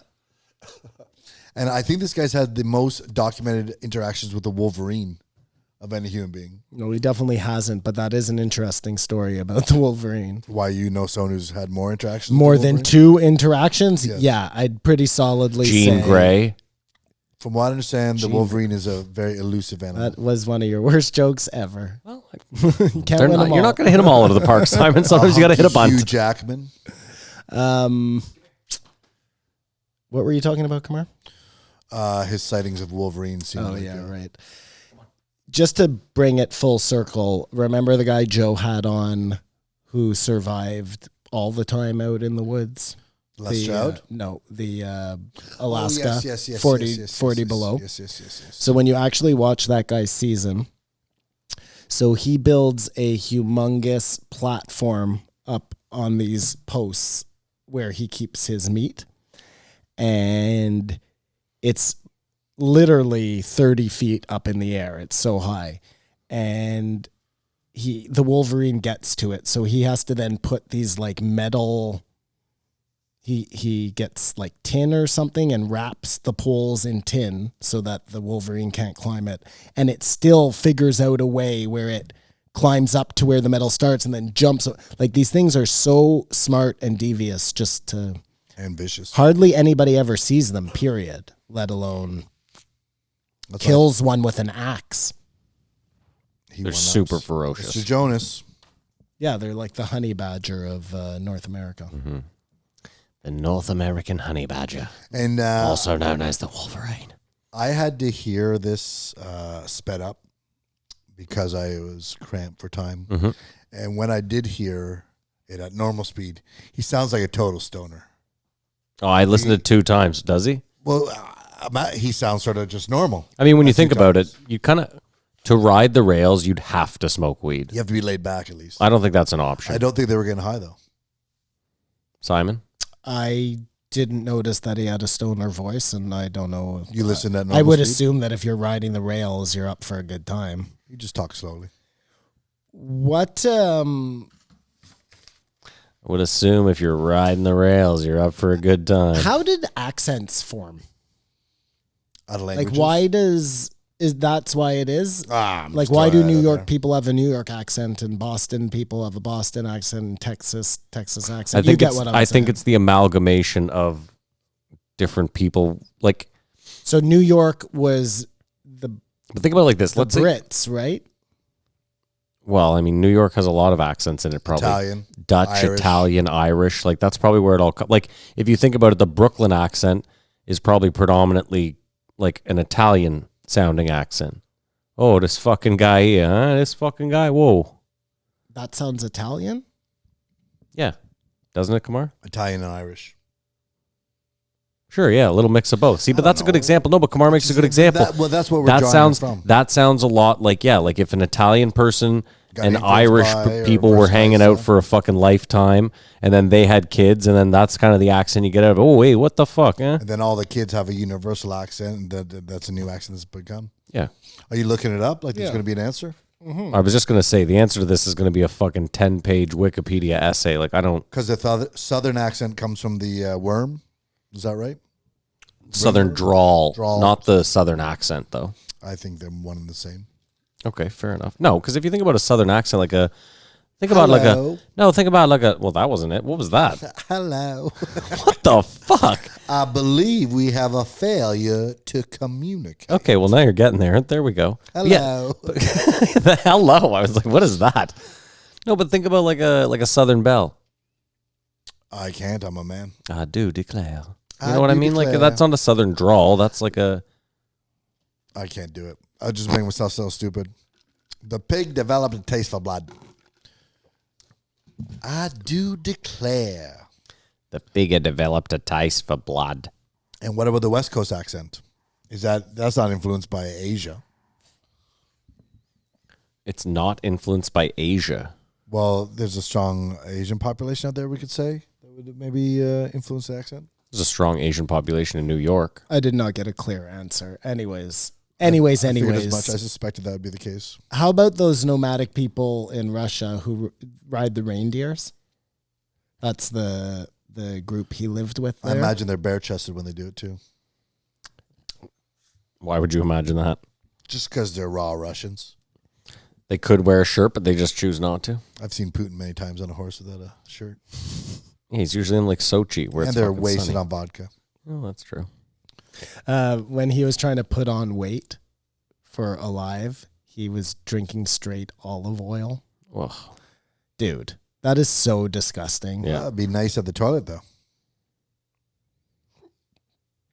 And I think this guy's had the most documented interactions with the Wolverine of any human being. No, he definitely hasn't, but that is an interesting story about the Wolverine. Why you know someone who's had more interactions? More with the than Wolverine? 2 interactions? Yes. Yeah, I'd pretty solidly Jean say Grey. From what I understand, the Wolverine is a very elusive animal. that was one of your worst jokes ever. Well, You can't win them you're all. not going to hit them all out of the park, Simon. Sometimes you got to hit a Hugh bunt. Jackman. What were you talking about, Kamar? His sightings of Wolverine. Seem Oh, like, yeah, right. Just to bring it full circle, remember the guy Joe had on who survived all the time out in the woods? Les Stroud? No, the Alaska, yes, 40 below. Yes. So when you actually watch that guy's season, so he builds a humongous platform up on these posts where he keeps his meat. And it's literally 30 feet up in the air. It's so high. And the Wolverine gets to it. So he has to then put these like metal, he gets like tin or something and wraps the poles in tin so that the Wolverine can't climb it. And it still figures out a way where it climbs up to where the metal starts and then jumps. Like these things are so smart and devious just to... And vicious. Hardly anybody ever sees them, period, let alone kills one with an axe. They're super ferocious. Mr. Jonas. Yeah, they're like the honey badger of North America. Mm-hmm. The North American honey badger, And also known as the Wolverine. I had to hear this sped up because I was cramped for time. And when I did hear it at normal speed, he sounds like a total stoner. Oh, I listened to it 2 times. Does he? Well, he sounds sort of just normal. I mean, when you At 2 think about times. it, you kind of, to ride the rails, you'd have to smoke weed. You have to be laid back at least. I don't think that's an option. I don't think they were getting high, though. Simon? I didn't notice that he had a stoner voice, and I don't know. You listen at normal I would speed? assume that if you're riding the rails, you're up for a good time. You just talk slowly. What? I would assume if you're riding the rails, you're up for a good time. How did accents form? Out of Like, languages. why that's why it is? I'm Like, just why do throwing it New out York there. people have a New York accent and Boston people have a Boston accent and Texas accent? I think you get it's, what I'm I saying. think it's the amalgamation of different people. Like, So New York was the but think about it like this. Let's say, Brits, right? well, I mean, New York has a lot of accents in it, probably. Italian, Dutch, Irish. Italian, Irish. Like, that's probably where it all comes. Like, if you think about it, the Brooklyn accent is probably predominantly like an Italian sounding accent. Oh, this fucking guy here, huh? This fucking guy. Whoa. That sounds Italian. Yeah. Doesn't it, Kamar? Italian and Irish. Sure, yeah, a little mix of both. See, but that's a good example. No, but Kamar makes a good example. Well, that's what we're that drawing sounds from. that sounds a lot like, yeah, like if an Italian person Got and influenced Irish by or people were vice hanging out versa. for a fucking lifetime, and then they had kids, and then that's kind of the accent you get out of. Oh, wait, what the fuck? Eh? And then all the kids have a universal accent, and that's a new accent that's become. Yeah. Are you looking it up? Like there's going to be an answer? I was just gonna say the answer to this is gonna be a fucking 10-page Wikipedia essay. Like, I don't Because the southern accent comes from the worm. Is that right? southern drawl, Drawl. not the southern accent though. I think they're one and the same. Okay, fair enough. No, because if you think about a southern accent, like a think about like Hello. a well, that wasn't it. What was that? Hello. What the fuck? I believe we have a failure to communicate. Okay, well now you're getting there. There we go. Hello. Yeah. The hello. I was like, what is that? No, but think about like a Southern belle. I can't. I'm a man. I do declare. You I know what I do mean? Like declare. that's not a Southern drawl. That's like a. I can't do it. I'll just make myself so stupid. The pig developed a taste for blood. I do declare. The figure developed a taste for blood. And what about the West Coast accent? That's not influenced by Asia? It's not influenced by Asia. Well, there's a strong Asian population out there, we could say, that would maybe influence the accent. There's a strong Asian population in New York. I did not get a clear answer. Anyways. I figured as much. I suspected that would be the case. How about those nomadic people in Russia who ride the reindeers? That's the group he lived with there. I imagine they're bare-chested when they do it, too. Why would you imagine that? Just because they're raw Russians. They could wear a shirt, but they just choose not to. I've seen Putin many times on a horse without a shirt. Yeah, he's usually in like Sochi, where And it's they're fucking wasted sunny. on vodka. Oh, that's true. When he was trying to put on weight for Alive, he was drinking straight olive oil. Ugh. Dude, that is so disgusting. Yeah. It'd be nice at the toilet, though.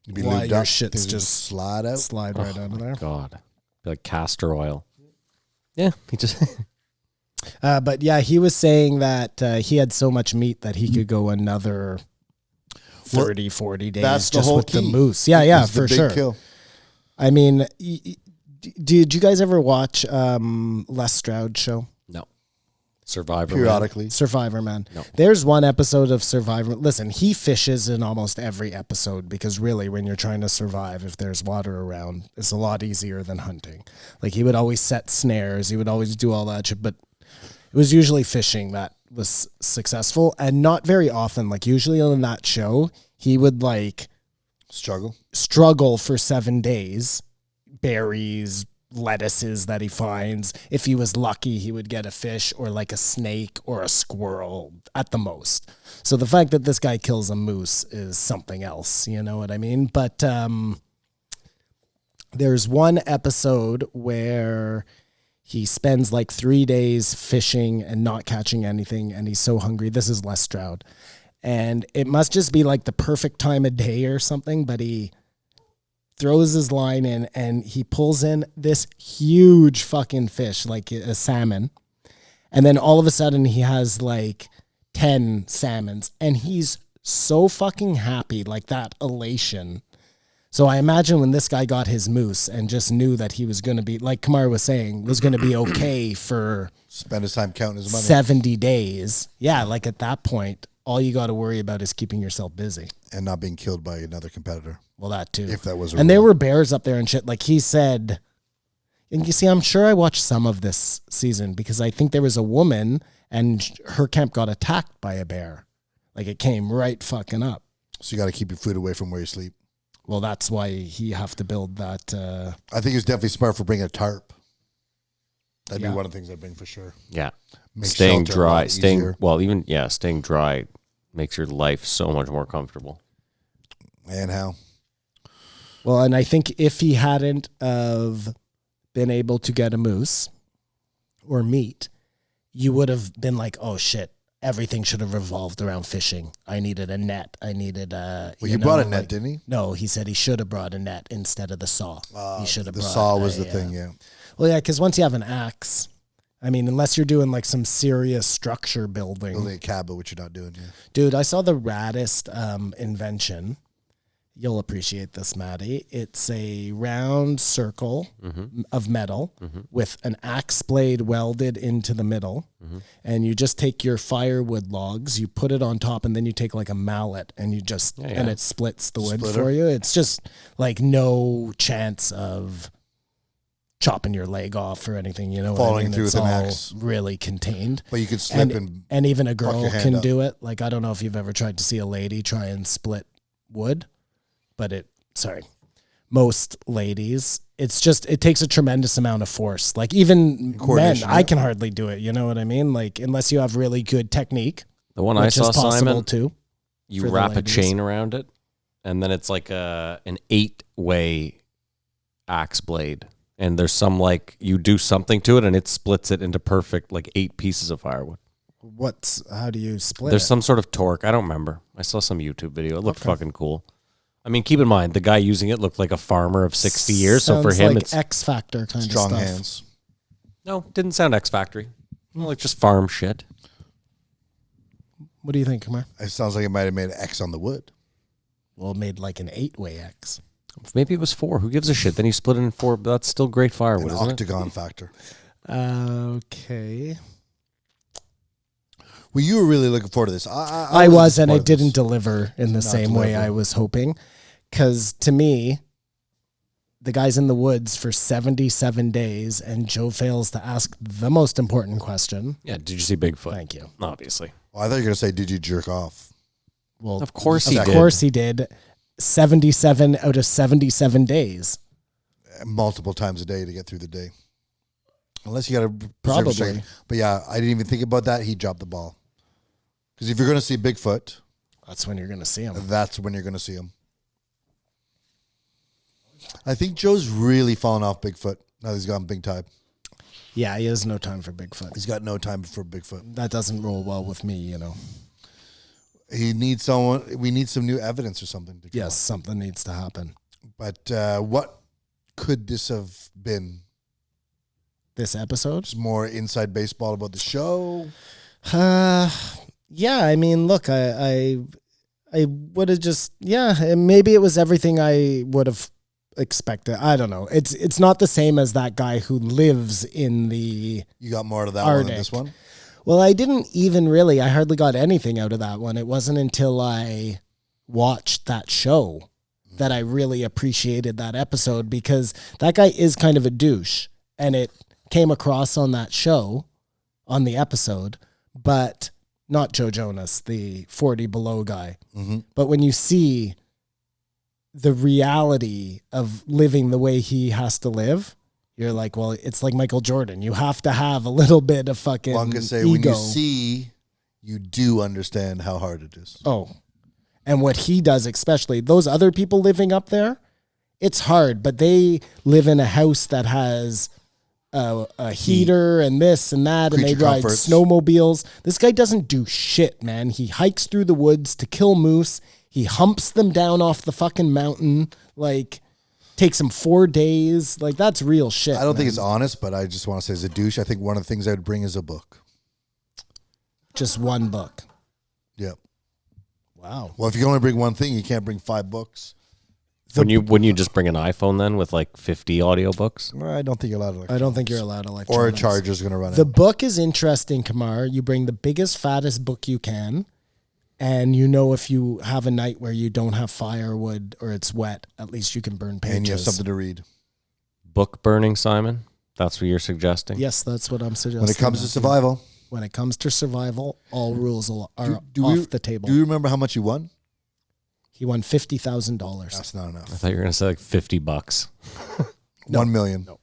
You'd be Why lubed your up, shits things would just slide out. Slide right out of there. God. Be like castor oil. Yeah, he just. But yeah, he was saying that he had so much meat that he could go another 30, 40 days That's the just whole with the key. moose. Yeah, It's the for big sure. kill. I mean, did you guys ever watch Les Stroud's show? No. Survivor. Man. Periodically. Survivor, man. No. There's one episode of Survivor. Listen, he fishes in almost every episode because really when you're trying to survive, if there's water around, it's a lot easier than hunting. Like he would always set snares. He would always do all that shit, but it was usually fishing that was successful and not very often. Like usually on that show, he would like struggle for 7 days, berries, lettuces that he finds. If he was lucky, he would get a fish or like a snake or a squirrel at the most. So the fact that this guy kills a moose is something else, you know what I mean? But there's one episode where he spends like 3 days fishing and not catching anything, and he's so hungry. This is Les Stroud. And it must just be like the perfect time of day or something, but he throws his line in, and he pulls in this huge fucking fish, like a salmon. And then all of a sudden he has like 10 salmons, and he's so fucking happy, like that elation. So I imagine when this guy got his moose and just knew that he was going to be, like Kamar was saying, was going to be okay for Spend his time counting his money. 70 days. Yeah, like at that point, all you got to worry about is keeping yourself busy. And not being killed by another competitor. Well, that too. If that was a and there rule. were bears up there and shit. Like he said, and you see, I'm sure I watched some of this season because I think there was a woman and her camp got attacked by a bear. Like it came right fucking up. So you got to keep your food away from where you sleep. Well, that's why he have to build that. I think it was definitely smart for bringing a tarp. That'd Yeah. be one of the things I'd bring for sure. Yeah. Make Staying shelter a lot dry, easier. staying dry makes your life so much more comfortable. And how? Well, and I think if he hadn't of been able to get a moose or meat, you would have been like, oh shit, everything should have revolved around fishing. I needed a net. I needed a. Well, you brought a net, didn't he? No, he said he should have brought a net instead of the saw. He should have The brought saw was the thing, yeah. Well, yeah, because once you have an axe, I mean, unless you're doing like some serious structure building. Building a cabin, which you're not doing, yeah. Dude, I saw the raddest invention. You'll appreciate this, Maddie. It's a round circle of metal with an axe blade welded into the middle. And you just take your firewood logs, you put it on top, and then you take like a mallet and you just, and it splits the wood Splitter. for you. It's just like no chance of chopping your leg off or anything, you know what I Falling mean? through It's with an all axe. really contained. But you could slip And even a fuck girl your hand can up. do it. Like, I don't know if you've ever tried to see a lady try and split wood, but most ladies, it takes a tremendous amount of force. Like even men, Coordination, I yeah. can hardly do it. You know what I mean? Like unless you have really good technique, The one I which saw, is possible Simon, too. you for the wrap a ladies. chain around it, and then it's like an 8-way axe blade. And there's some like you do something to it, and it splits it into perfect like 8 pieces of firewood. How do you split There's it? some sort of torque. I don't remember. I saw some YouTube video. It looked fucking cool. I mean, keep in mind the guy using it looked like a farmer of 60 years. So for Sounds him, like it's X Factor kind strong of stuff. hands. no, didn't sound X Factory. Like just farm shit. What do you think, Kumar? It sounds like it might have made an X on the wood. Well, it made like an 8-way X. Maybe it was 4. Who gives a shit? Then you split it in 4. But that's still great An firewood, isn't it? octagon factor. Okay. Well, you were really looking forward to this. I was, and it disappointed didn't with this. deliver in the Not same way deliver. I was hoping. Because to me, the guy's in the woods for 77 days, and Joe fails to ask the most important question. Yeah. Did you see Bigfoot? Thank you. Obviously. Well, I thought you were going to say, did you jerk off? Well, Of course he of did. course he did. 77 out of 77 days. Multiple times a day to get through the day. Unless you got to Probably. But yeah, I didn't even think about that. He dropped the ball. Because if you're going to see Bigfoot, That's when you're going to see him. that's when you're going to see him. I think Joe's really fallen off Bigfoot now that he's gone big time. Yeah, he has no time for Bigfoot. He's got no time for Bigfoot. That doesn't roll well with me, you know. He needs someone. We need some new evidence or something. To come Yes, something needs to happen. up. But what could this have been? This episode? Just more inside baseball about the show. Yeah, I mean, look, I would have just, maybe it was everything I would have expected. I don't know. It's not the same as that guy who lives in the You got more out of that one than this Arctic. one. Well, I didn't even really, I hardly got anything out of that one. It wasn't until I watched that show that I really appreciated that episode, because that guy is kind of a douche, and it came across on that show, on the episode, but not Joe Jonas, the 40 Below guy. Mm-hmm. But when you see the reality of living the way he has to live, you're like, well, it's like Michael Jordan. You have to have a little bit of fucking Well, I'm gonna say ego. when you see, you do understand how hard it is. Oh, and what he does, especially those other people living up there, it's hard, but they live in a house that has a heater and this and that, and they Creature ride comforts. snowmobiles. This guy doesn't do shit, man. He hikes through the woods to kill moose. He humps them down off the fucking mountain. Like, Takes him 4 days. Like, that's real shit. I don't think man. it's honest, but I just want to say as a douche, I think one of the things I would bring is a book. Just one book. Yep. Wow. Well, if you can only bring one thing, you can't bring 5 books. Wouldn't you just bring an iPhone then with like 50 audiobooks? Well, I don't think you're allowed to. I don't think you're allowed electronics. Or a charger's going to run The out. book is interesting, Kamar. You bring the biggest, fattest book you can. And you know, if you have a night where you don't have firewood or it's wet, at least you can burn pages. And you have something to read. Book burning, Simon? That's what you're suggesting? Yes, that's what I'm suggesting. When it comes to survival. When it comes to survival, all rules are Do off the table. Do you remember how much you won? He won $50,000. That's not enough. I thought you were going to say like $50. No. 1 million. No.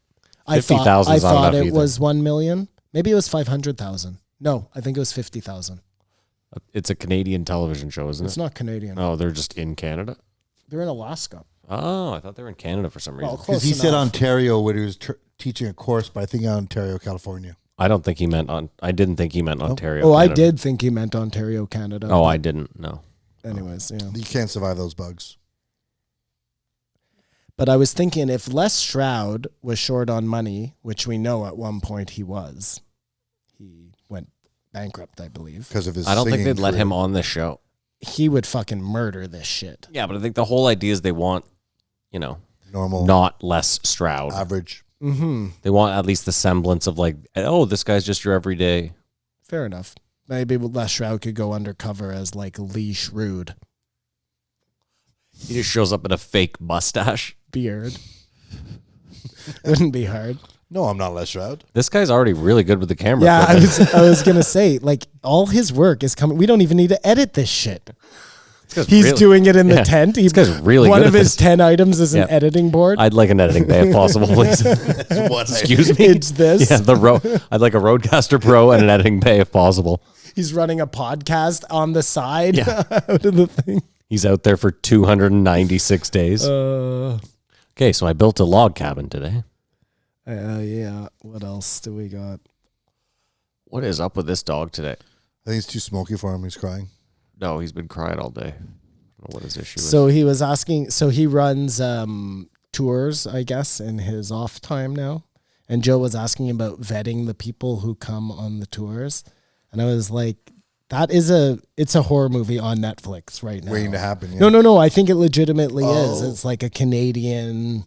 50,000 I is not thought enough it either. was 1 million. Maybe it was 500,000. No, I think it was 50,000. It's a Canadian television show, isn't It's it? not Canadian. Oh, they're just in Canada? They're in Alaska. Oh, I thought they were in Canada for some reason. Well, Because close he said enough. Ontario when he was teaching a course, but I think Ontario, California. I didn't think he meant Ontario. Oh, I Canada. did think he meant Ontario, Canada. Oh, I didn't. No. Anyways, yeah. You can't survive those bugs. But I was thinking if Les Stroud was short on money, which we know at one point he was, he went bankrupt, I believe. Because of his I don't think singing they'd let career. him on the show. He would fucking murder this shit. Yeah, but I think the whole idea is they want, Normal, not Les Stroud. average. Mm-hmm. They want at least the semblance of like, oh, this guy's just your everyday. Fair enough. Maybe Les Stroud could go undercover as like Lee Shrewd. He just shows up in a fake mustache. Beard. Wouldn't be hard. No, I'm not Les Stroud. This guy's already really good with the camera. Yeah, equipment. I was gonna say, like, all his work is coming. We don't even need to edit this shit. This guy's He's really- doing it in the Yeah. tent. This guy's really one good of at his this. 10 items is an Yeah. editing board. I'd like an editing bay if possible, please. Excuse me. It's this. Yeah, I'd like a Rodecaster Pro and an editing bay if possible. He's running a podcast on the side Yeah. out of the thing. He's out there for 296 days. Okay, so I built a log cabin today. Yeah. What else do we got? What is up with this dog today? I think it's too smoky for him. He's crying. No, he's been crying all day. I don't know what his issue is. So he was asking. So he runs tours, I guess, in his off time now. And Joe was asking about vetting the people who come on the tours, and I was like, it's a horror movie on Netflix right now. Waiting to happen. Yeah. No. I think it legitimately is. Oh. It's like a Canadian.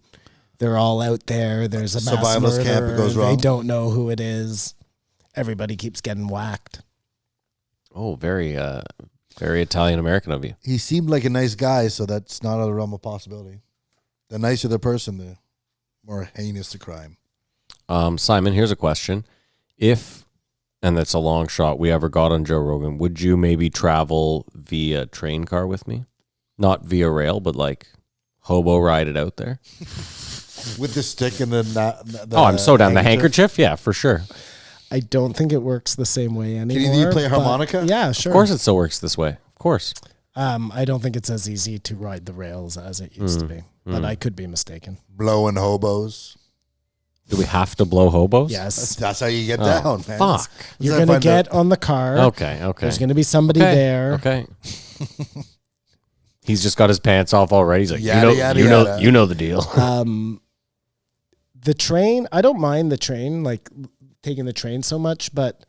They're all out there. There's a mass Survivalist murder. camp, it goes They wrong. don't know who it is. Everybody keeps getting whacked. Oh, very Italian American of you. He seemed like a nice guy, so that's not out of the realm of possibility. The nicer the person, the more heinous the crime. Simon, here's a question. If, and that's a long shot, we ever got on Joe Rogan, would you maybe travel via train car with me? Not via rail, but like hobo ride it out there? With the stick and the Oh, I'm so down. The handkerchief? Yeah, for sure. I don't think it works the same way anymore. you play but- harmonica? Yeah, sure. Of course it still works this way. Of course. I don't think it's as easy to ride the rails as it used to be, but I could be mistaken. blowing hobos. Do we have to blow hobos? Yes. That's how you get down, man. Fuck. You're Let's going to find get on the car. Okay. There's going to be somebody Okay, there. Okay. He's just got his pants off already. He's like, Yada, yada, yada. you know the deal. The train, I don't mind the train, like taking the train so much, but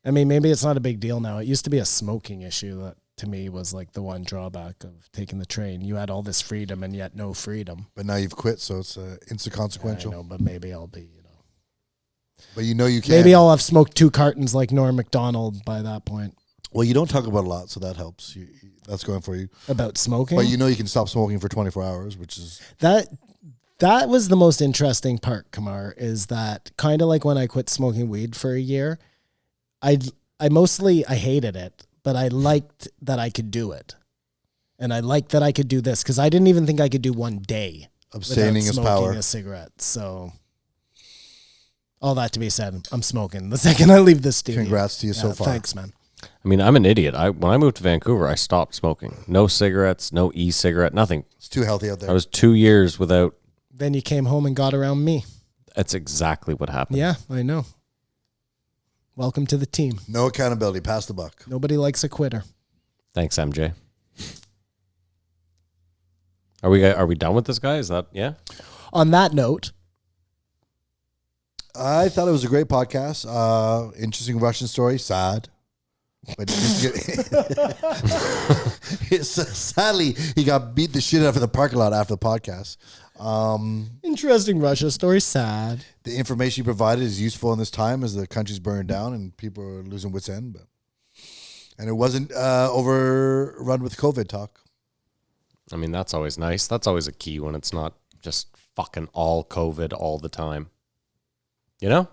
I mean, maybe it's not a big deal now. It used to be a smoking issue that to me was like the one drawback of taking the train. You had all this freedom and yet no freedom. But now you've quit, so it's I inconsequential. know, but maybe I'll be, But you know you can. maybe I'll have smoked 2 cartons like Norm MacDonald by that point. Well, you don't talk about it a lot, so that helps. That's going for you. About smoking? But you know you can stop smoking for 24 hours, which is... That was the most interesting part, Kamar, is that kind of like when I quit smoking weed for a year, I hated it, but I liked that I could do it. And I liked that I could do this because I didn't even think I could do one day Abstaining without is smoking power. a cigarette. So all that to be said, I'm smoking the second I leave this studio. Congrats to you so far. Thanks, man. I mean, I'm an idiot. When I moved to Vancouver, I stopped smoking. No cigarettes, no e-cigarette, nothing. It's too healthy out there. I was 2 years without. Then you came home and got around me. That's exactly what happened. Yeah, I know. Welcome to the team. No accountability. Pass the buck. Nobody likes a quitter. Thanks, MJ. Are we done with this guy? Is that yeah? On that note, I thought it was a great podcast. Interesting Russian story. Sad. But sadly, he got beat the shit out of the parking lot after the podcast. interesting Russia story. Sad. The information he provided is useful in this time as the country's burning down and people are losing wits' end. And it wasn't overrun with COVID talk. I mean, that's always nice. That's always a key when it's not just fucking all COVID all the time. You know?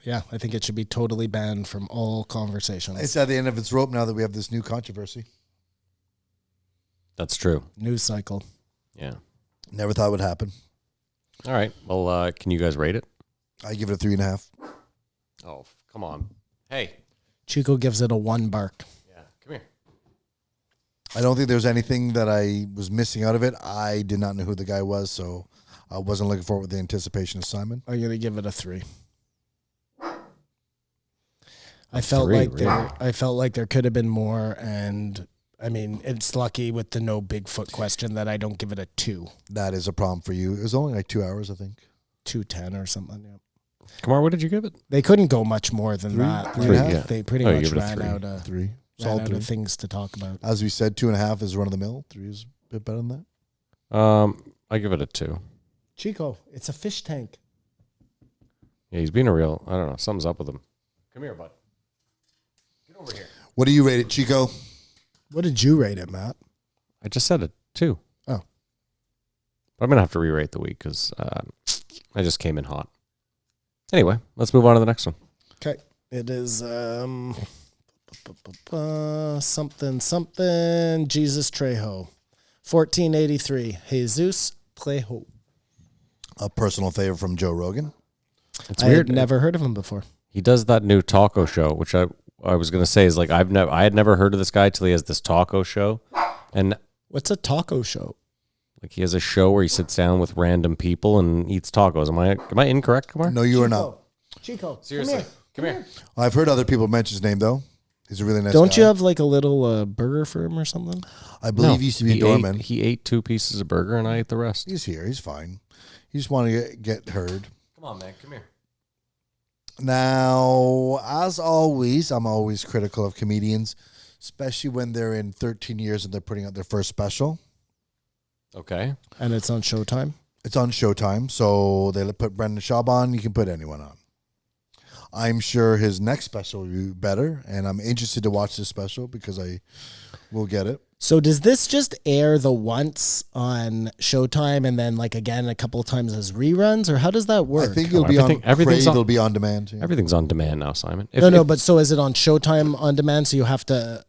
Yeah, I think it should be totally banned from all conversations. It's at the end of its rope now that we have this new controversy. That's true. News cycle. Yeah. Never thought it would happen. All right. Well, can you guys rate it? I give it a 3.5. Oh, come on. Hey. Chico gives it a 1 bark. Yeah. Come here. I don't think there's anything that I was missing out of it. I did not know who the guy was, so I wasn't looking forward with the anticipation of Simon. I'm gonna give it a 3. I A felt 3, like really? I felt like there could have been more, and I mean, it's lucky with the no Bigfoot question that I don't give it a 2. That is a problem for you. It was only like 2 hours, I think. 2.10 or something. Yeah. Kamar, what did you give it? They couldn't go much more than that. Three, Like, yeah. They pretty Oh, you much give it a ran 3. out of 3. ran Solid out 3. of things to talk about. As we said, 2.5 is run of the mill. 3 is a bit better than that. I give it a 2. Chico, it's a fish tank. Yeah, he's being a real, I don't know, something's up with him. Come here, bud. Get over here. What do you rate it, Chico? What did you rate it, Matt? I just said a 2. Oh. But I'm going to have to re-rate the week because I just came in hot. Anyway, let's move on to the next one. Okay. It is something Jesus Trejo. 1483. Jesus Trejo. Oh. A personal favor from Joe Rogan. It's I weird. had never heard of him before. He does that new taco show, which I was going to say is like I had never heard of this guy till he has this taco show. And What's a taco show? like he has a show where he sits down with random people and eats tacos. Am I incorrect, Kumar? No, you are not. Chico, Seriously. Come here. I've heard other people mention his name, though. He's a really nice Don't guy. you have like a little burger firm or something? I believe he used to be a doorman. He ate 2 pieces of burger and I ate the rest. He's here. He's fine. He just want to get heard. Come on, man. Come here. Now, as always, I'm always critical of comedians, especially when they're in 13 years and they're putting out their first special. Okay. And it's on Showtime. It's on Showtime, so they put Brendan Schaub on. You can put anyone on. I'm sure his next special will be better, and I'm interested to watch this special because I will get it. So does this just air the once on Showtime and then like again a couple of times as reruns, or how does that work? I think it'll be Everything- on everything's Crave. on- It'll be on demand. Yeah. Everything's on demand now, Simon. But so is it on Showtime on demand? So you have to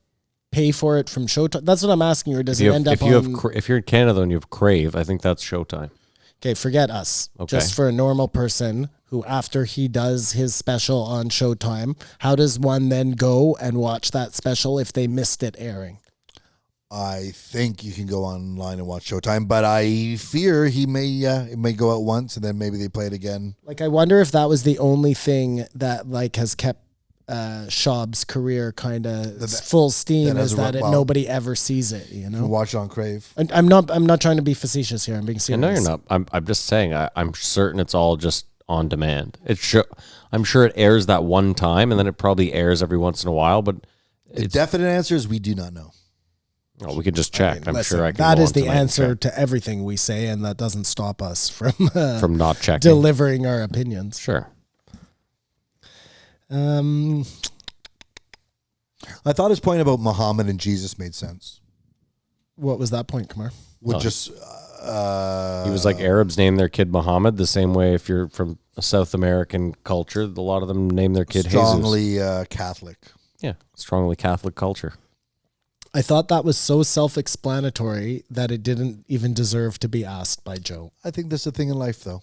pay for it from Showtime? That's what I'm asking. Or does it end up on? if you're in Canada and you have Crave, I think that's Showtime. Okay, forget us. Okay. Just for a normal person who, after he does his special on Showtime, how does one then go and watch that special if they missed it airing? I think you can go online and watch Showtime, but I fear it may go out once and then maybe they play it again. Like, I wonder if that was the only thing that like has kept Schaub's career kind of full steam, that is has a that well- nobody ever sees it. You You know, can watch it on Crave. and I'm not trying to be facetious here. I'm being And serious. no, you're not. I'm just saying. I'm certain it's all just on demand. I'm sure it airs that one time, and then it probably airs every once in a while. But The definite answer is we do not know. we could just check. I'm Listen, sure I can. that go is on the tonight and answer check. to everything we say, and that doesn't stop us from From not checking. delivering our opinions. Sure. I thought his point about Muhammad and Jesus made sense. What was that point, Kumar? Would Oh. just He was like Arabs name their kid Muhammad the same way if you're from a South American culture, a lot of them name their kid Jesus. strongly Catholic. Yeah, strongly Catholic culture. I thought that was so self-explanatory that it didn't even deserve to be asked by Joe. I think that's a thing in life, though.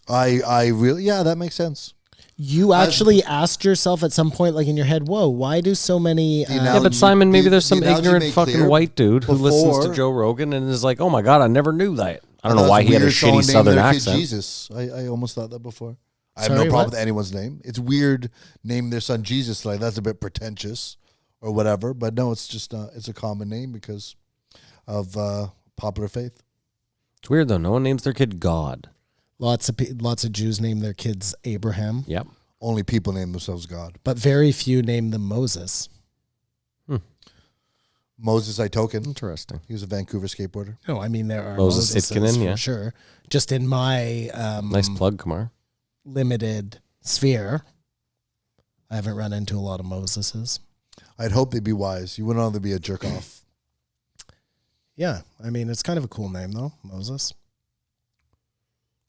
I really, that makes sense. You actually asked yourself at some point, like in your head, whoa, why do so many... The Yeah, analogy- but Simon, maybe there's some the analogy ignorant made fucking clear white dude who listens to before- Joe Rogan and is like, "Oh my god, I never knew that." I don't know thought why it's he had a weird someone shitty named Southern their kid accent. Jesus. I almost thought that before. I have Sorry, no problem what? with anyone's name. It's weird naming their son Jesus. Like that's a bit pretentious or whatever. But no, it's just it's a common name because of popular faith. It's weird though. No one names their kid God. Lots of Jews name their kids Abraham, Yep. Only people name themselves God. but very few name them Moses. Moses Itokin. Interesting. He was a Vancouver skateboarder. No, I mean there are Moses Moseses Itkinen, for yeah. sure. Just in my Nice plug, Kamar. limited sphere, I haven't run into a lot of Moseses. I'd hope they'd be wise. You wouldn't want to be a jerk off. Yeah, I mean it's kind of a cool name though, Moses.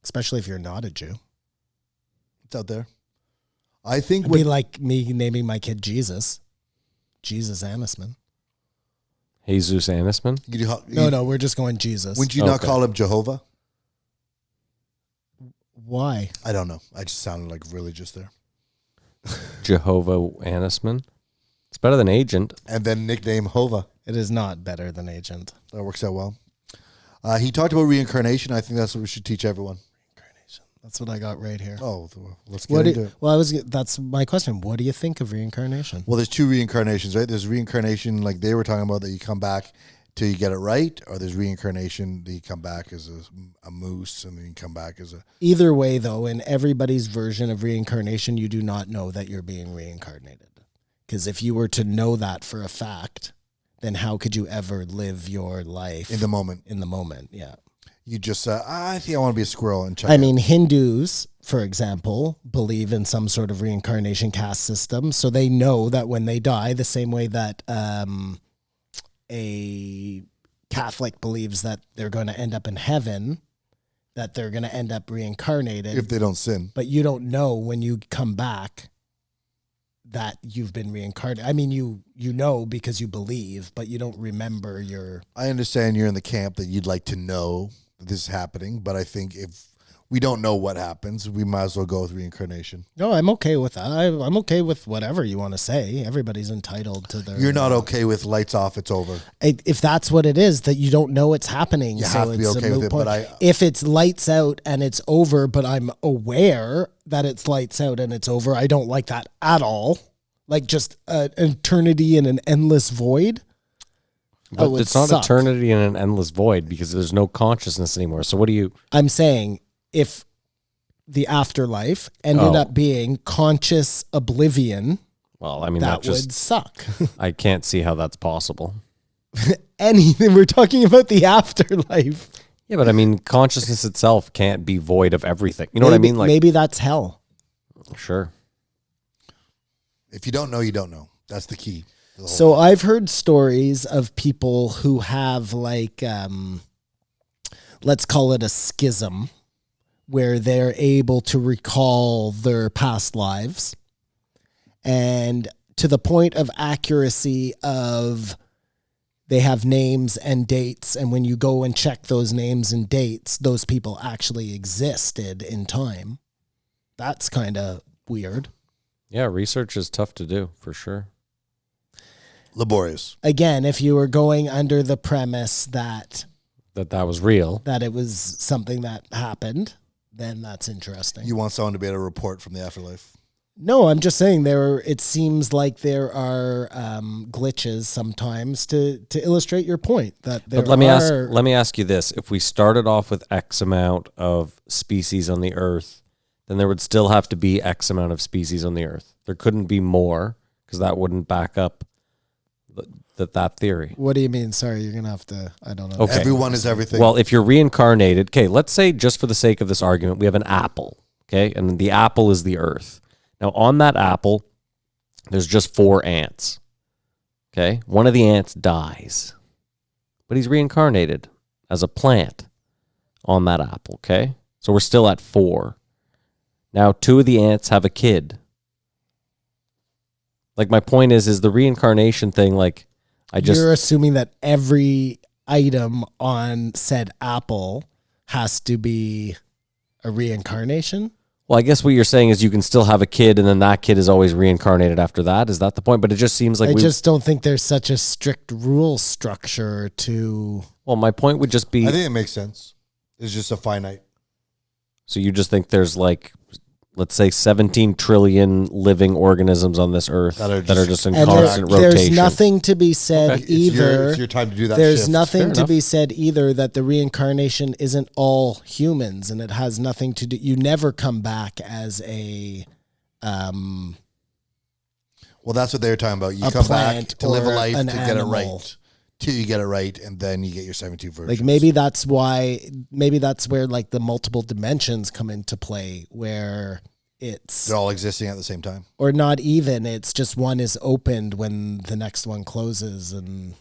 Especially if you're not a Jew. It's out there. I think It'd be like me naming my kid Jesus. Jesus Anisman. Jesus Anisman. No, we're just going Jesus. Wouldn't you not Okay. call him Jehovah? Why? I don't know. I just sounded like religious there. Jehovah Anisman. It's better than Agent. And then nickname Hova. It is not better than Agent. That works out well. He talked about reincarnation. I think that's what we should teach everyone. That's what I got right here. Oh, let's get into it. That's my question. What do you think of reincarnation? Well, there's two reincarnations, right? There's reincarnation like they were talking about that you come back till you get it right, or there's reincarnation that you come back as a moose and then you come back as a... Either way, though, in everybody's version of reincarnation, you do not know that you're being reincarnated. Because if you were to know that for a fact, then how could you ever live your life In the moment. In the moment, yeah. You just, I think I want to be a squirrel and check I it. mean, Hindus, for example, believe in some sort of reincarnation caste system. So they know that when they die, the same way that a Catholic believes that they're going to end up in heaven, that they're going to end up reincarnated. If they don't sin. But you don't know when you come back that you've been reincarnated. I mean, you know because you believe, but you don't remember your... I understand you're in the camp that you'd like to know that this is happening, but I think if we don't know what happens, we might as well go with reincarnation. No, I'm okay with that. I'm okay with whatever you want to say. Everybody's entitled to their... You're not okay with lights off, it's over. If that's what it is, that you don't know it's happening. You so have to be it's a okay with moot it, point. but if it's lights out and it's over, but I'm aware that it's lights out and it's over, I don't like that at all. Like just an eternity in an endless void. But it's not eternity in an endless void because there's no consciousness anymore. So what do you... I'm saying if the afterlife ended up being conscious oblivion, Well, I mean, that just would suck. I can't see how that's possible. Anything. We're talking about the afterlife. Yeah, but I mean, consciousness itself can't be void of everything. You know what I mean? Like, maybe that's hell. Sure. If you don't know, you don't know. That's the key. So I've heard stories of people who have like, let's call it a schism, where they're able to recall their past lives, and to the point of accuracy of they have names and dates, and when you go and check those names and dates, those people actually existed in time. That's kind of weird. Yeah, research is tough to do, for sure. Laborious. Again, if you were going under the premise that That was real. that it was something that happened, then that's interesting. You want someone to be able to report from the afterlife. No, I'm just saying it seems like there are glitches sometimes to illustrate your point. That there But let me ask you this. If we started off with X amount of species on the Earth, then there would still have to be X amount of species on the Earth. There couldn't be more because that wouldn't back up that theory. What do you mean? Sorry, you're going to have to, I don't know. Okay. Everyone is everything. Well, if you're reincarnated, okay, let's say just for the sake of this argument, we have an apple, okay? And the apple is the Earth. Now, on that apple, there's just 4 ants, okay? One of the ants dies, but he's reincarnated as a plant on that apple, okay? So we're still at 4. Now, 2 of the ants have a kid. Like, my point is the reincarnation thing, like, You're assuming that every item on said apple has to be a reincarnation? Well, I guess what you're saying is you can still have a kid and then that kid is always reincarnated after that. Is that the point? But it just seems like I just don't think there's such a strict rule structure to... Well, my point would just be... I think it makes sense. It's just a finite. So you just think there's like let's say 17 trillion living organisms on this earth that are just in And constant there's rotation. nothing to be said Okay. either. It's your time to do that There's shift. nothing Fair to enough. be said either that the reincarnation isn't all humans, and it has nothing to do. You never come back as a Well, that's what they were talking about. You A come back plant to live a or life to an get it animal. right. Till you get it right, and then you get your 72 versions. like maybe that's where like the multiple dimensions come into play, where it's they're all existing at the same time. or not even. It's just one is opened when the next one closes, and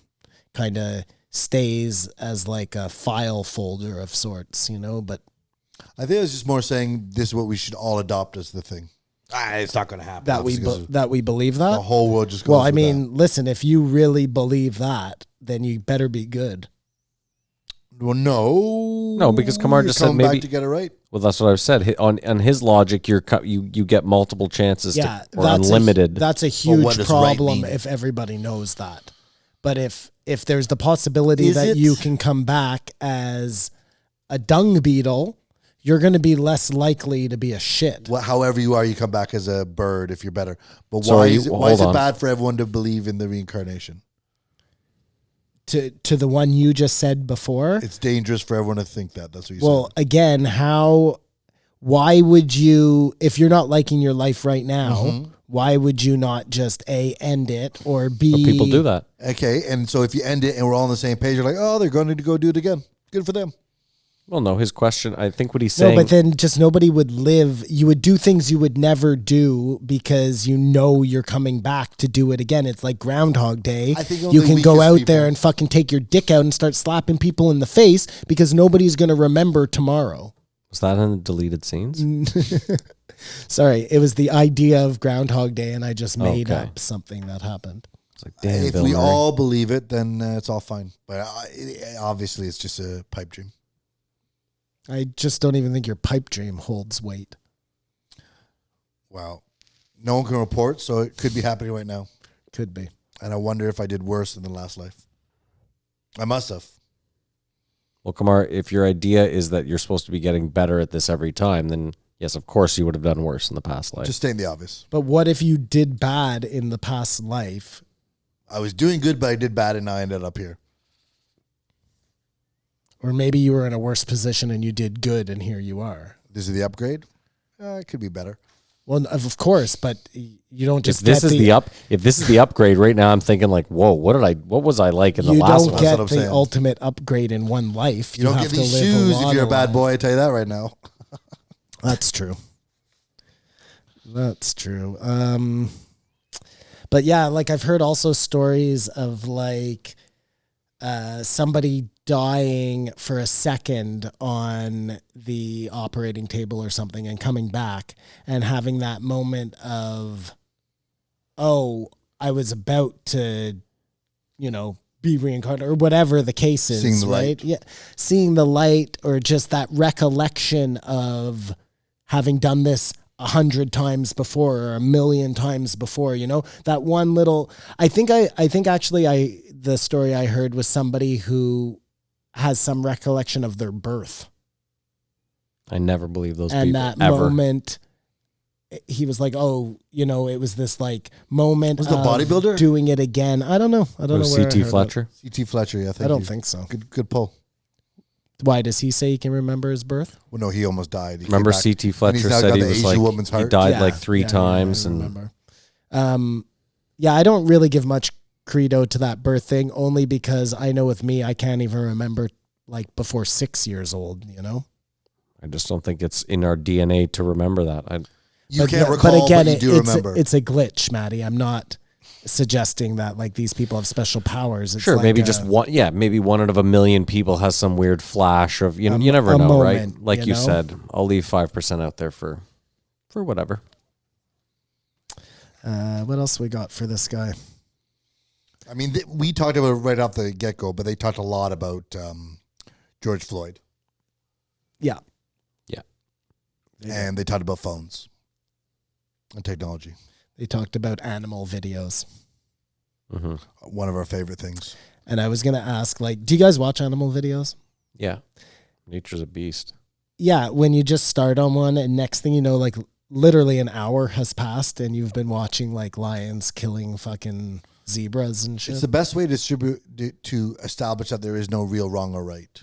kind of stays as like a file folder of sorts, But I think it was just more saying this is what we should all adopt as the thing. It's not going to happen. that we obviously, 'cause that we believe that. the whole world just goes Well, I with mean, listen, if you really believe that, then you better be good. that. Well, no, because Kamar You're just said coming back maybe- to get it right. Well, that's what I've said. On his logic, you get multiple chances Yeah, or unlimited. That's a what huge does right problem mean? if everybody knows that. But if there's the possibility Is that it? you can come back as a dung beetle, you're going to be less likely to be a shit. However you are, you come back as a bird if you're better. But So why are you- is it, well, why is hold it on. bad for everyone to believe in the reincarnation? To the one you just said before. It's dangerous for everyone to think that. That's what you Well, again, why would you, if you're not liking your life right now, Mm-hmm. why would you not just A, end it, or B, But people do that. said. Okay, and so if you end it and we're all on the same page, you're like, oh, they're going to go do it again. Good for them. Well, no, his question, I think what he's No, saying. but then just nobody would live. You would do things you would never do because you're coming back to do it again. It's like Groundhog Day. I think You only can go weakest out people- there and fucking take your dick out and start slapping people in the face because nobody's going to remember tomorrow. was that in the deleted scenes? Sorry, it was the idea of Groundhog Day, and I just made Okay. up something that happened. It's like, damn, If Bill we Murray. all believe it, then it's all fine. But obviously, it's just a pipe dream. I just don't even think your pipe dream holds weight. Wow. No one can report, so it could be happening right now. Could be. And I wonder if I did worse in the last life. I must have. Well, Kamar, if your idea is that you're supposed to be getting better at this every time, then yes, of course you would have done worse in the past life. Just stating the obvious. But what if you did bad in the past life? I was doing good, but I did bad, and now I ended up here. Or maybe you were in a worse position and you did good, and here you are. This is the upgrade. It could be better. Well, of course, but you don't if just this get is if this is the upgrade right now, I'm thinking like, whoa, what was I like in the you last don't one? get what I'm the saying. ultimate upgrade in one life. You don't have get to these live shoes lot if you're a of bad lives. boy. I tell you that right now. That's true. That's true. But yeah, like I've heard also stories of like somebody dying for a second on the operating table or something and coming back and having that moment of, oh, I was about to, be reincarnated or whatever the case is, Seeing the right? light. Yeah. Seeing the light or just that recollection of having done this 100 times before or 1,000,000 times before, that one little, I think actually the story I heard was somebody who has some recollection of their birth. I never believe those And people that ever. moment, he was like, oh, it was this like moment Was it the of bodybuilder? doing it again. I don't know. I don't It know was where I C.T. heard it. Fletcher. C.T. Fletcher, yeah. I don't think so. Good pull. Why does he say he can remember his birth? Well, no, he almost died. He came Remember back, C.T. and Fletcher he's now said got he the was Asian like woman's he heart. died like three times, I and remember. Yeah, I don't really give much credo to that birth thing, only because I know with me, I can't even remember like before 6 years old, I just don't think it's in our DNA to remember that. You can't recall, but you do it's remember. it's a glitch, Maddie. I'm not suggesting that like these people have special powers. It's Sure, like maybe a- just one. Yeah, maybe one out of 1,000,000 people has some weird flash of you never a know, moment, right? Like you know? said, I'll leave 5% out there for whatever. What else we got for this guy? I mean, we talked about it right off the get-go, but they talked a lot about George Floyd, Yeah, and they talked about phones and technology. they talked about animal videos, Hmm. One of our favorite things. and I was gonna ask, like, do you guys watch animal videos? Yeah, nature's a beast. Yeah, when you just start on one, and next thing you know, like literally an hour has passed and you've been watching like lions killing fucking zebras and shit. It's the best way to establish that there is no real wrong or right.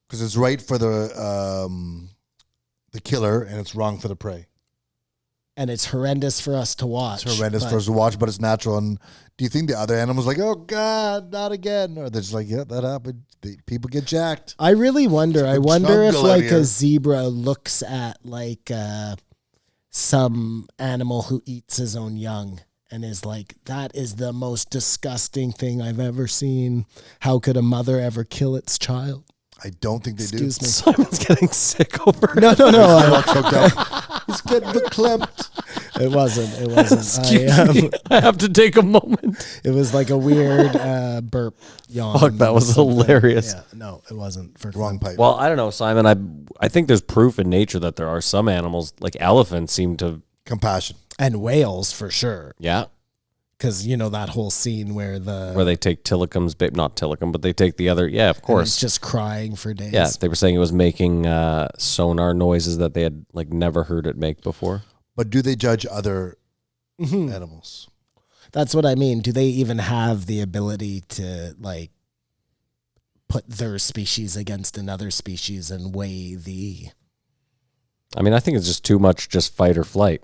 Because it's right for the killer and it's wrong for the prey. And it's horrendous for us to watch. It's horrendous for us to watch, but it's natural. And do you think the other animals like, oh God, not again? Or they're just like, yeah, that happened. People get jacked. I really wonder. I wonder if jungle out like here. a zebra looks at like some animal who eats his own young and is like, that is the most disgusting thing I've ever seen. How could a mother ever kill its child? I don't think they Excuse do. me. Simon's getting sick over it. No. They're all choked up. He's getting verklempt. It wasn't. Excuse me. I have to take a moment. It was like a weird burp yawn. Fuck, that was hilarious. Yeah, no, it wasn't. For Wrong pipe. Well, I don't know, Simon. I think there's proof in nature that there are some animals, like elephants, seem to. Compassion. And whales for sure. Yeah. Because you know that whole scene where They take Tillicum's babe, not Tillicum, but they take the other. Yeah, of and course. it's just crying for days. Yeah, they were saying it was making sonar noises that they had like never heard it make before. But do they judge other animals? That's what I mean. Do they even have the ability to like put their species against another species and weigh the? I mean, I think it's just too much, just fight or flight.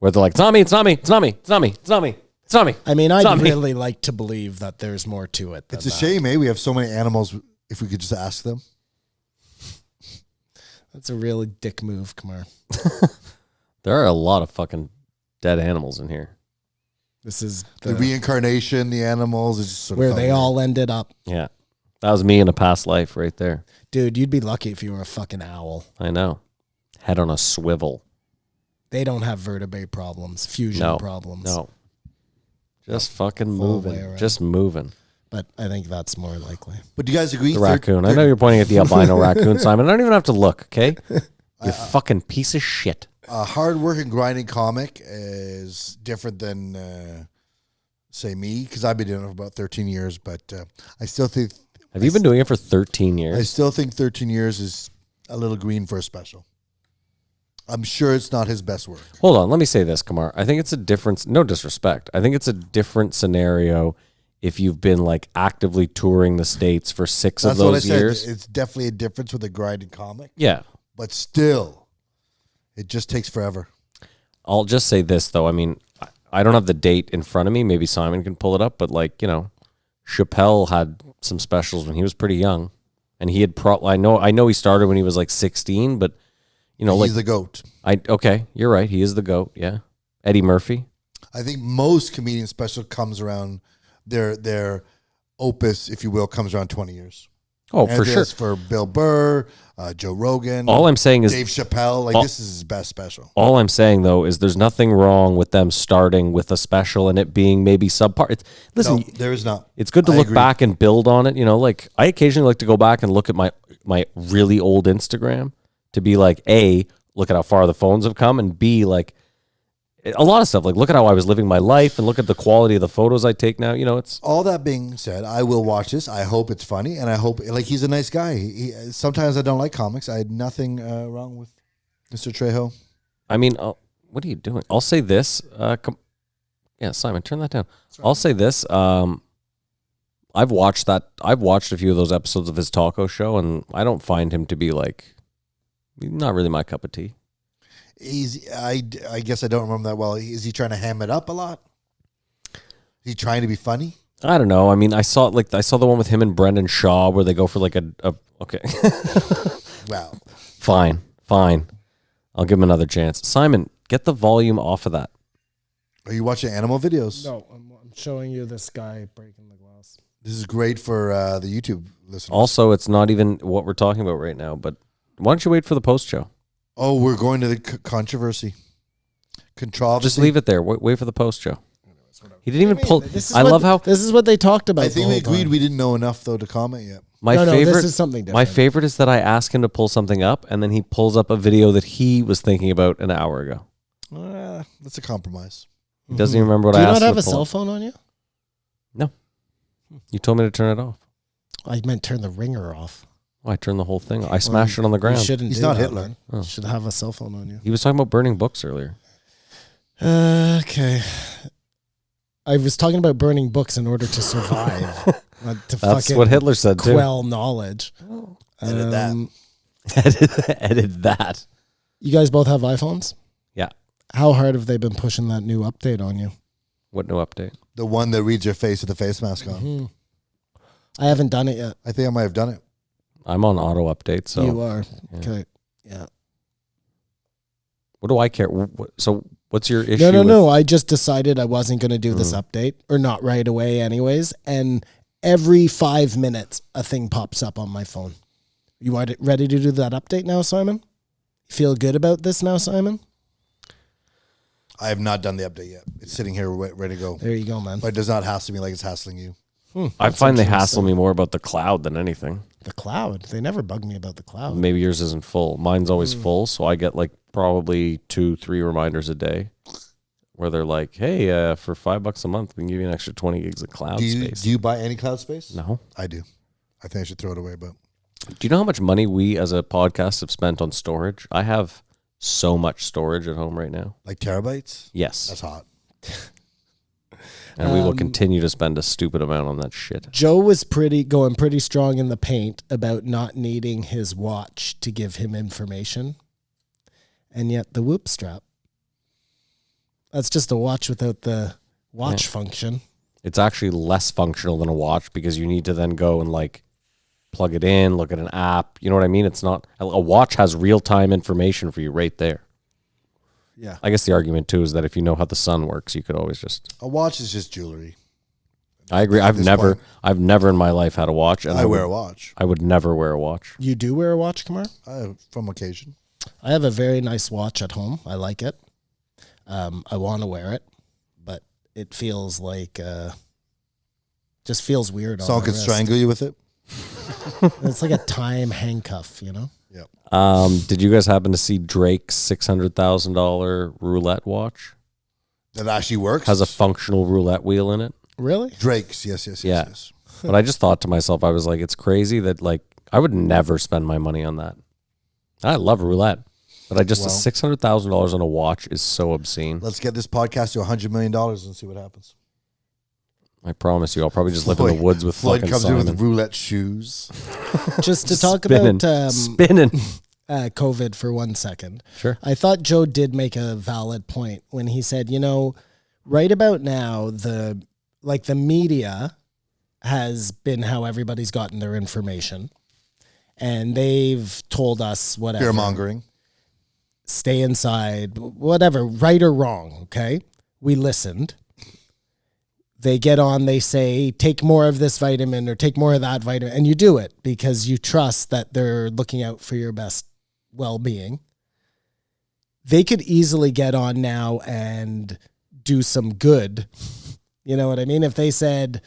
Where they're like, it's not me, it's not me, it's not me, it's not me, it's not me, it's not me. I mean, It's I'd not me. really like to believe that there's more to it. Than It's a that. shame, eh? We have so many animals. If we could just ask them. That's a really dick move, Kamar. There are a lot of fucking dead animals in here. This is The reincarnation, the animals, it's just sort of where felt they weird. all ended up. Yeah. That was me in a past life right there. Dude, you'd be lucky if you were a fucking owl. I know. Head on a swivel. They don't have vertebrae problems, fusion No. problems. No. Just fucking Full way moving. around. Just moving. But I think that's more likely. But do you guys agree? The raccoon. I know you're pointing at the albino raccoon, Simon. I don't even have to look, okay? You fucking piece of shit. A hard-working, grinding comic is different than, say, me, because I've been doing it for about 13 years. But I still think Have you been doing it for 13 years? I still think 13 years is a little green for a special. I'm sure it's not his best work. Hold on, let me say this, Kamar. I think it's a difference. No disrespect. I think it's a different scenario if you've been like actively touring the States for 6 That's of what I those said. years. It's definitely a difference with a grinding comic, Yeah. but still, it just takes forever. I'll just say this though. I mean, I don't have the date in front of me. Maybe Simon can pull it up. But like, you know, Chappelle had some specials when he was pretty young, and he had I know he started when he was like 16, but you know, He's like the GOAT. okay, you're right. He is the GOAT. Yeah, Eddie Murphy. I think most comedian special comes around their opus, if you will, comes around 20 years. Oh, And for sure. that's for Bill Burr, Joe Rogan. All I'm saying is Dave Chappelle. Like this is his best special. All I'm saying though is there's nothing wrong with them starting with a special and it being maybe subpar. Listen, No, there is not. it's good to I look agree. back and build on it. You know, like I occasionally like to go back and look at my really old Instagram to be like, A, look at how far the phones have come, and B, like a lot of stuff. Like look at how I was living my life and look at the quality of the photos I take now. You know, it's All that being said, I will watch this. I hope it's funny, and I hope like he's a nice guy. Sometimes I don't like comics. I had nothing wrong with Mr. Trejo. I mean, what are you doing? I'll say this. Yeah, Simon, turn that down. I'll say this. I've watched a few of those episodes of his taco show, and I don't find him to be like, not really my cup of tea. I guess I don't remember that well. Is he trying to ham it up a lot? Is he trying to be funny? I don't know. I mean, I saw the one with him and Brendan Shaw where they go for like a okay. Wow. Fine. I'll give him another chance. Simon, get the volume off of that. Are you watching animal videos? No, I'm showing you this guy breaking the glass. This is great for the YouTube listeners. Also, it's not even what we're talking about right now, but why don't you wait for the post show? Oh, we're going to the controversy. Controversy. Just leave it there. Wait for the post show. He didn't even pull. This is I love how this is what they talked about. I think the we whole agreed time. we didn't know enough though to comment yet. my No, favorite. this is something My different. favorite is that I ask him to pull something up, and then he pulls up a video that he was thinking about an hour ago. That's a compromise. He doesn't even remember what Do I you asked not him have a to pull cell up. phone on you? No. You told me to turn it off. I meant turn the ringer off. I turned the whole thing. I smashed it on the You ground. shouldn't. He's do not that, Hitler. man. You should have a cell phone on you. He was talking about burning books earlier. Okay. I was talking about burning books in order to survive. Not to That's fucking what Hitler said too. quell knowledge. Edit that. Edit that. You guys both have iPhones? Yeah. How hard have they been pushing that new update on you? What new update? The one that reads your face with the face mask on. I haven't done it yet. I think I might have done it. I'm on auto update, so You are. Okay. Yeah. what do I care? So what's your issue? No. I just decided I wasn't going to do this update, or not right away anyways. And every 5 minutes, a thing pops up on my phone. You are ready to do that update now, Simon? You feel good about this now, Simon? I have not done the update yet. It's sitting here ready to go. There you go, man. But it does not hassle me like it's hassling you. I find they hassle me more about the cloud than anything. The cloud. They never bug me about the cloud. Maybe yours isn't full. Mine's always full, so I get like probably 2-3 reminders a day where they're like, "Hey, for $5 a month, we can give you an extra 20 gigs of cloud space." Do you buy any cloud space? No. I do. I think I should throw it away, but Do you know how much money we as a podcast have spent on storage? I have so much storage at home right now. like terabytes? Yes. That's hot. And we will continue to spend a stupid amount on that shit. Joe was going pretty strong in the paint about not needing his watch to give him information. And yet the Whoop strap. That's just a watch without the watch function. It's actually less functional than a watch because you need to then go and like plug it in, look at an app. You know what I mean? It's not a watch has real-time information for you right there. Yeah. I guess the argument too is that if you know how the sun works, you could always just. A watch is just jewelry. I agree. At this point. I've never in my life had a watch, and I wear a watch. I would never wear a watch. You do wear a watch, Kamar? From occasion. I have a very nice watch at home. I like it. I want to wear it, but it feels like just feels weird. Someone on could the wrist. strangle you with it. It's like a time handcuff, you know? Yep. Did you guys happen to see Drake's $600,000 roulette watch? That actually works. Has a functional roulette wheel in it. Really? Drake's. Yes. Yeah. Yes. But I just thought to myself, I was like, it's crazy that like I would never spend my money on that. I love roulette, but I just $600,000 on a watch is so obscene. Let's get this podcast to $100 million and see what happens. I promise you, I'll probably just live in the woods with Floyd fucking comes Simon. in with roulette shoes. Just to talk Spinning. about Spinning. COVID for 1 second. Sure. I thought Joe did make a valid point when he said, you know, right about now, the media has been how everybody's gotten their information. And they've told us whatever. Fear mongering. Stay inside, whatever, right or wrong, okay? We listened. They get on, they say, take more of this vitamin or take more of that vitamin. And you do it because you trust that they're looking out for your best well-being. They could easily get on now and do some good. You know what I mean? If they said,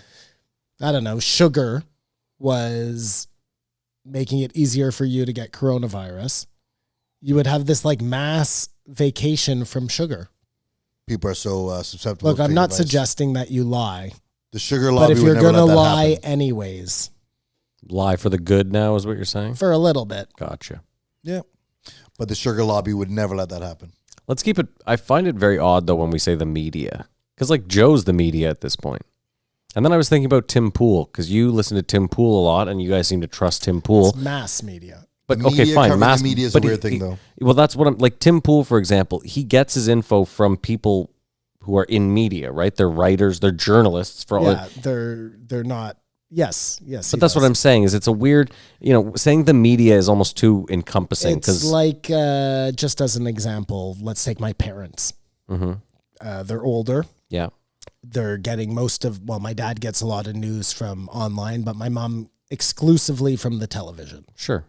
I don't know, sugar was making it easier for you to get coronavirus, you would have this like mass vacation from sugar. People are so susceptible. Look, to I'm not advice. suggesting that you lie, The sugar but lobby if would you're never going to let that lie happen. anyways, Lie for the good now is what you're saying? for a little bit. Gotcha. Yeah. But the sugar lobby would never let that happen. Let's keep it. I find it very odd, though, when we say the media. Because, like, Joe's the media at this point. And then I was thinking about Tim Pool, because you listen to Tim Pool a lot, and you guys seem to trust Tim Pool. It's mass media. But The okay, media fine. covering Mass the media is a but weird thing, though. Well, that's what I'm like. Tim Pool, for example, he gets his info from people who are in media, right? They're writers, they're journalists. Yeah, they're not. Yes. But that's what I'm saying. Is it's a weird, saying the media is almost too encompassing. It's Because like, just as an example, let's take my parents. They're older. yeah, They're getting my dad gets a lot of news from online, but my mom exclusively from the television. sure.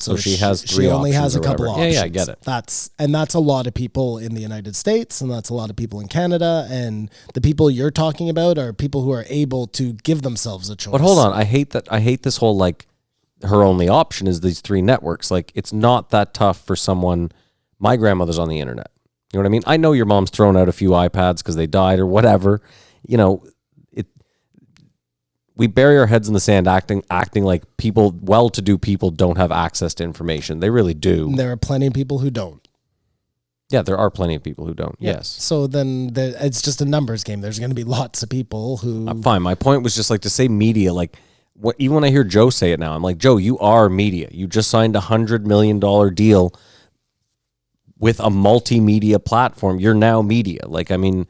So she has three She only has options a or couple whatever. options. Yeah, I get it. That's a lot of people in the United States, and that's a lot of people in Canada, and the people you're talking about are people who are able to give themselves a choice. But hold on, I hate that. I hate this whole like her only option is these three networks. Like it's not that tough for someone. My grandmother's on the internet. You know what I mean? I know your mom's thrown out a few iPads because they died or whatever. we bury our heads in the sand acting like people, well-to-do people don't have access to information. They really do. There are plenty of people who don't. Yeah, there are plenty of people who don't. Yeah. Yes. So then it's just a numbers game. There's going to be lots of people who. Fine. My point was just like to say media, like even when I hear Joe say it now, I'm like, Joe, you are media. You just signed $100 million deal with a multimedia platform. You're now media. Like, I mean,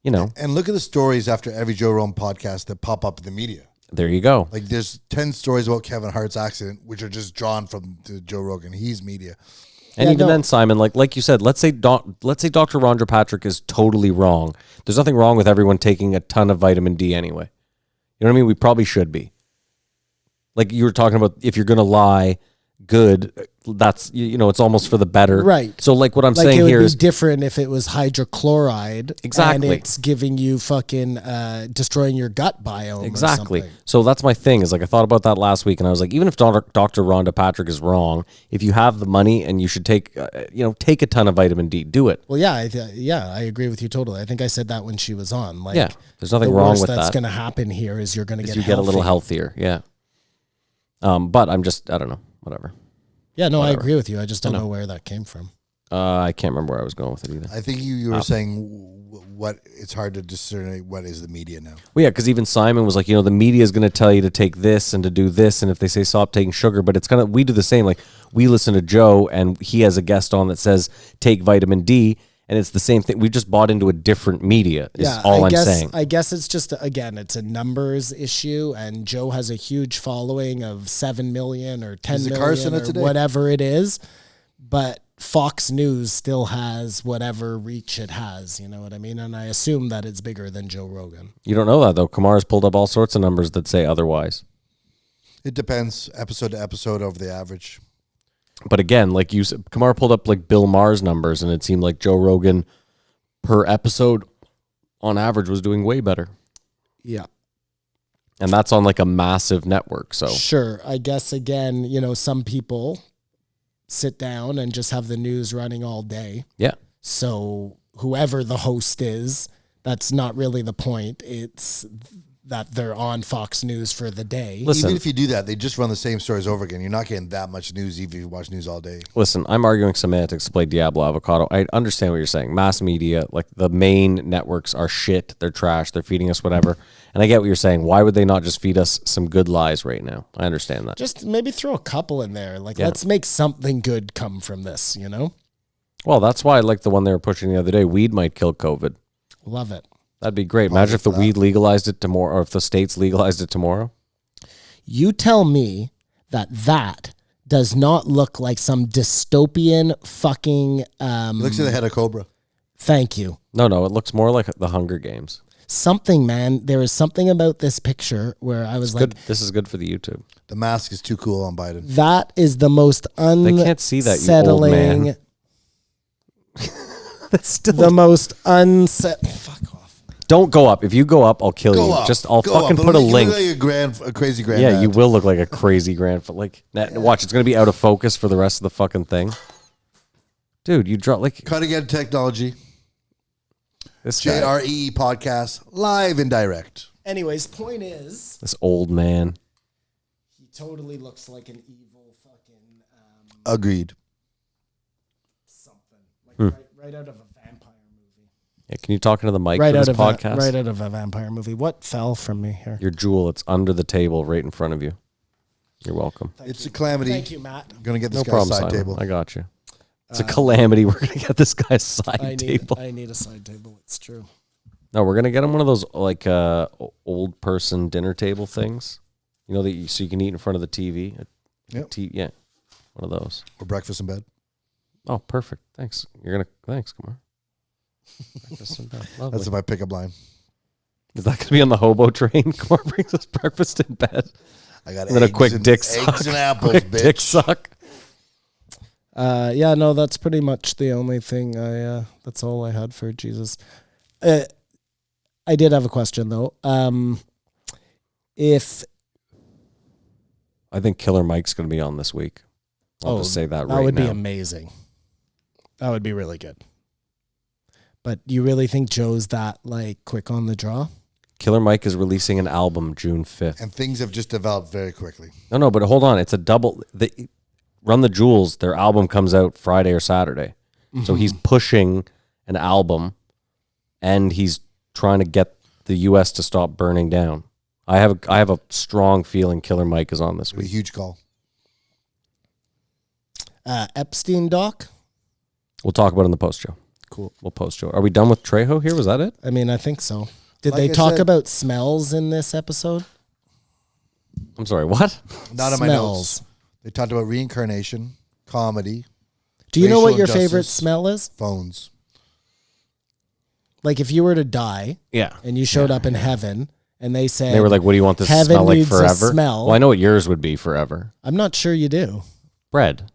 you know. And look at the stories after every Joe Rogan podcast that pop up in the media. There you go. Like there's 10 stories about Kevin Hart's accident, which are just drawn from the Joe Rogan. He's media. And even then, Simon, like you said, let's say Dr. Rhonda Patrick is totally wrong. There's nothing wrong with everyone taking a ton of vitamin D anyway. You know what I mean? We probably should be. Like you were talking about, if you're going to lie, good. That's, you know, it's almost for the better. Right. So like what I'm like saying it would here be is different if it was hydrochloride. Exactly. And it's giving you fucking destroying your gut biome. exactly. Or something. So that's my thing is like I thought about that last week and I was like, even if Dr. Rhonda Patrick is wrong, if you have the money and you should take a ton of vitamin D, do it. Well, yeah, I agree with you totally. I think I said that when she was on. Like, Yeah, there's nothing the wrong worst with that's that. going to happen here is you're going to get You get a little healthier. Yeah. But I don't know, whatever. Yeah, no, Whatever. I agree with you. I just don't know where that came from. I can't remember where I was going with it either. I think you were saying what it's hard to discern what is the media now. Well, yeah, because even Simon was like, the media is going to tell you to take this and to do this, and if they say stop taking sugar, but it's kind of, we do the same. Like, we listen to Joe, and he has a guest on that says take vitamin D, and it's the same thing. We just bought into a different media, is all I'm saying. I guess it's just, again, it's a numbers issue, and Joe has a huge following of 7 million or 10 Is it million Carson or today? whatever it is, but Fox News still has whatever reach it has, you know what I mean? And I assume that it's bigger than Joe Rogan. You don't know that, though. Kamar's pulled up all sorts of numbers that say otherwise. It depends episode to episode over the average. But again, like you said, Kamar pulled up like Bill Maher's numbers, and it seemed like Joe Rogan per episode on average was doing way better. Yeah. And that's on like a massive network. So Sure. I guess, again, some people sit down and just have the news running all day. yeah. So whoever the host is, that's not really the point. It's that they're on Fox News for the day. Listen, Even if you do that, they just run the same stories over again. You're not getting that much news even if you watch news all day. Listen, I'm arguing semantics to play Diablo Avocado. I understand what you're saying. Mass media, like the main networks are shit. They're trash. They're feeding us whatever. And I get what you're saying. Why would they not just feed us some good lies right now? I understand that. Just maybe throw a couple in there. Like, Yeah. let's make something good come from this, Well, that's why I like the one they were pushing the other day. Weed might kill COVID. Love it. That'd be great. Imagine if the weed legalized it tomorrow, or if the states legalized it tomorrow. You tell me that does not look like some dystopian fucking... It looks like the head of Cobra. Thank you. No, it looks more like the Hunger Games. Something, man. There is something about this picture where I was like, Good. This is good for the YouTube. The mask is too cool on Biden. that is the most unsettling... They can't see that, you old man. That's still The most Fuck off. Don't go up. If you go up, I'll kill you. I'll fucking put a link. You look like a crazy grand. Yeah, you will look like a crazy grandfather. Like, watch, it's gonna be out of focus for the rest of the fucking thing. Dude, you drop like Cutting edge technology. this guy, JRE podcast live and direct. Anyways, point is, this old man. he totally looks like an evil fucking Agreed. something. Like right out of a vampire movie. Yeah, can you talk into the mic Right for out this of podcast? right out of a vampire movie. What fell from me here? Your jewel, it's under the table, right in front of you. You're welcome. It's a calamity. Thank you, Matt. Gonna get this No guy's problem, side Simon. table. I got you. It's a calamity. We're gonna get this guy's side I table. need a side table. It's true. No, we're gonna get him one of those like old person dinner table things. You know that so you can eat in front of the TV. Yep. Yeah, one of those. Or breakfast in bed. Oh, perfect. Thanks. Thanks, come on. Breakfast in bed. Lovely. That's my pickup line. Is that gonna be on the hobo train? Come on, brings us breakfast in bed. I got And then a quick and, dick eggs suck. and apples, Quick bitch. dick suck. Yeah, no, that's pretty much the only thing that's all I had for Jesus. I did have a question though. If I think Killer Mike's gonna be on this week. I'll just say that right now. That would be amazing. That would be really good. But do you really think Joe's that like quick on the draw? Killer Mike is releasing an album June 5th. And things have just developed very quickly. No, but hold on. It's a double. Run the Jewels, their album comes out Friday or Saturday. So he's pushing an album, and he's trying to get the U.S. to stop burning down. I have a strong feeling Killer Mike is on this A week. huge call. Epstein doc. We'll talk about it in the post show. Cool. We'll post show. Are we done with Trejo here? Was that it? I mean, I think so. Did Like they I talk said- about smells in this episode? I'm sorry, what? Not on my Smells. notes. They talked about reincarnation, comedy, Do you know what Racial your favorite injustice. smell is? phones. Like if you were to die Yeah. and you showed up in heaven and they said, They were like, what do you want this to Heaven smell like needs a forever? smell. Well, I know what yours would be forever. I'm not sure you do. Bread.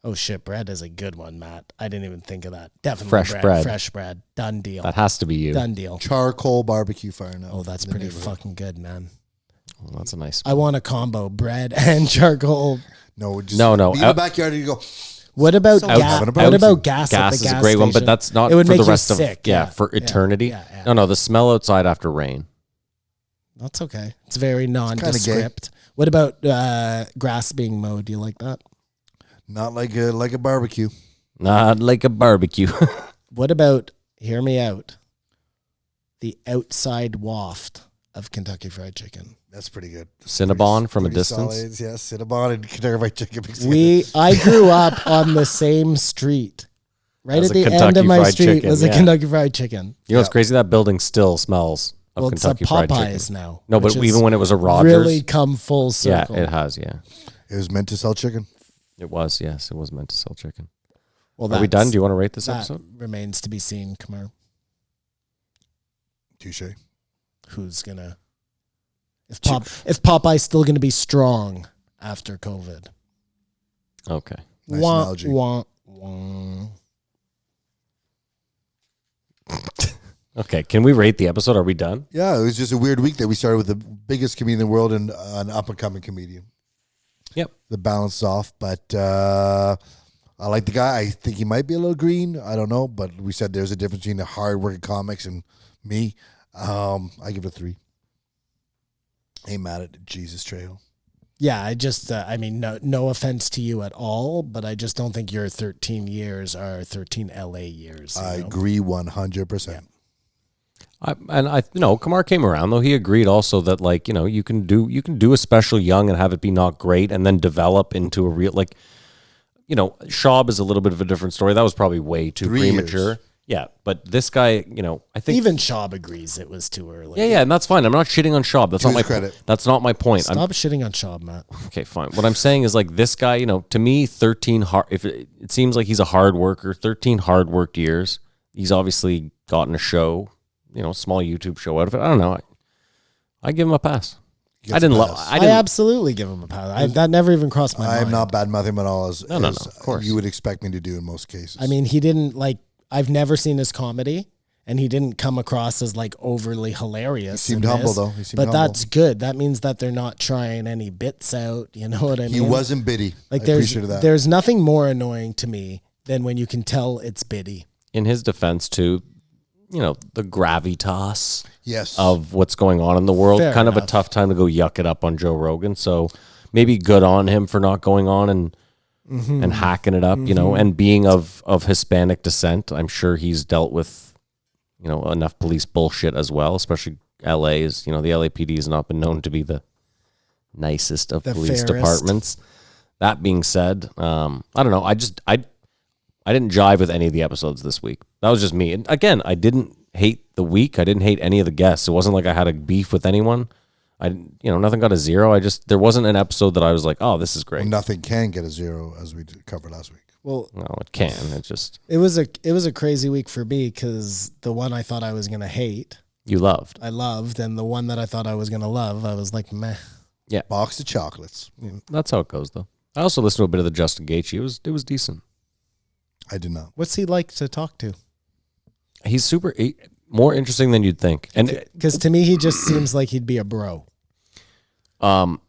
Oh shit, bread is a good one, Matt. I didn't even think of that. Definitely Fresh bread. Fresh bread. Done deal. That has to be you. Done deal. Charcoal barbecue fire now. Oh, that's in the pretty neighborhood. fucking good, man. Well, that's a nice. I want a combo, bread and charcoal. No, just No. Be in the backyard and you go, What about So gas? having a What barbecue. about gas? At Gas the is gas a great one, but station? that's not It would for make the you rest sick. of for eternity. Yeah. No, the smell outside after rain. That's okay. It's very gay. nondescript. What about grass being mowed? Do you like that? not like a barbecue. Not like a barbecue. What about, hear me out, the outside waft of Kentucky Fried Chicken? That's pretty good. That's Cinnabon from a pretty distance. solid. Yeah, Cinnabon and Kentucky Fried Chicken. mixed together. I grew up on the same street. Right As at a the end Kentucky of my Fried street Chicken, was a yeah. Kentucky Fried Chicken. You know what's crazy? That building still smells of Well, Kentucky it's a Fried Popeyes Chicken. now. No, but which even has when it was a Rogers, really come full yeah, circle. it has. Yeah, It was meant to sell chicken. it was. Yes, it was meant to sell chicken. Well, Are we done? Do you want to rate this that episode? remains to be seen, Kamar. Touche. Who's gonna if Popeye's still gonna be strong after COVID? Okay. Nice Wah, analogy. wah, wah. Okay. Can we rate the episode? Are we done? Yeah, it was just a weird week that we started with the biggest comedian in the world and an up and coming comedian. Yep. The balance is off, but I like the guy. I think he might be a little green. I don't know, but we said there's a difference between the hard-working comics and me. I give it a 3. Ain't mad at Jesus Trejo. Yeah, I just I mean no offense to you at all, but I just don't think your 13 years are 13 LA years. I you know? agree 100%. Kamar came around though. He agreed also that like, you can do a special young and have it be not great and then develop into a real Schaub is a little bit of a different story. That was probably way too 3 premature. years. Yeah, but this guy, I think Even Schaub agrees it was too early. Yeah, and that's fine. I'm not shitting on Schaub. That's To not my his credit. That's not my point. Stop shitting on Schaub, Matt. Okay, fine. What I'm saying is like this guy, to me, 13 hard. If it seems like he's a hard worker, 13 hard worked years. He's obviously gotten a show, small YouTube show out of it. I don't know. I give him a pass. He I gets a didn't love. pass. I I didn't. absolutely give him a pass. That never even crossed my mind. I'm not bad mouthing him at all as, No, as of course. you would expect me to do in most cases. I mean, he didn't I've never seen his comedy, and he didn't come across as like overly hilarious. He seemed in humble, this, though. He seemed but humble. that's good. That means that they're not trying any bits out. You know what I mean? he wasn't bitty. Like I there's appreciated that. there's nothing more annoying to me than when you can tell it's biddy. In his defense, too, the gravitas Yes. of what's going on in the world. Fair Kind of a enough. tough time to go yuck it up on Joe Rogan. So maybe good on him for not going on and hacking it up, and being of Hispanic descent. I'm sure he's dealt with, enough police bullshit as well, especially LA is, the LAPD has not been known to be the nicest of The police fairest. departments. That being said, I don't know. I didn't jive with any of the episodes this week. That was just me. And again, I didn't hate the week. I didn't hate any of the guests. It wasn't like I had a beef with anyone. Nothing got a 0. There wasn't an episode that I was like, oh, this is great. Well, nothing can get a 0, as we covered last week. Well, No, it can. It just, it was a crazy week for me because the one I thought I was gonna hate, you loved. I loved, and the one that I thought I was gonna love, I was like, meh. Box of chocolates. That's how it goes, though. I also listened to a bit of the Justin Gaethje. It was decent. I did not. What's he like to talk to? He's more interesting than you'd think. And Because to me, he just seems like he'd be a bro.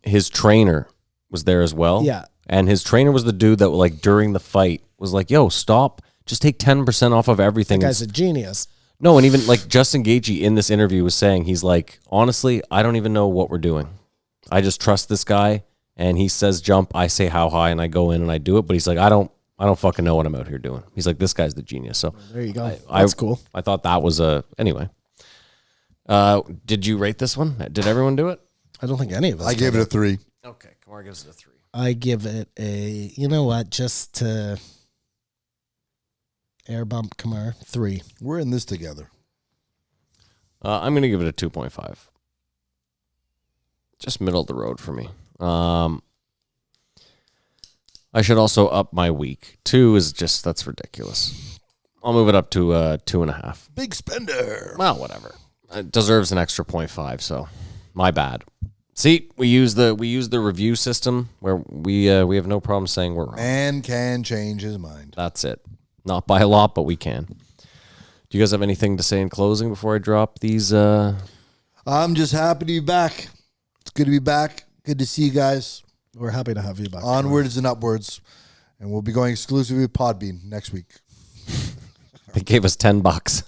his trainer was there as well. Yeah. And his trainer was the dude that, like, during the fight was like, yo, stop. Just take 10% off of everything. Guy's a genius. No, and even like Justin Gaethje in this interview was saying, he's like, honestly, I don't even know what we're doing. I just trust this guy, and he says jump, I say how high, and I go in and I do it. But he's like, I don't fucking know what I'm out here doing. He's like, this guy's the genius. So There you go. That's cool. I thought that was anyway. Did you rate this one? Did everyone do it? I don't think any of us. I gave it a 3. Okay, Kamar gives it a 3. I give it a. You know what? Just to air bump Kamar 3. We're in this together. I'm gonna give it a 2.5. Just middle of the road for me. I should also up my week. 2 is just, that's ridiculous. I'll move it up to 2.5. Big spender. Well, whatever. It deserves an extra 0.5, so my bad. See, we use the review system where we have no problem saying we're wrong. Man can change his mind. That's it. Not by a lot, but we can. Do you guys have anything to say in closing before I drop these? I'm just happy to be back. It's good to be back. Good to see you guys. We're happy to have you back. Onwards and upwards. And we'll be going exclusively with Podbean next week. They gave us $10.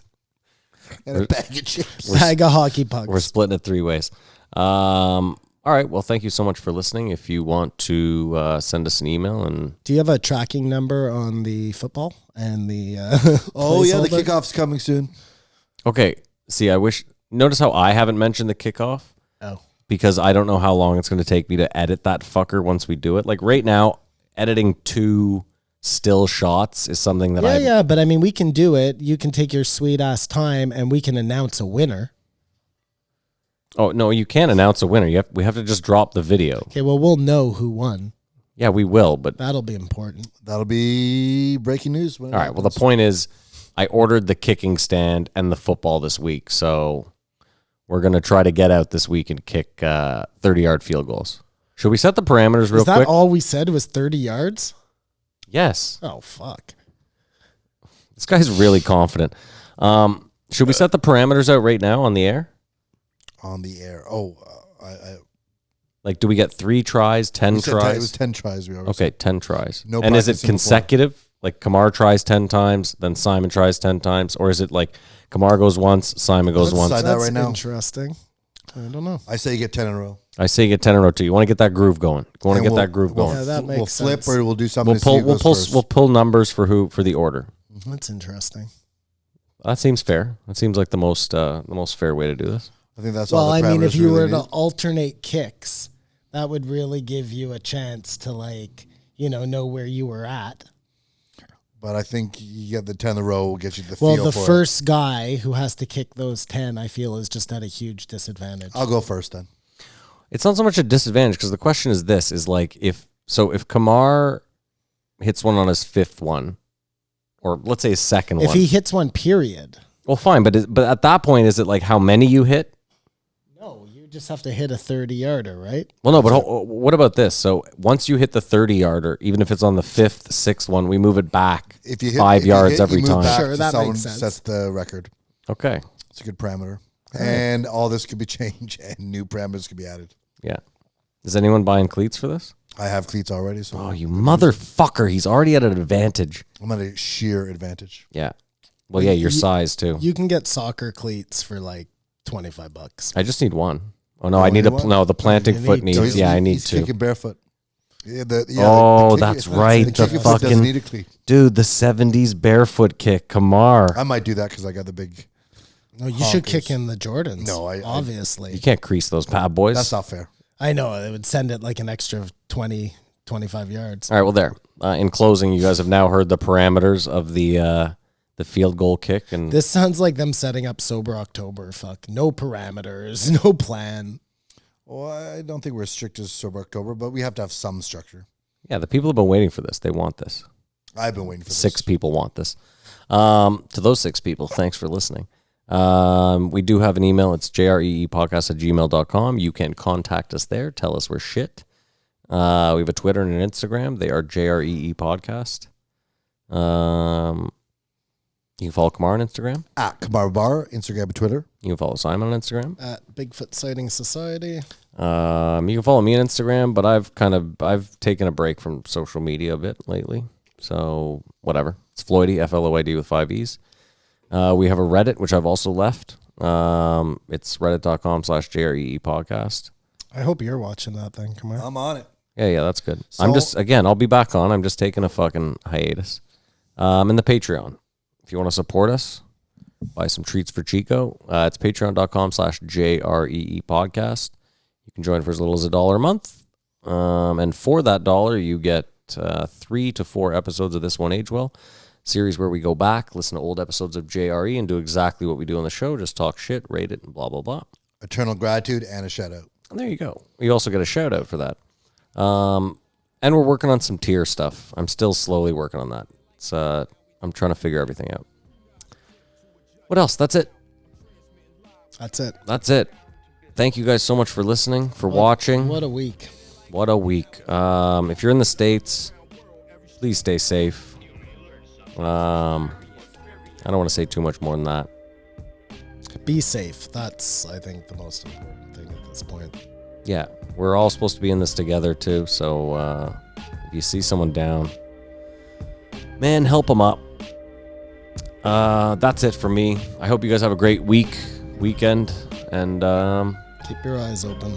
And a bag of chips. Bag of hockey pucks. We're splitting it 3 ways. All right. Well, thank you so much for listening. If you want to send us an email and Do you have a tracking number on the football and the? Oh, yeah, the placeholder? kickoff's coming soon. okay. See, notice how I haven't mentioned the kickoff Oh, because I don't know how long it's going to take me to edit that fucker once we do it. Like right now, editing 2 still shots is something that yeah. But I mean, we can do it. You can take your sweet ass time, and we can announce a winner. Oh no, you can't announce a winner. We have to just drop the video. Okay, well, we'll know who won. Yeah, we will. But That'll be important. That'll be breaking news. When it all right. Well, the happens. point is, I ordered the kicking stand and the football this week, so we're gonna try to get out this week and kick 30-yard field goals. Should we set the parameters real Is that quick? all we said was 30 yards? Yes. Oh, fuck. This guy's really confident. Should we set the parameters out right now on the air? On the air. Oh, Like, do we get 3 tries, 10 we said 10 tries? it was 10 tries. We always Okay, 10 tries. No and is it practicing before. consecutive? Like Kamar tries 10 times, then Simon tries 10 times? Or is it like Kamar goes once, Simon goes Let's once? decide that That's right now. interesting. I don't know. I say you get 10 in a row. I say you get 10 in a row too. You want to get that groove going. You want to And get we'll- that groove we'll- going. Yeah, that We'll makes flip sense. or we'll do something We'll to see pull who we'll goes pull first. we'll pull numbers for the order. That's interesting. That seems fair. That seems like the most fair way to do this. I think that's all Well, the I mean, if parameters you really were to need. alternate kicks, that would really give you a chance to, like, know where you were at. But I think you get the 10 in a row will get you the Well, feel the for first guy who has to kick those 10, I feel, is just at a huge disadvantage. it. I'll go first then. It's not so much a disadvantage because the question is this: is like if Kamar hits one on his 5th one, or let's say his 2nd If one. he hits one, period. Well, fine, but at that point, is it like how many you hit? No, you just have to hit a 30-yarder, right? Well, no, but what about this? So once you hit the 30-yarder, even if it's on the 5th, 6th one, we move it back If you hit 5 if you yards hit, every you move time. back Sure, to that someone makes sense. sets the record. Okay, It's a good parameter. And all this could be changed and new parameters could be added. yeah. Is anyone buying cleats for this? I have cleats already, so Oh, you motherfucker! He's already at an advantage. I'm at a sheer advantage. Yeah. Well, yeah, your you- size too. You can get soccer cleats for like $25. I just need one. Oh no, You I only need need one? no. The planting You foot need needs. two. Yeah, I need he's two. kicking barefoot. Yeah, Oh, kick- that's right, The, the kicking foot doesn't fucking- need a cleat. Dude, the 70s barefoot kick, Kamar. I might do that because I got the big. No, you should Honkers. kick in the Jordans. No, obviously. You can't crease those bad boys. That's not fair. I know it would send it like an extra 20, 25 yards. All right, well, there. In closing, you guys have now heard the parameters of the field goal kick, and This sounds like them setting up Sober October. Fuck, no parameters, no plan. Well, I don't think we're as strict as Sober October, but we have to have some structure. yeah, the people have been waiting for this. They want this. I've been waiting for this. 6 people want this. To those 6 people, thanks for listening. We do have an email. It's jreepodcast@gmail.com. You can contact us there. Tell us we're shit. We have a Twitter and an Instagram. They are JREE Podcast. You can follow Kamar on Instagram. At Kamar Bar, Instagram and Twitter. You can follow Simon on Instagram. At Bigfoot Sighting Society. You can follow me on Instagram, but I've taken a break from social media a bit lately. So whatever. It's Floydy, Floyd with 5 E's. We have a Reddit, which I've also left. It's reddit.com/JREE podcast. I hope you're watching that thing. Come on. I'm on it. Yeah, that's good. So- I'll be back on. I'm just taking a fucking hiatus. And the Patreon. If you want to support us, buy some treats for Chico. It's patreon.com/JREE podcast. You can join for as little as $1 a month. And for that $1, you get 3 to 4 episodes of This Won't Age Well, series where we go back, listen to old episodes of JRE, and do exactly what we do on the show, just talk shit, rate it, and blah, blah, blah. Eternal gratitude and a shout out. And there you go. You also get a shout out for that. And we're working on some tier stuff. I'm still slowly working on that. It's I'm trying to figure everything out. What else? That's it. That's it. Thank you guys so much for listening, for watching. What a week. What a week. If you're in the States, please stay safe. I don't want to say too much more than that. Be safe. That's, I think, the most important thing at this point. Yeah, we're all supposed to be in this together too. So if you see someone down, man, help them up. That's it for me. I hope you guys have a great weekend, and Keep your eyes open.